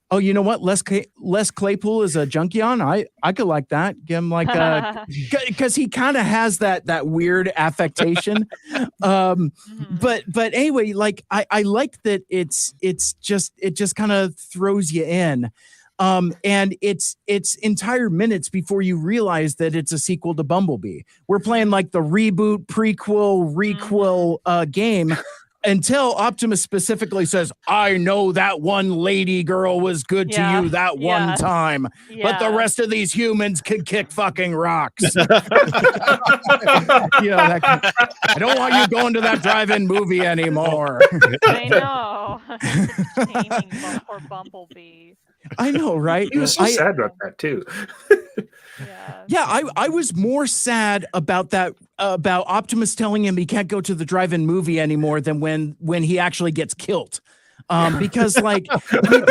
Oh, you know what? Les Claypool is a Junkion. I could like that. Give him like because he kind of has that weird affectation. But anyway, like I like that it just kind of throws you in. And it's entire minutes before you realize that it's a sequel to Bumblebee. We're playing like the reboot, prequel, game. Until Optimus specifically says, I know that one lady girl was good to you that one time, but the rest of these humans can kick fucking rocks. I don't want you going to that drive-in movie anymore. I know. Shaming for Bumblebee. I know, right? He was so sad about that too. Yeah, I was more sad about that, about Optimus telling him he can't go to the drive-in movie anymore than when he actually gets killed. Because like I mean,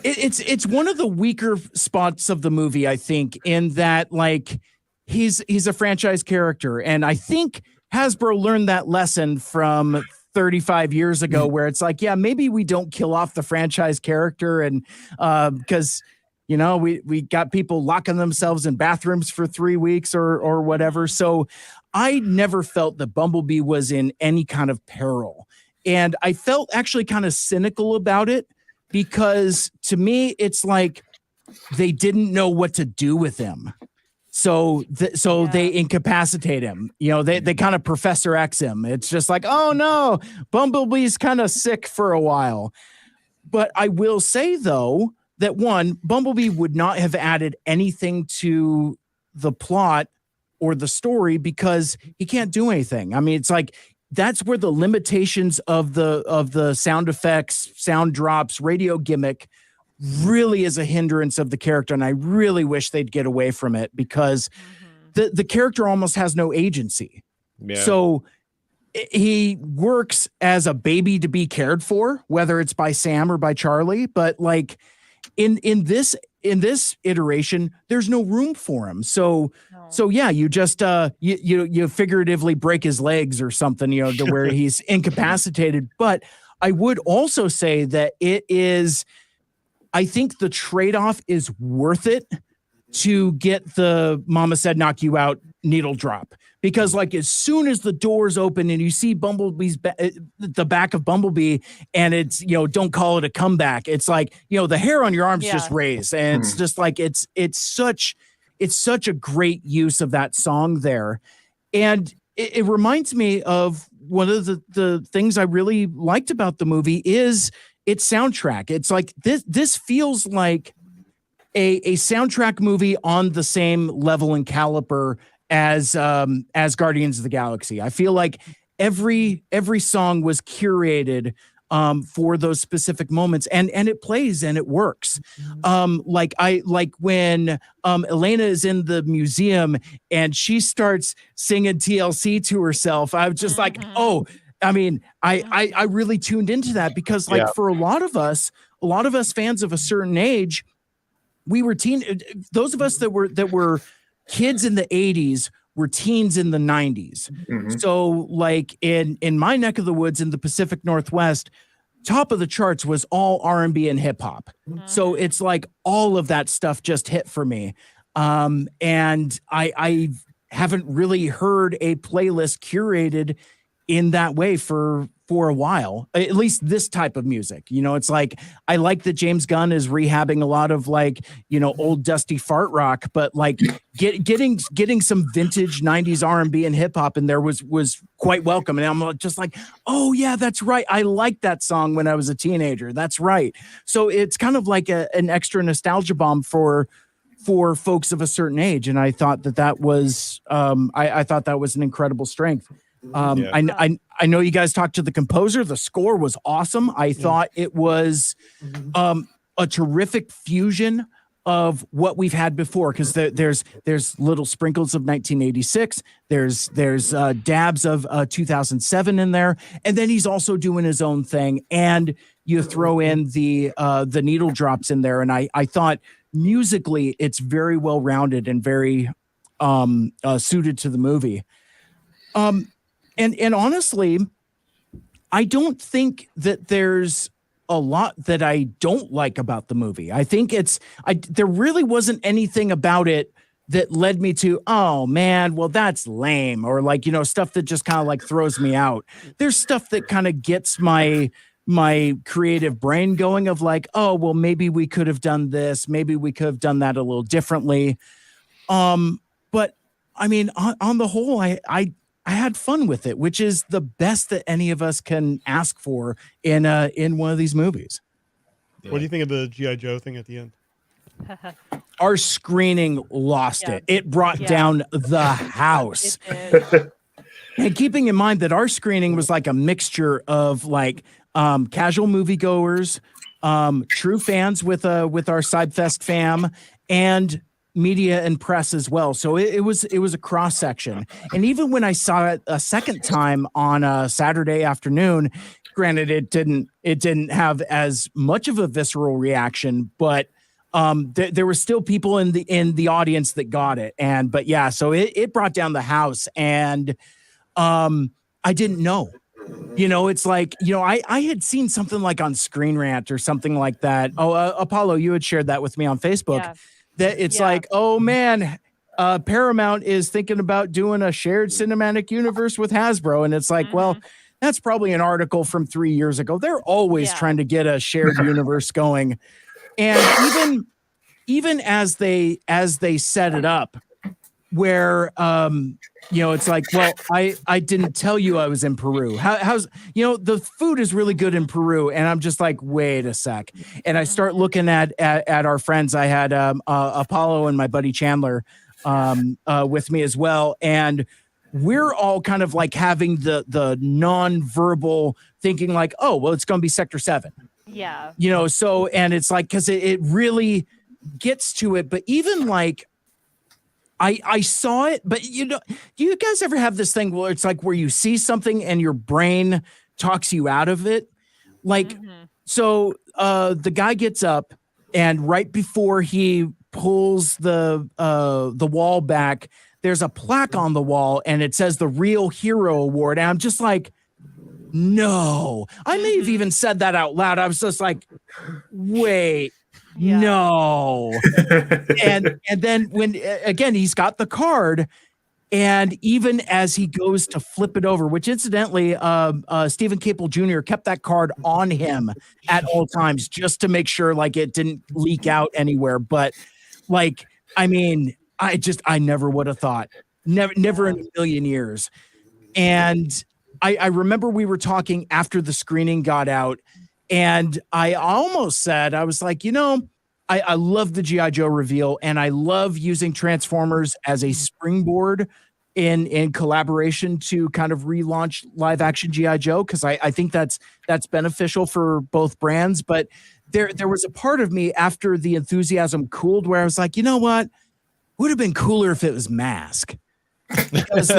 it's one of the weaker spots of the movie, I think, in that like he's a franchise character, and I think Hasbro learned that lesson from 35 years ago, where it's like, yeah, maybe we don't kill off the franchise character, and because we got people locking themselves in bathrooms for 3 weeks or whatever. So I never felt that Bumblebee was in any kind of peril. And I felt actually kind of cynical about it, because to me, it's like they didn't know what to do with him. So they incapacitate him. They kind of Professor X him. It's just like, oh no, Bumblebee's kind of sick for a while. But I will say though, that one, Bumblebee would not have added anything to the plot or the story because he can't do anything. I mean, it's like that's where the limitations of the sound effects, sound drops, radio gimmick really is a hindrance of the character. And I really wish they'd get away from it, because the character almost has no agency. Yeah. So he works as a baby to be cared for, whether it's by Sam or by Charlie, but like in this iteration, there's no room for him. So yeah, you just you figuratively break his legs or something, to where he's incapacitated. But I would also say that I think the trade-off is worth it to get the Mama Said Knock You Out needle drop, because like as soon as the doors open and you see Bumblebee's the back of Bumblebee, and it's don't call it a comeback, it's like the hair on your arms just raised, and it's just like it's such a great use of that song there. And it reminds me of one of the things I really liked about the movie is its soundtrack. It's like this feels like a soundtrack movie on the same level and caliber as Guardians of the Galaxy. I feel like every song was curated for those specific moments, and it plays and it works. Like when Elena is in the museum and she starts singing TLC to herself, I was just like, oh, I mean, I really tuned into that, because like for a lot of us fans of a certain age, we were those of us that were kids in the 80s were teens in the 90s. So like in my neck of the woods in the Pacific Northwest, top of the charts was all R&B and hip hop. So it's like all of that stuff just hit for me. And I haven't really heard a playlist curated in that way for a while, at least this type of music. It's like, I like that James Gunn is rehabbing a lot of like, old dusty fart rock, but like getting some vintage 90s R&B and hip hop in there was quite welcome. And I'm just like, oh yeah, that's right. I liked that song when I was a teenager. That's right. So it's kind of like an extra nostalgia bomb for folks of a certain age. And I thought that was, I thought that was an incredible strength. I know you guys talked to the composer. The score was awesome. I thought it was a terrific fusion of what we've had before, because there's little sprinkles of 1986. There's dabs of 2007 in there, and then he's also doing his own thing. And you throw in the needle drops in there, and I thought musically it's very well rounded and very suited to the movie. And honestly, I don't think that there's a lot that I don't like about the movie. I think there really wasn't anything about it that led me to, oh man, well, that's lame, or like, stuff that just kind of like throws me out. There's stuff that kind of gets my creative brain going of like, oh, well, maybe we could have done this. Maybe we could have done that a little differently. But I mean, on the whole, I had fun with it, which is the best that any of us can ask for in one of these movies. What do you think of the G.I. Joe thing at the end? Our screening lost it. It brought down the house. And keeping in mind that our screening was like a mixture of like casual moviegoers, true fans with our Seibfest fam, and media and press as well. So it was a cross section. And even when I saw it a second time on a Saturday afternoon, granted it didn't have as much of a visceral reaction, but there were still people in the audience that got it. But yeah, so it brought down the house, and I didn't know. It's like, I had seen something like on Screen Rant or something like that. Oh, Apollo, you had shared that with me on Facebook. Yeah. That it's like, oh man, Paramount is thinking about doing a shared cinematic universe with Hasbro. And it's like, well, that's probably an article from 3 years ago. They're always trying to get a shared universe going. And even as they set it up, where it's like, well, I didn't tell you I was in Peru. How's the food is really good in Peru, and I'm just like, wait a sec. And I start looking at our friends. I had Apollo and my buddy Chandler with me as well, and we're all kind of like having the non-verbal thinking, like, oh, well, it's going to be Sector 7. Yeah. So, and it's like, because it really gets to it, but even like, I saw it, but do you guys ever have this thing where it's like where you see something and your brain talks you out of it? Like, so the guy gets up, and right before he pulls the wall back, there's a plaque on the wall, and it says the Real Hero Award. And I'm just like, no. I may have even said that out loud. I was just like, wait. Yeah. No. and then when again he's got the card, and even as he goes to flip it over, which incidentally Stephen Capel Jr. kept that card on him at all times just to make sure like it didn't leak out anywhere. But like, I mean, I never would have thought, never in a million years. And I remember we were talking after the screening got out, and I almost said, I was like, I love the G.I. Joe reveal, and I love using Transformers as a springboard in collaboration to kind of relaunch live action G.I. Joe, because I think that's beneficial for both brands. But there was a part of me after the enthusiasm cooled where I was like, you know what? Would have been cooler if it was Mask. Because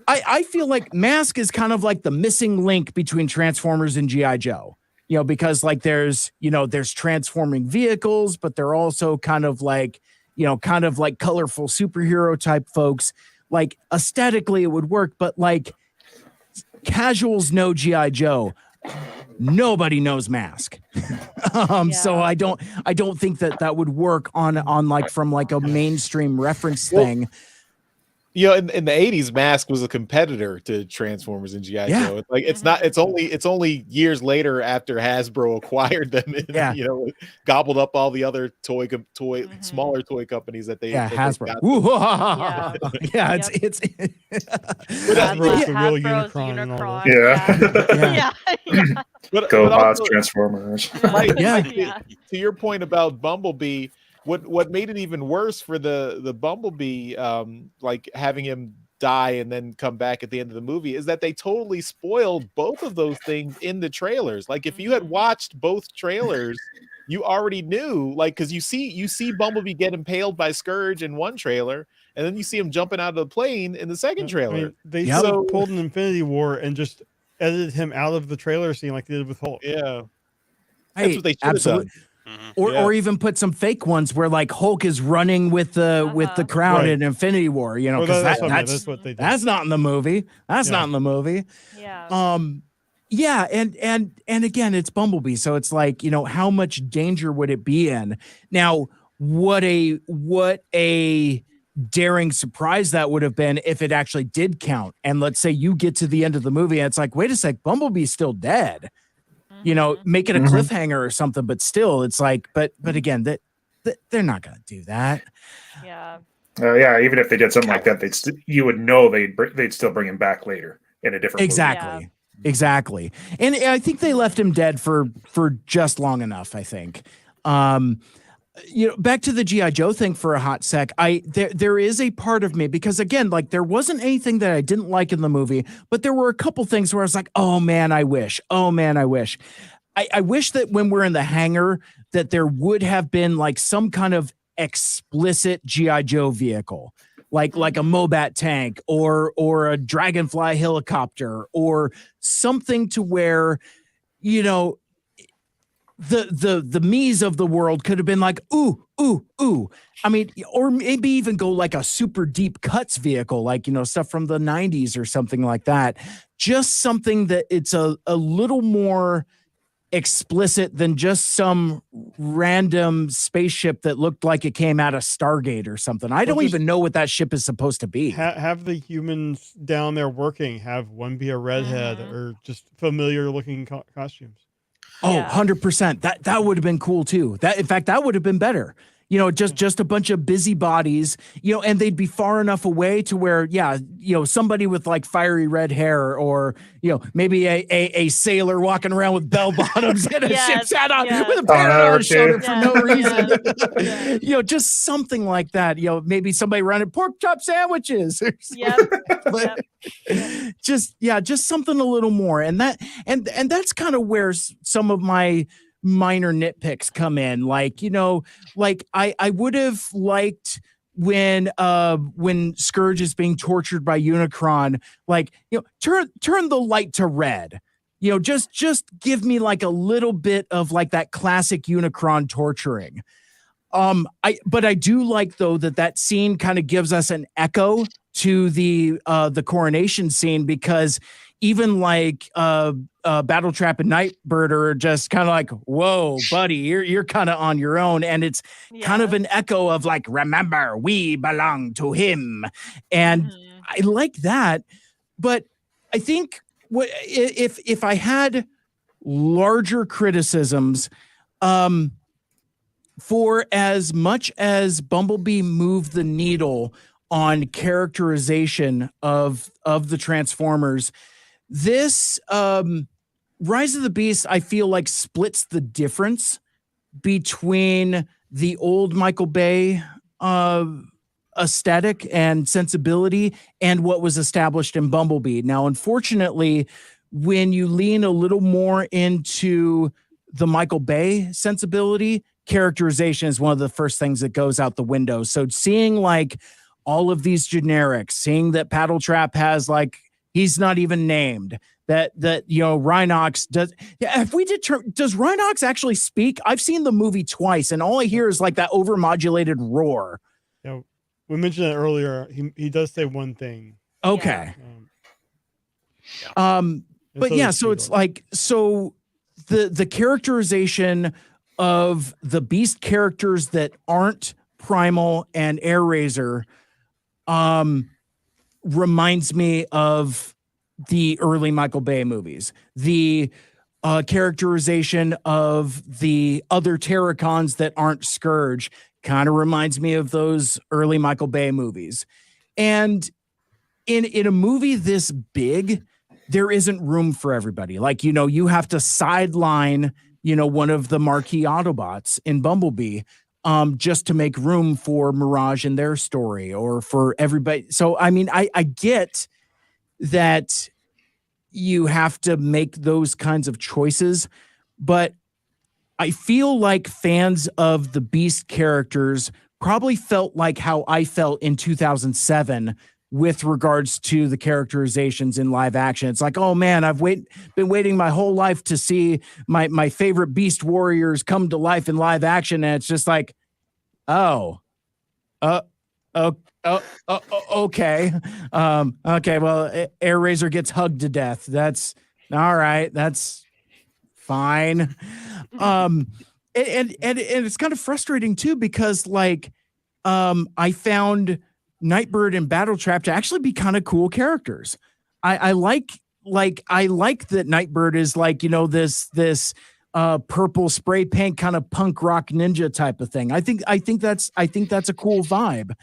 I feel like Mask is kind of like the missing link between Transformers and G.I. Joe, because like there's transforming vehicles, but they're also kind of like colorful superhero type folks. Like aesthetically it would work, but like casuals know G.I. Joe. Nobody knows Mask. So I don't think that would work on like from like a mainstream reference thing. In the 80s, Mask was a competitor to Transformers and G.I. Joe. Like it's only years later after Hasbro acquired them and gobbled up all the other smaller toy companies that they Hasbro. It's Hasbro's the real Unicron and all that. But Bots, Transformers. To your point about Bumblebee, what made it even worse for the Bumblebee, like having him die and then come back at the end of the movie, is that they totally spoiled both of those things in the trailers. Like if you had watched both trailers, you already knew, like, because you see Bumblebee get impaled by Scourge in one trailer, and then you see him jumping out of the plane in the second trailer. I mean, they pulled an Infinity War and just edited him out of the trailer scene like they did with Hulk. Yeah, that's what they should have done. Or even put some fake ones where like Hulk is running with the crowd in Infinity War, because that's what they did. That's not in the movie. That's not in the movie. Yeah. Yeah, and again, it's Bumblebee, so it's like, you know, how much danger would it be in? Now, what a daring surprise that would have been if it actually did count. And let's say you get to the end of the movie and it's like, wait a sec, Bumblebee's still dead. You know, make it a cliffhanger or something, but still, it's like, but again, that they're not going to do that. Yeah. Yeah, even if they did something like that, you would know they'd still bring him back later in a different Exactly. Exactly. And I think they left him dead for just long enough, I think. You know, back to the G.I. Joe thing for a hot sec. There is a part of me, because again, like, there wasn't anything that I didn't like in the movie, but there were a couple things where I was like, oh man, I wish. Oh man, I wish. I wish that when we're in the hangar that there would have been like some kind of explicit G.I. Joe vehicle. Like a Mobat tank or a Dragonfly helicopter or something to where, you know, the me's of the world could have been like, ooh, ooh, ooh. I mean, or maybe even go like a super deep cuts vehicle, like, you know, stuff from the 90s or something like that. Just something that it's a little more explicit than just some random spaceship that looked like it came out of Stargate or something. I don't even know what that ship is supposed to be. Have the humans down there working, have one be a redhead or just familiar looking costumes. Oh, 100%. That would have been cool too. In fact, that would have been better. You know, just a bunch of busybodies, you know, and they'd be far enough away to where, yeah, you know, somebody with like fiery red hair or, you know, maybe a sailor walking around with bell bottoms and a ship's hat on with a parrot on his shoulder for no reason. You know, just something like that. You know, maybe somebody running pork chop sandwiches. Just something a little more. And that's kind of where some of my minor nitpicks come in. Like, you know, like I would have liked when Scourge is being tortured by Unicron, like, you know, turn the light to red. You know, just give me like a little bit of like that classic Unicron torturing. But I do like though that scene kind of gives us an echo to the coronation scene, because even like Battletrap and Nightbird are just kind of like, whoa, buddy, you're kind of on your own. And it's kind of an echo of like, remember, we belong to him. And I like that. But I think if I had larger criticisms, for as much as Bumblebee moved the needle on characterization of the Transformers, this Rise of the Beast, I feel like, splits the difference between the old Michael Bay aesthetic and sensibility and what was established in Bumblebee. Now, unfortunately, when you lean a little more into the Michael Bay sensibility, characterization is one of the first things that goes out the window. So seeing like all of these generics, seeing that Paddletrap has like, he's not even named, that you know, Rhinox does. Yeah, if we does Rhinox actually speak? I've seen the movie twice and all I hear is like that overmodulated roar. You know, we mentioned it earlier. He does say one thing. Okay. But yeah, so it's like, so the characterization of the Beast characters that aren't Primal and Air Razor reminds me of the early Michael Bay movies. The characterization of the other Terracons that aren't Scourge kind of reminds me of those early Michael Bay movies. And in a movie this big, there isn't room for everybody. Like, you know, you have to sideline, you know, one of the marquee Autobots in Bumblebee just to make room for Mirage and their story, or for everybody. So, I mean, I get that you have to make those kinds of choices, but I feel like fans of the Beast characters probably felt like how I felt in 2007 with regards to the characterizations in live action. It's like, oh man, I've been waiting my whole life to see my favorite Beast warriors come to life in live action. And it's just like, okay. Okay. Well, Air Razor gets hugged to death. That's All right, that's fine. And it's kind of frustrating too, because like I found Nightbird and Battletrap to actually be kind of cool characters. I like that Nightbird is like, you know, this purple spray paint kind of punk rock ninja type of thing. I think that's a cool vibe.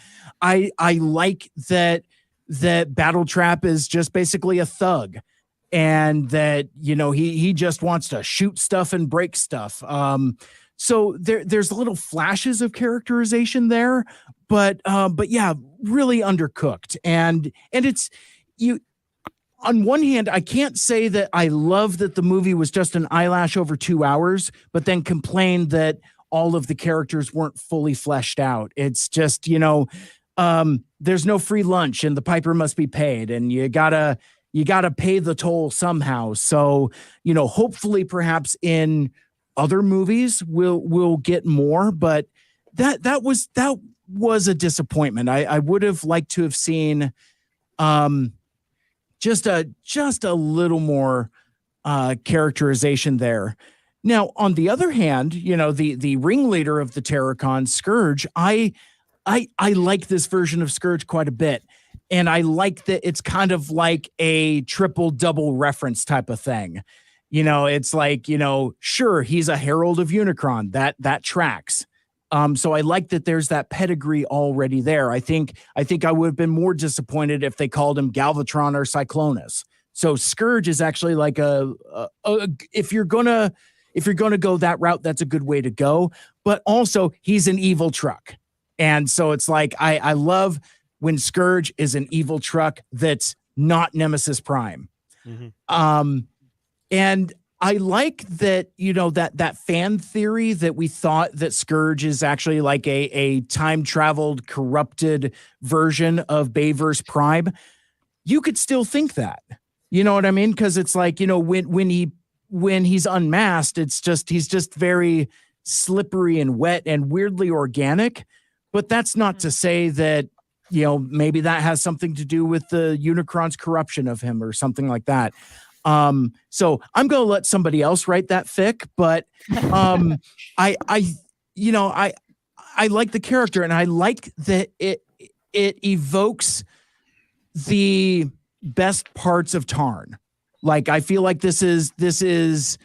I like that Battletrap is just basically a thug, and that, you know, he just wants to shoot stuff and break stuff. So there's little flashes of characterization there, but yeah, really undercooked. And it's, you, on one hand, I can't say that I love that the movie was just an eyelash over 2 hours, but then complain that all of the characters weren't fully fleshed out. It's just, you know, there's no free lunch and the piper must be paid, and you gotta pay the toll somehow. So, you know, hopefully perhaps in other movies we'll get more, but that was a disappointment. I would have liked to have seen just a little more characterization there. Now, on the other hand, you know, the ringleader of the Terrorcon, Scourge, I like this version of Scourge quite a bit. And I like that it's kind of like a triple double reference type of thing. You know, it's like, you know, sure, he's a herald of Unicron. That tracks. So I like that there's that pedigree already there. I think I would have been more disappointed if they called him Galvatron or Cyclonus. So Scourge is actually like if you're gonna go that route, that's a good way to go. But also, he's an evil truck. And so it's like, I love when Scourge is an evil truck that's not Nemesis Prime. Mm-hmm. And I like that, you know, that fan theory that we thought that Scourge is actually like a time-traveled, corrupted version of Bayverse Prime. You could still think that. You know what I mean? Because it's like, you know, when he's unmasked, he's just very slippery and wet and weirdly organic. But that's not to say that, you know, maybe that has something to do with the Unicron's corruption of him or something like that. So I'm going to let somebody else write that fic, but I like the character, and I like that it evokes the best parts of Tarn. Like, I feel like this is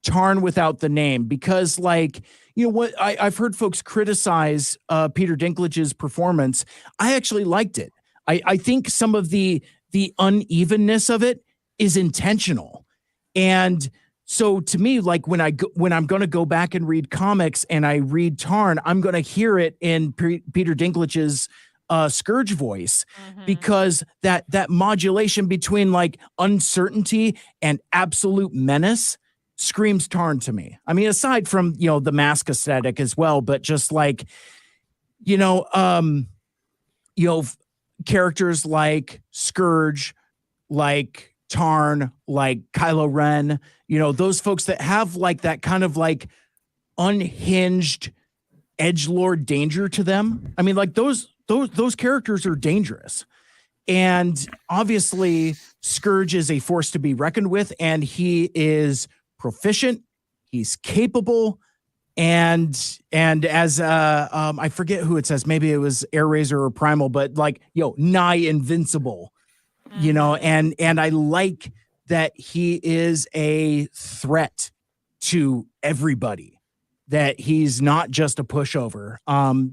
Tarn without the name, because, like, you know what, I've heard folks criticize Peter Dinklage's performance. I actually liked it. I think some of the unevenness of it is intentional. And so to me, like, when I'm going to go back and read comics and I read Tarn, I'm going to hear it in Peter Dinklage's Scourge voice, because that modulation between like uncertainty and absolute menace screams Tarn to me. I mean, aside from, you know, the mask aesthetic as well, but just like, you know, characters like Scourge, like Tarn, like Kylo Ren, you know, those folks that have like that kind of like unhinged edgelord danger to them. I mean, like those characters are dangerous. And obviously Scourge is a force to be reckoned with, and he is proficient, he's capable, and as I forget who it says, maybe it was Airraiser or Primal, but like, nigh invincible. You know, and I like that he is a threat to everybody, that he's not just a pushover.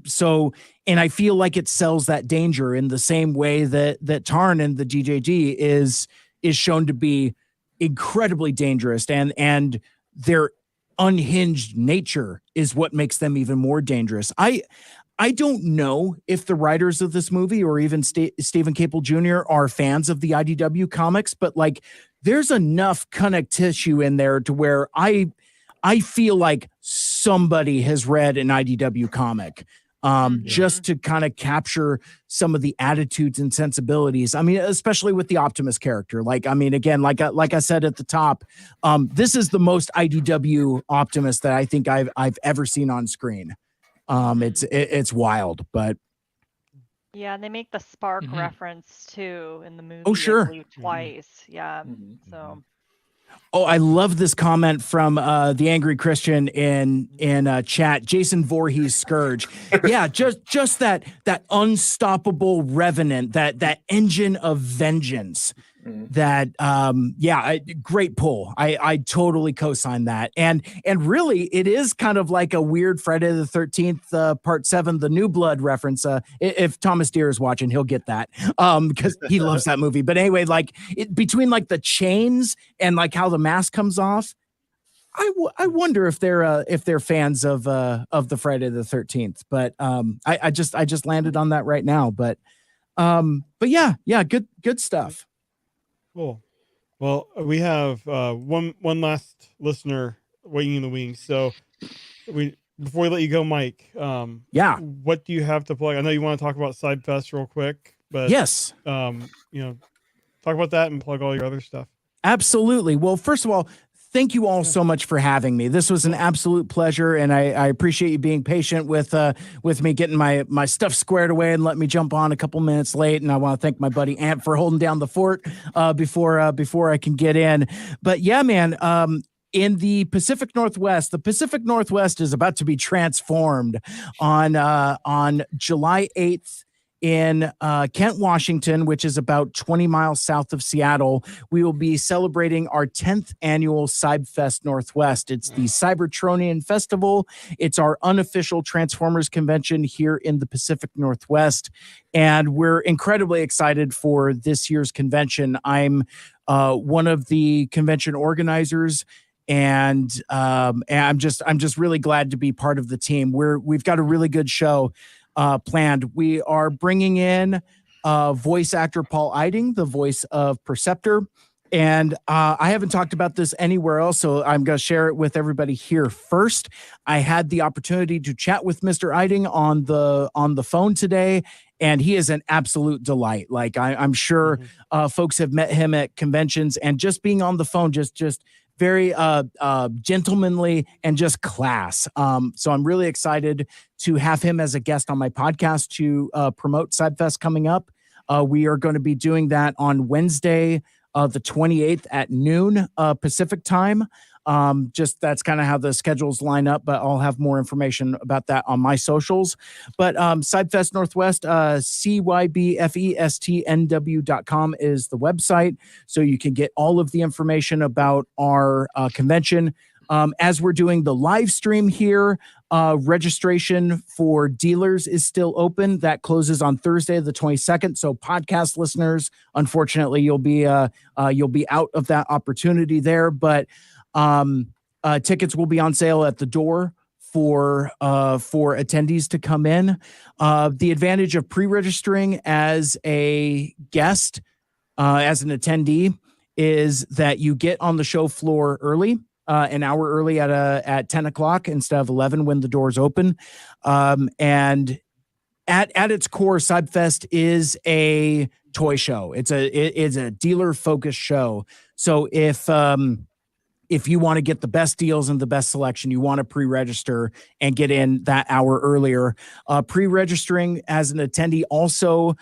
So, and I feel like it sells that danger in the same way that Tarn in the DJD is shown to be incredibly dangerous, and their unhinged nature is what makes them even more dangerous. I don't know if the writers of this movie or even Stephen Capel Jr. are fans of the IDW comics, but like, there's enough connect tissue in there to where I feel like somebody has read an IDW comic, just to kind of capture some of the attitudes and sensibilities. I mean, especially with the Optimus character. Like, I mean, again, like I said at the top, this is the most IDW Optimus that I think I've ever seen on screen. It's wild, but yeah, and they make the Spark reference too in the movie. Oh, sure. Twice. Yeah. So Oh, I love this comment from the Angry Christian in chat. Jason Voorhees Scourge. Yeah, just that unstoppable revenant, that engine of vengeance. That great pull. I totally co-sign that. And really it is kind of like a weird Friday the 13th part 7 the New Blood reference. If Thomas Deere is watching, he'll get that because he loves that movie. But anyway, like between like the chains and like how the mask comes off, I wonder if they're fans of the Friday the 13th. But I just landed on that right now. But yeah, good stuff. Cool. Well, we have one last listener waiting in the wings. So before we let you go, Mike, what do you have to plug? I know you want to talk about Seibert real quick, but yes, talk about that and plug all your other stuff. Absolutely. Well, first of all, thank you all so much for having me. This was an absolute pleasure, and I appreciate you being patient with me getting my stuff squared away and letting me jump on a couple minutes late. And I want to thank my buddy Ant for holding down the fort before I can get in. But yeah, man. In the Pacific Northwest is about to be transformed on July 8th. In Kent, Washington, which is about 20 miles south of Seattle, we will be celebrating our 10th annual Seibfest Northwest. It's the Cybertronian Festival. It's our unofficial Transformers convention here in the Pacific Northwest, and we're incredibly excited for this year's convention. I'm one of the convention organizers, and I'm just really glad to be part of the team. We've got a really good show planned. We are bringing in voice actor Paul Eiding, the voice of Perceptor. And I haven't talked about this anywhere else, so I'm going to share it with everybody here first. I had the opportunity to chat with Mr. Eiding on the phone today, and he is an absolute delight. Like I'm sure folks have met him at conventions, and just being on the phone, just very gentlemanly and just class. So I'm really excited to have him as a guest on my podcast to promote Seibfest coming up. We are going to be doing that on Wednesday, the 28th at noon Pacific time. That's kind of how the schedules line up, but I'll have more information about that on my socials. But Seibfest Northwest, cybfestnw.com is the website, so you can get all of the information about our convention. As we're doing the live stream here, registration for dealers is still open. That closes on Thursday, the 22nd. So podcast listeners, unfortunately, you'll be out of that opportunity there. But tickets will be on sale at the door for attendees to come in. The advantage of pre-registering as a guest, as an attendee, is that you get on the show floor early. An hour early at 10 o'clock instead of 11 when the doors open. And at its core, Seibfest is a toy show. It's a dealer focused show. So if you want to get the best deals and the best selection, you want to pre-register and get in that hour earlier. Pre-registering as an attendee also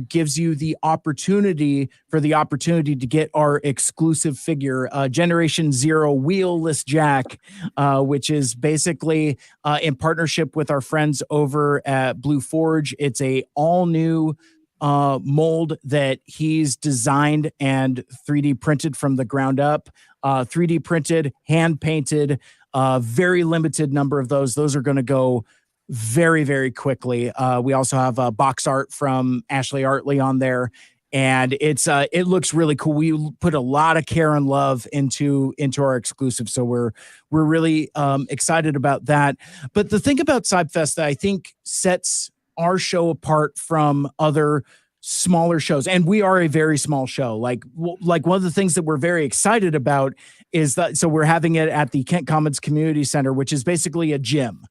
gives you the opportunity to get our exclusive figure, Generation Zero Wheelless Jack, which is basically in partnership with our friends over at Blue Forge. It's a all new mold that he's designed and 3D printed from the ground up. 3D printed, hand painted, very limited number of those. Those are going to go very, very quickly. We also have box art from Ashley Artley on there, and it looks really cool. We put a lot of care and love into our exclusive, so we're really excited about that. But the thing about Seibfest that I think sets our show apart from other smaller shows, and we are a very small show. Like one of the things that we're very excited about is that, so we're having it at the Kent Commons Community Center, which is basically a gym.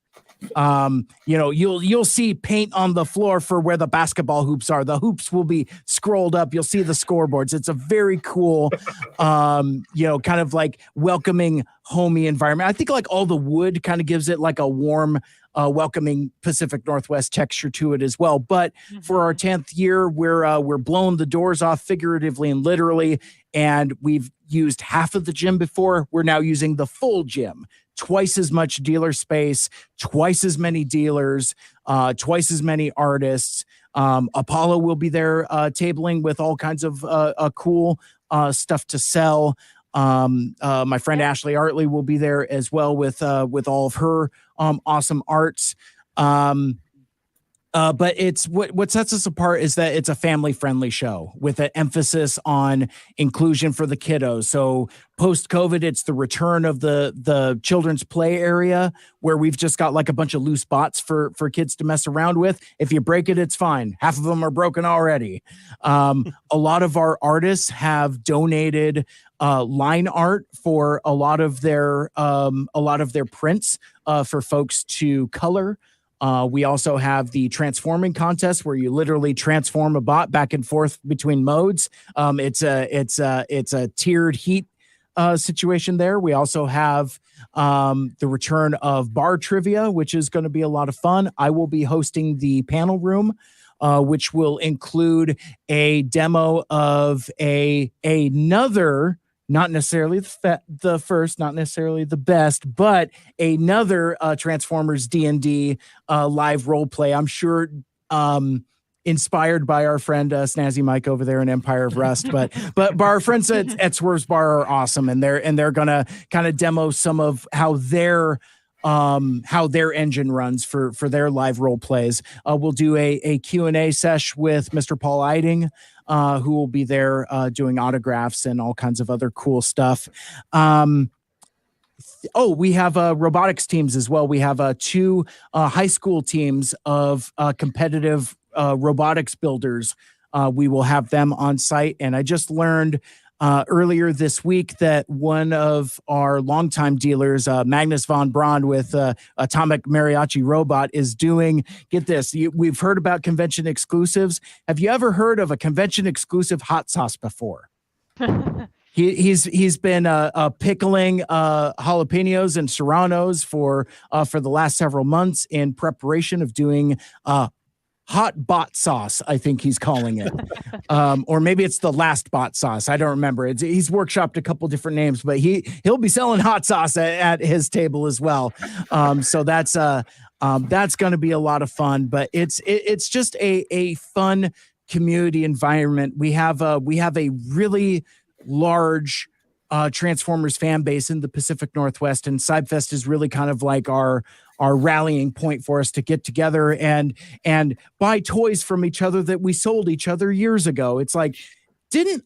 You'll see paint on the floor for where the basketball hoops are. The hoops will be scrolled up. You'll see the scoreboards. It's a very cool, kind of like welcoming, homey environment. I think like all the wood kind of gives it like a warm welcoming Pacific Northwest texture to it as well. But for our 10th year, we're blowing the doors off figuratively and literally, and we've used half of the gym before. We're now using the full gym, twice as much dealer space, twice as many dealers, twice as many artists. Apollo will be there tabling with all kinds of cool stuff to sell. My friend Ashley Artley will be there as well with all of her awesome arts. But it's what sets us apart is that it's a family-friendly show with an emphasis on inclusion for the kiddos. So post-COVID, it's the return of the children's play area where we've just got like a bunch of loose spots for kids to mess around with. If you break it, it's fine. Half of them are broken already. A lot of our artists have donated line art for a lot of their prints for folks to color. We also have the transforming contest where you literally transform a bot back and forth between modes. It's a tiered heat situation there. We also have the return of bar trivia, which is going to be a lot of fun. I will be hosting the panel room, which will include a demo of another. Not necessarily the first, not necessarily the best, but another Transformers D&D live role play. I'm sure inspired by our friend Snazzy Mike over there in Empire of Rust, but our friends at Swerve's Bar are awesome, and they're gonna kind of demo some of how their engine runs for their live role plays. We'll do a Q&A sesh with Mr. Paul Eiding, who will be there doing autographs and all kinds of other cool stuff. We have robotics teams as well. We have 2 high school teams of competitive robotics builders. We will have them on site. And I just learned earlier this week that one of our longtime dealers, Magnus von Braun with Atomic Mariachi Robot, is doing, get this, we've heard about convention exclusives. Have you ever heard of a convention exclusive hot sauce before? He's been pickling jalapenos and serranos for the last several months in preparation of doing hot bot sauce, I think he's calling it. Or maybe it's the last bot sauce. I don't remember. He's workshopped a couple different names, but he'll be selling hot sauce at his table as well. So that's going to be a lot of fun, but it's just a fun community environment. We have a really large Transformers fan base in the Pacific Northwest, and Seibfest is really kind of like our rallying point for us to get together and buy toys from each other that we sold each other years ago. It's like, didn't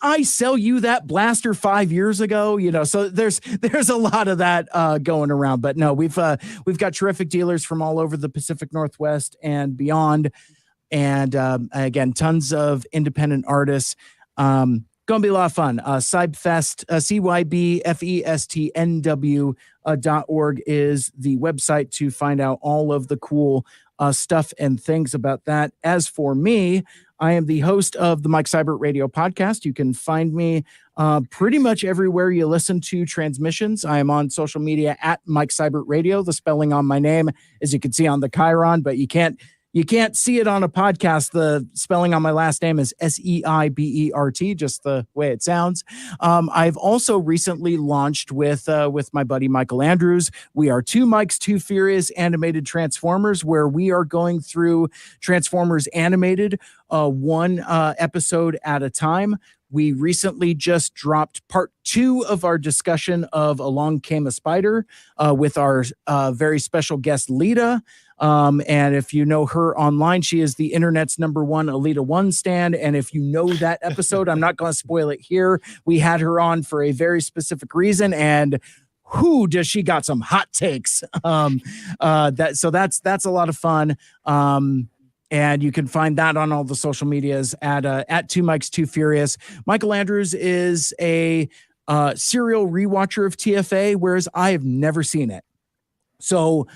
I sell you that blaster 5 years ago? You know, so there's a lot of that going around. But no, we've got terrific dealers from all over the Pacific Northwest and beyond, and again, tons of independent artists. Gonna be a lot of fun. Seibfest, CYBFESTNW.org is the website to find out all of the cool stuff and things about that. As for me, I am the host of the Mike Seibert Radio Podcast. You can find me pretty much everywhere you listen to transmissions. I am on social media at Mike Seibert Radio. The spelling on my name, as you can see on the Chiron, but you can't see it on a podcast. The spelling on my last name is Seibert, just the way it sounds. I've also recently launched with my buddy Michael Andrews. We are 2 Mikes, 2 Furious animated Transformers, where we are going through Transformers animated one episode at a time. We recently just dropped part 2 of our discussion of Along Came a Spider with our very special guest, Lita. And if you know her online, she is the internet's #1 Alita 1 stand. And if you know that episode, I'm not going to spoil it here. We had her on for a very specific reason, and who does she got some hot takes? That's a lot of fun. And you can find that on all the social medias at 2 Mikes, 2 Furious. Michael Andrews is a serial rewatcher of TFA, whereas I have never seen it. So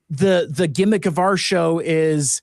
the gimmick of our show is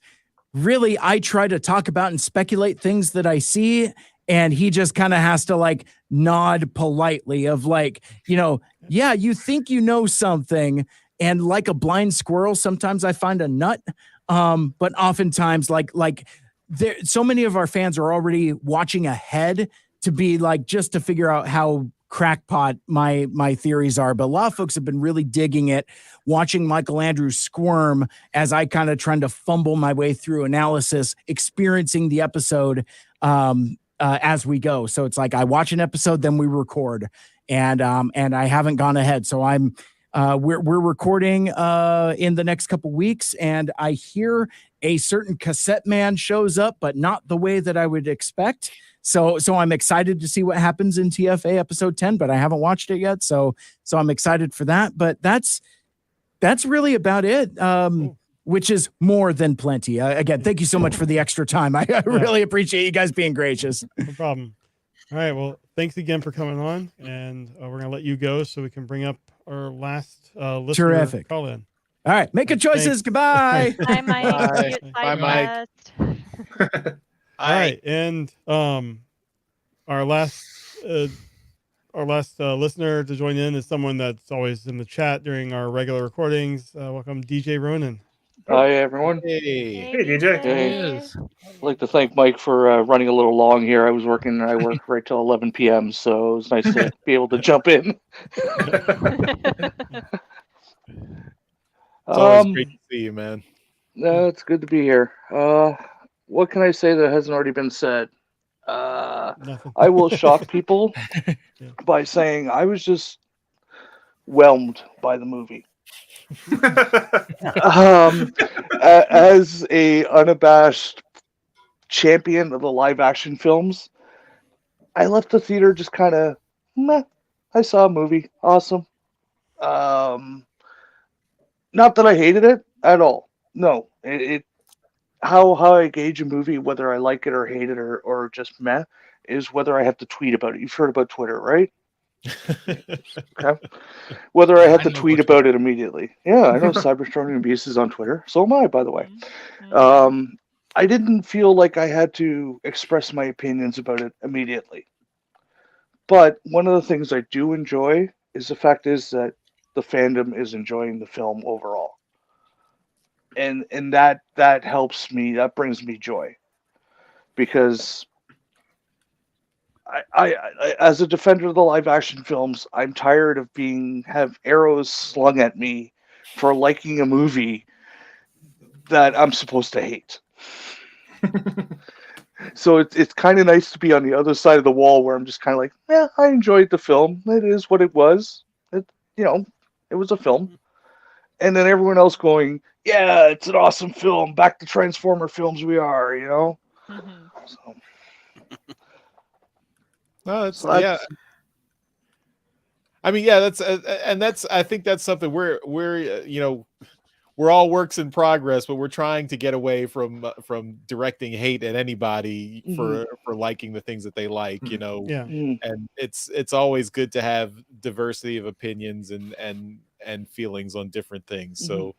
really, I try to talk about and speculate things that I see, and he just kind of has to like nod politely of like, you know, yeah, you think you know something, And like a blind squirrel, sometimes I find a nut. But oftentimes, like there, so many of our fans are already watching ahead to be like, just to figure out how crackpot my theories are. But a lot of folks have been really digging it, watching Michael Andrews squirm as I kind of trying to fumble my way through analysis, experiencing the episode as we go. So it's like I watch an episode, then we record, and I haven't gone ahead. So I'm we're recording in the next couple weeks, and I hear a certain cassette man shows up, but not the way that I would expect. So I'm excited to see what happens in TFA episode 10, but I haven't watched it yet. So I'm excited for that. But that's really about it. Which is more than plenty. Again, thank you so much for the extra time. I really appreciate you guys being gracious. No problem. All right. Well, thanks again for coming on, and we're going to let you go so we can bring up our last listener Terrific. call in. All right. Make good choices. Thanks. Goodbye. Bye, Mike. Bye, Mike. All right. And our last listener to join in is someone that's always in the chat during our regular recordings. Welcome, DJ Ronan. Hi, everyone. Hey, DJ. Hey. I'd like to thank Mike for running a little long here. I work right till 11 p.m., so it was nice to be able to jump in. It's always great to see you, man. No, it's good to be here. What can I say that hasn't already been said? I will shock people by saying I was just whelmed by the movie. As a unabashed champion of the live action films, I left the theater just kind of meh. I saw a movie, awesome. Not that I hated it at all. No, how I gauge a movie, whether I like it or hate it or just meh, is whether I have to tweet about it. You've heard about Twitter, right? Okay. Whether I have to tweet about it immediately. Yeah, I know Cyberstrong Beast is on Twitter. So am I, by the way. I didn't feel like I had to express my opinions about it immediately. But one of the things I do enjoy is the fact is that the fandom is enjoying the film overall. And that helps me, that brings me joy. Because I as a defender of the live action films, I'm tired of have arrows slung at me for liking a movie that I'm supposed to hate. So it's kind of nice to be on the other side of the wall where I'm just kind of like, yeah, I enjoyed the film. It is what it was. It was a film. And then everyone else going, yeah, it's an awesome film. Back to Transformer films we are, So. No, it's yeah. I mean, yeah, I think that's something we're we're all works in progress, but we're trying to get away from directing hate at anybody for liking the things that they like, Yeah. And it's always good to have diversity of opinions and feelings on different things. So,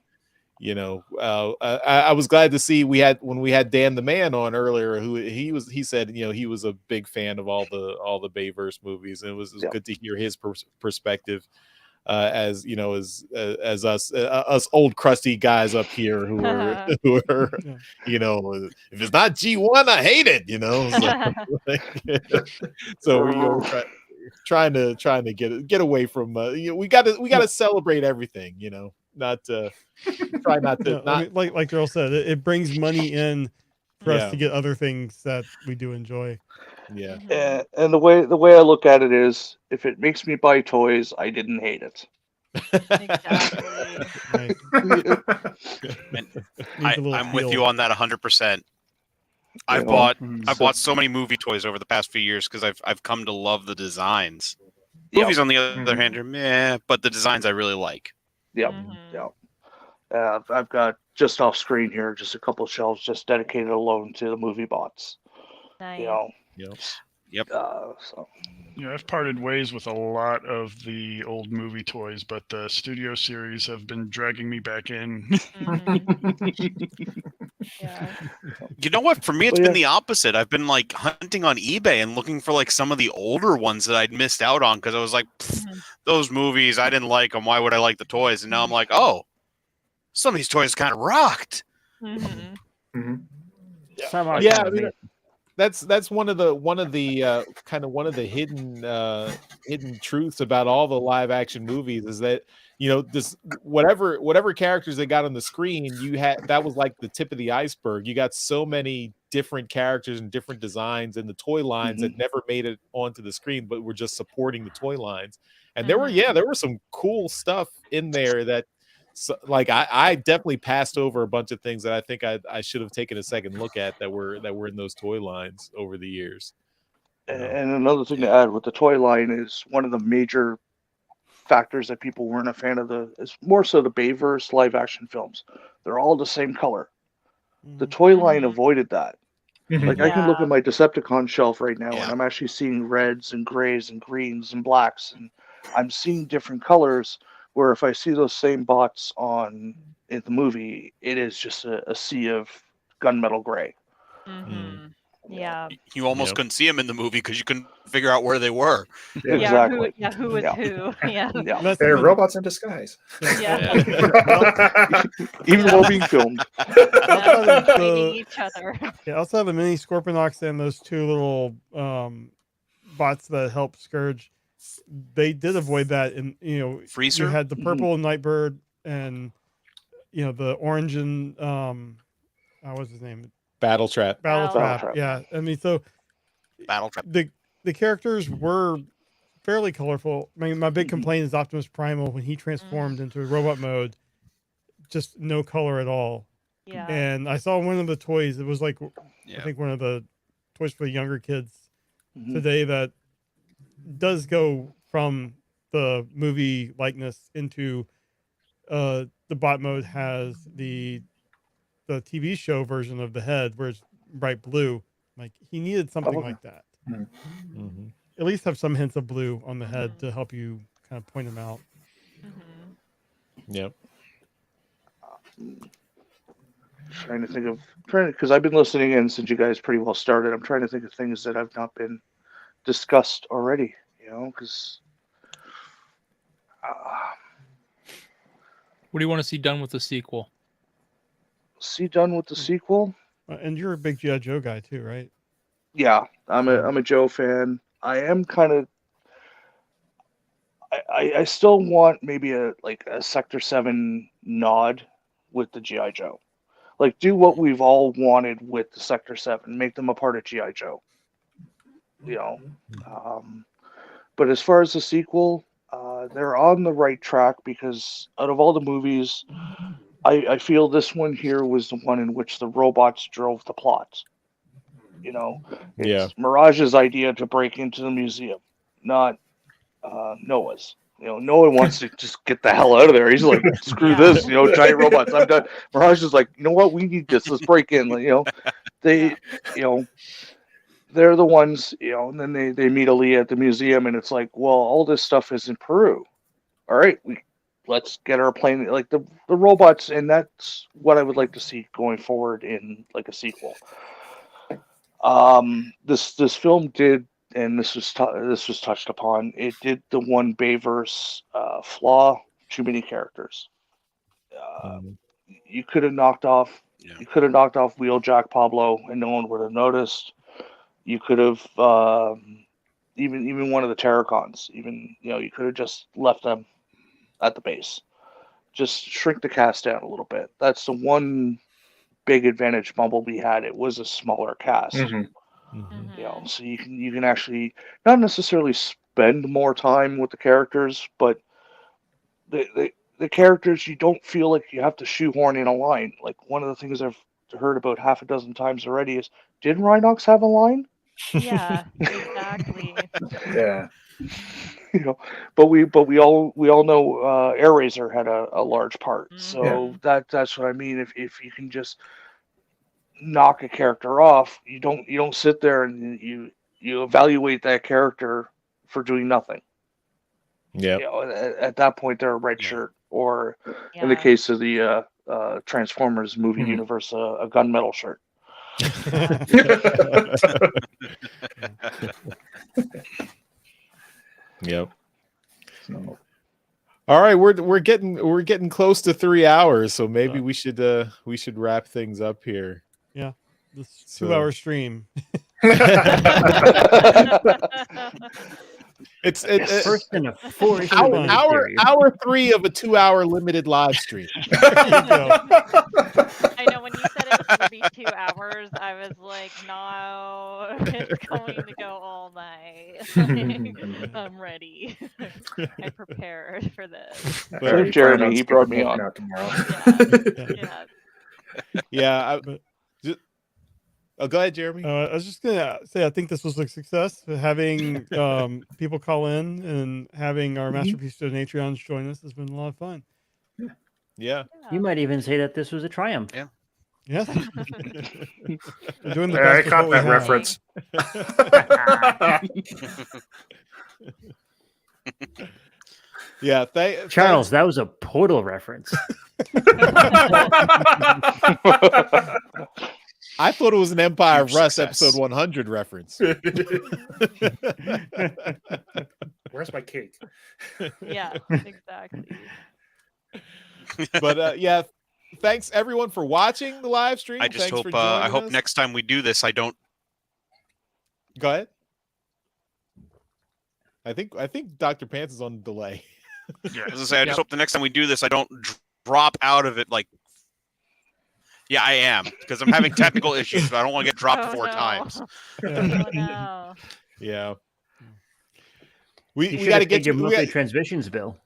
I was glad to see when we had Dan the Man on earlier, who he said he was a big fan of all the Bayverse movies, and it was good to hear his perspective. As us old crusty guys up here who are if it's not G1, I hate it, so we're trying to get away from we got to celebrate everything, not try not to I mean, like Earl said, it brings money in for us to get other things that we do enjoy. Yeah. And the way I look at it is, if it makes me buy toys, I didn't hate it. Exactly. I'm with you on that 100%. I've bought so many movie toys over the past few years because I've come to love the designs. Movies, on the other hand, are meh, but the designs I really like. Yep. I've got just off screen here, just a couple of shelves just dedicated alone to the movie bots. Nice. Yep. I've parted ways with a lot of the old movie toys, but the studio series have been dragging me back in. Yeah. You know what? For me, it's been the opposite. I've been hunting on eBay and looking for some of the older ones that I'd missed out on because I was like, those movies, I didn't like them. Why would I like the toys? And now I'm like, oh, some of these toys kind of rocked. Mm-hmm. Yeah, I mean, that's one of the hidden truths about all the live action movies is that this whatever characters they got on the screen, that was like the tip of the iceberg. You got so many different characters and different designs in the toy lines that never made it onto the screen, but were just supporting the toy lines. And there were some cool stuff in there that. So, like I definitely passed over a bunch of things that I think I should have taken a second look at that were in those toy lines over the years. And another thing to add with the toy line is one of the major factors that people weren't a fan of is more so the Bayverse live action films. They're all the same color. The toy line avoided that. Like I can look at my Decepticon shelf right now and I'm actually seeing reds and grays and greens and blacks, and I'm seeing different colors. Where if I see those same bots in the movie, it is just a sea of gunmetal gray. Yeah. You almost couldn't see them in the movie because you couldn't figure out where they were. Exactly. Who was who? Yeah. They're robots in disguise. Even while being filmed. Fighting each other. Yeah, also have the mini Scorponok and those two little bots that help Scourge. They did avoid that, and Freezer? You had the purple Nightbird and the orange and what's his name? Battle Trap. Yeah, I mean, so Battle Trap. The characters were fairly colorful. I mean, my big complaint is Optimus Primal when he transformed into robot mode, just no color at all. Yeah. And I saw one of the toys. It was like I think one of the toys for the younger kids today that does go from the movie likeness into the bot mode has the TV show version of the head where it's bright blue. Like he needed something like that. At least have some hints of blue on the head to help you kind of point them out. Yep. Trying to think of because I've been listening in since you guys pretty well started. I'm trying to think of things that have not been discussed already. Because what do you want to see done with the sequel? And you're a big G.I. Joe guy too, right? Yeah, I'm a Joe fan. I am kind of. I still want maybe a Sector 7 nod with the G.I. Joe. Like do what we've all wanted with the Sector 7, make them a part of G.I. Joe. But as far as the sequel, they're on the right track because out of all the movies, I feel this one here was the one in which the robots drove the plot. It's Mirage's idea to break into the museum, not Noah's. Noah wants to just get the hell out of there. He's like, screw this, giant robots, I'm done. Mirage is like, you know what, we need this. Let's break in. They're the ones, and then they meet Aaliyah at the museum, and it's like, well, all this stuff is in Peru. All right, let's get our plane, like the robots, and that's what I would like to see going forward in like a sequel. This film did, and this was touched upon. It did the one Bayverse flaw: too many characters. You could have knocked off. You could have knocked off Wheeljack Pablo, and no one would have noticed. You could have even one of the Terracons. You could have just left them at the base. Just shrink the cast down a little bit. That's the one big advantage Bumblebee had. It was a smaller cast. So you can actually not necessarily spend more time with the characters, but the characters you don't feel like you have to shoehorn in a line. Like one of the things I've heard about half a dozen times already is, did Rhinox have a line? Yeah, exactly. Yeah. But we all know Air Razor had a large part. So that's what I mean. If you can just knock a character off, you don't sit there and you evaluate that character for doing nothing. Yeah. At that point they're a red shirt, or in the case of the Transformers movie universe, a gunmetal shirt. Yep. So. All right, we're getting close to 3 hours, so maybe we should wrap things up here. Yeah, this 2-hour stream. It's First in a 4 issue hour 3 of a 2-hour limited live stream. I know when you said it was going to be 2 hours, I was like, no, it's going to go all night. I'm ready. I prepared for this. Save Jeremy. He brought me on. Yeah. Go ahead, Jeremy. I was just gonna say I think this was a success. Having people call in and having our Masterpiece Donatrions join us has been a lot of fun. Yeah. You might even say that this was a triumph. Yeah. Yes. We're doing the I best with caught what we that have. reference. Yeah, Charles, that was a Portal reference. I thought it was an Empire of Huge Rust success. episode 100 reference. Where's my cake? Yeah, exactly. But yeah, thanks everyone for watching the live stream. I just Thanks hope for I joining hope us. next time we do this, I don't. Go ahead. I think Dr. Pants is on delay. Yeah, as I say, I just hope the next time we do this, I don't drop out of it. Like, yeah, I am, because I'm having technical issues, but I don't want to get dropped 4 times. No. Yeah. You We should got to have paid get your you. monthly transmissions bill.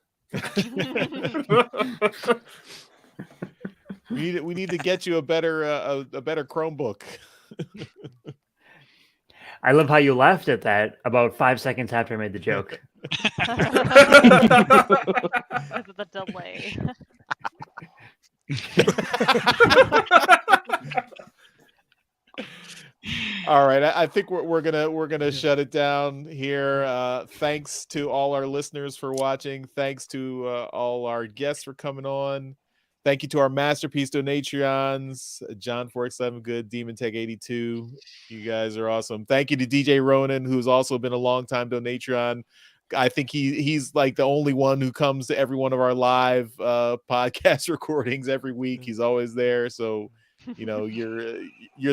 We need to get you a better Chromebook. I love how you laughed at that about 5 seconds after I made the joke. Because of the delay. All right, I think we're gonna shut it down here. Thanks to all our listeners for watching. Thanks to all our guests for coming on. Thank you to our Masterpiece Donatrions, John 4X7 Good, Demon Tech 82. You guys are awesome. Thank you to DJ Ronan, who's also been a longtime Donatron. I think he's like the only one who comes to every one of our live podcast recordings every week. He's always there. So, you know, you're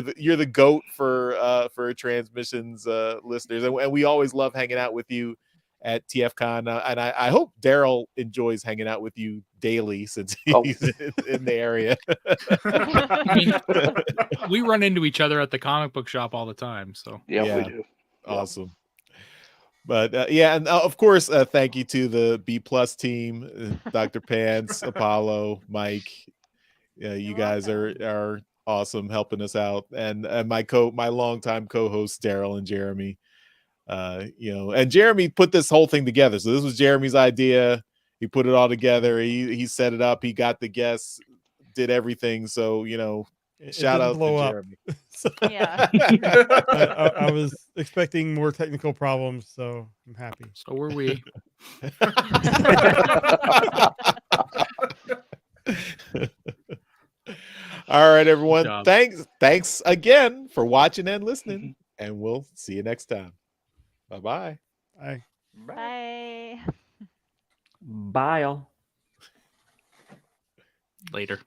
the GOAT for transmissions listeners, and we always love hanging out with you at TFCon, and I hope Daryl enjoys hanging out with you daily since he's in the area. I mean, we run into each other at the comic book shop all the time. So Yeah, we do. Awesome. But yeah, and of course, thank you to the B+ team, Dr. Pants, Apollo, Mike. You guys are awesome helping us out, and my longtime co-hosts Daryl and Jeremy. You know, and Jeremy put this whole thing together. So this was Jeremy's idea. He put it all together. He set it up. He got the guests, did everything. So, you know, shout out to Jeremy. Yeah. I was expecting more technical problems, so I'm happy. So were we. All right, everyone. Thanks again for watching and listening, and we'll see you next time. Bye-bye. Bye. Bye. Bye, all. Later.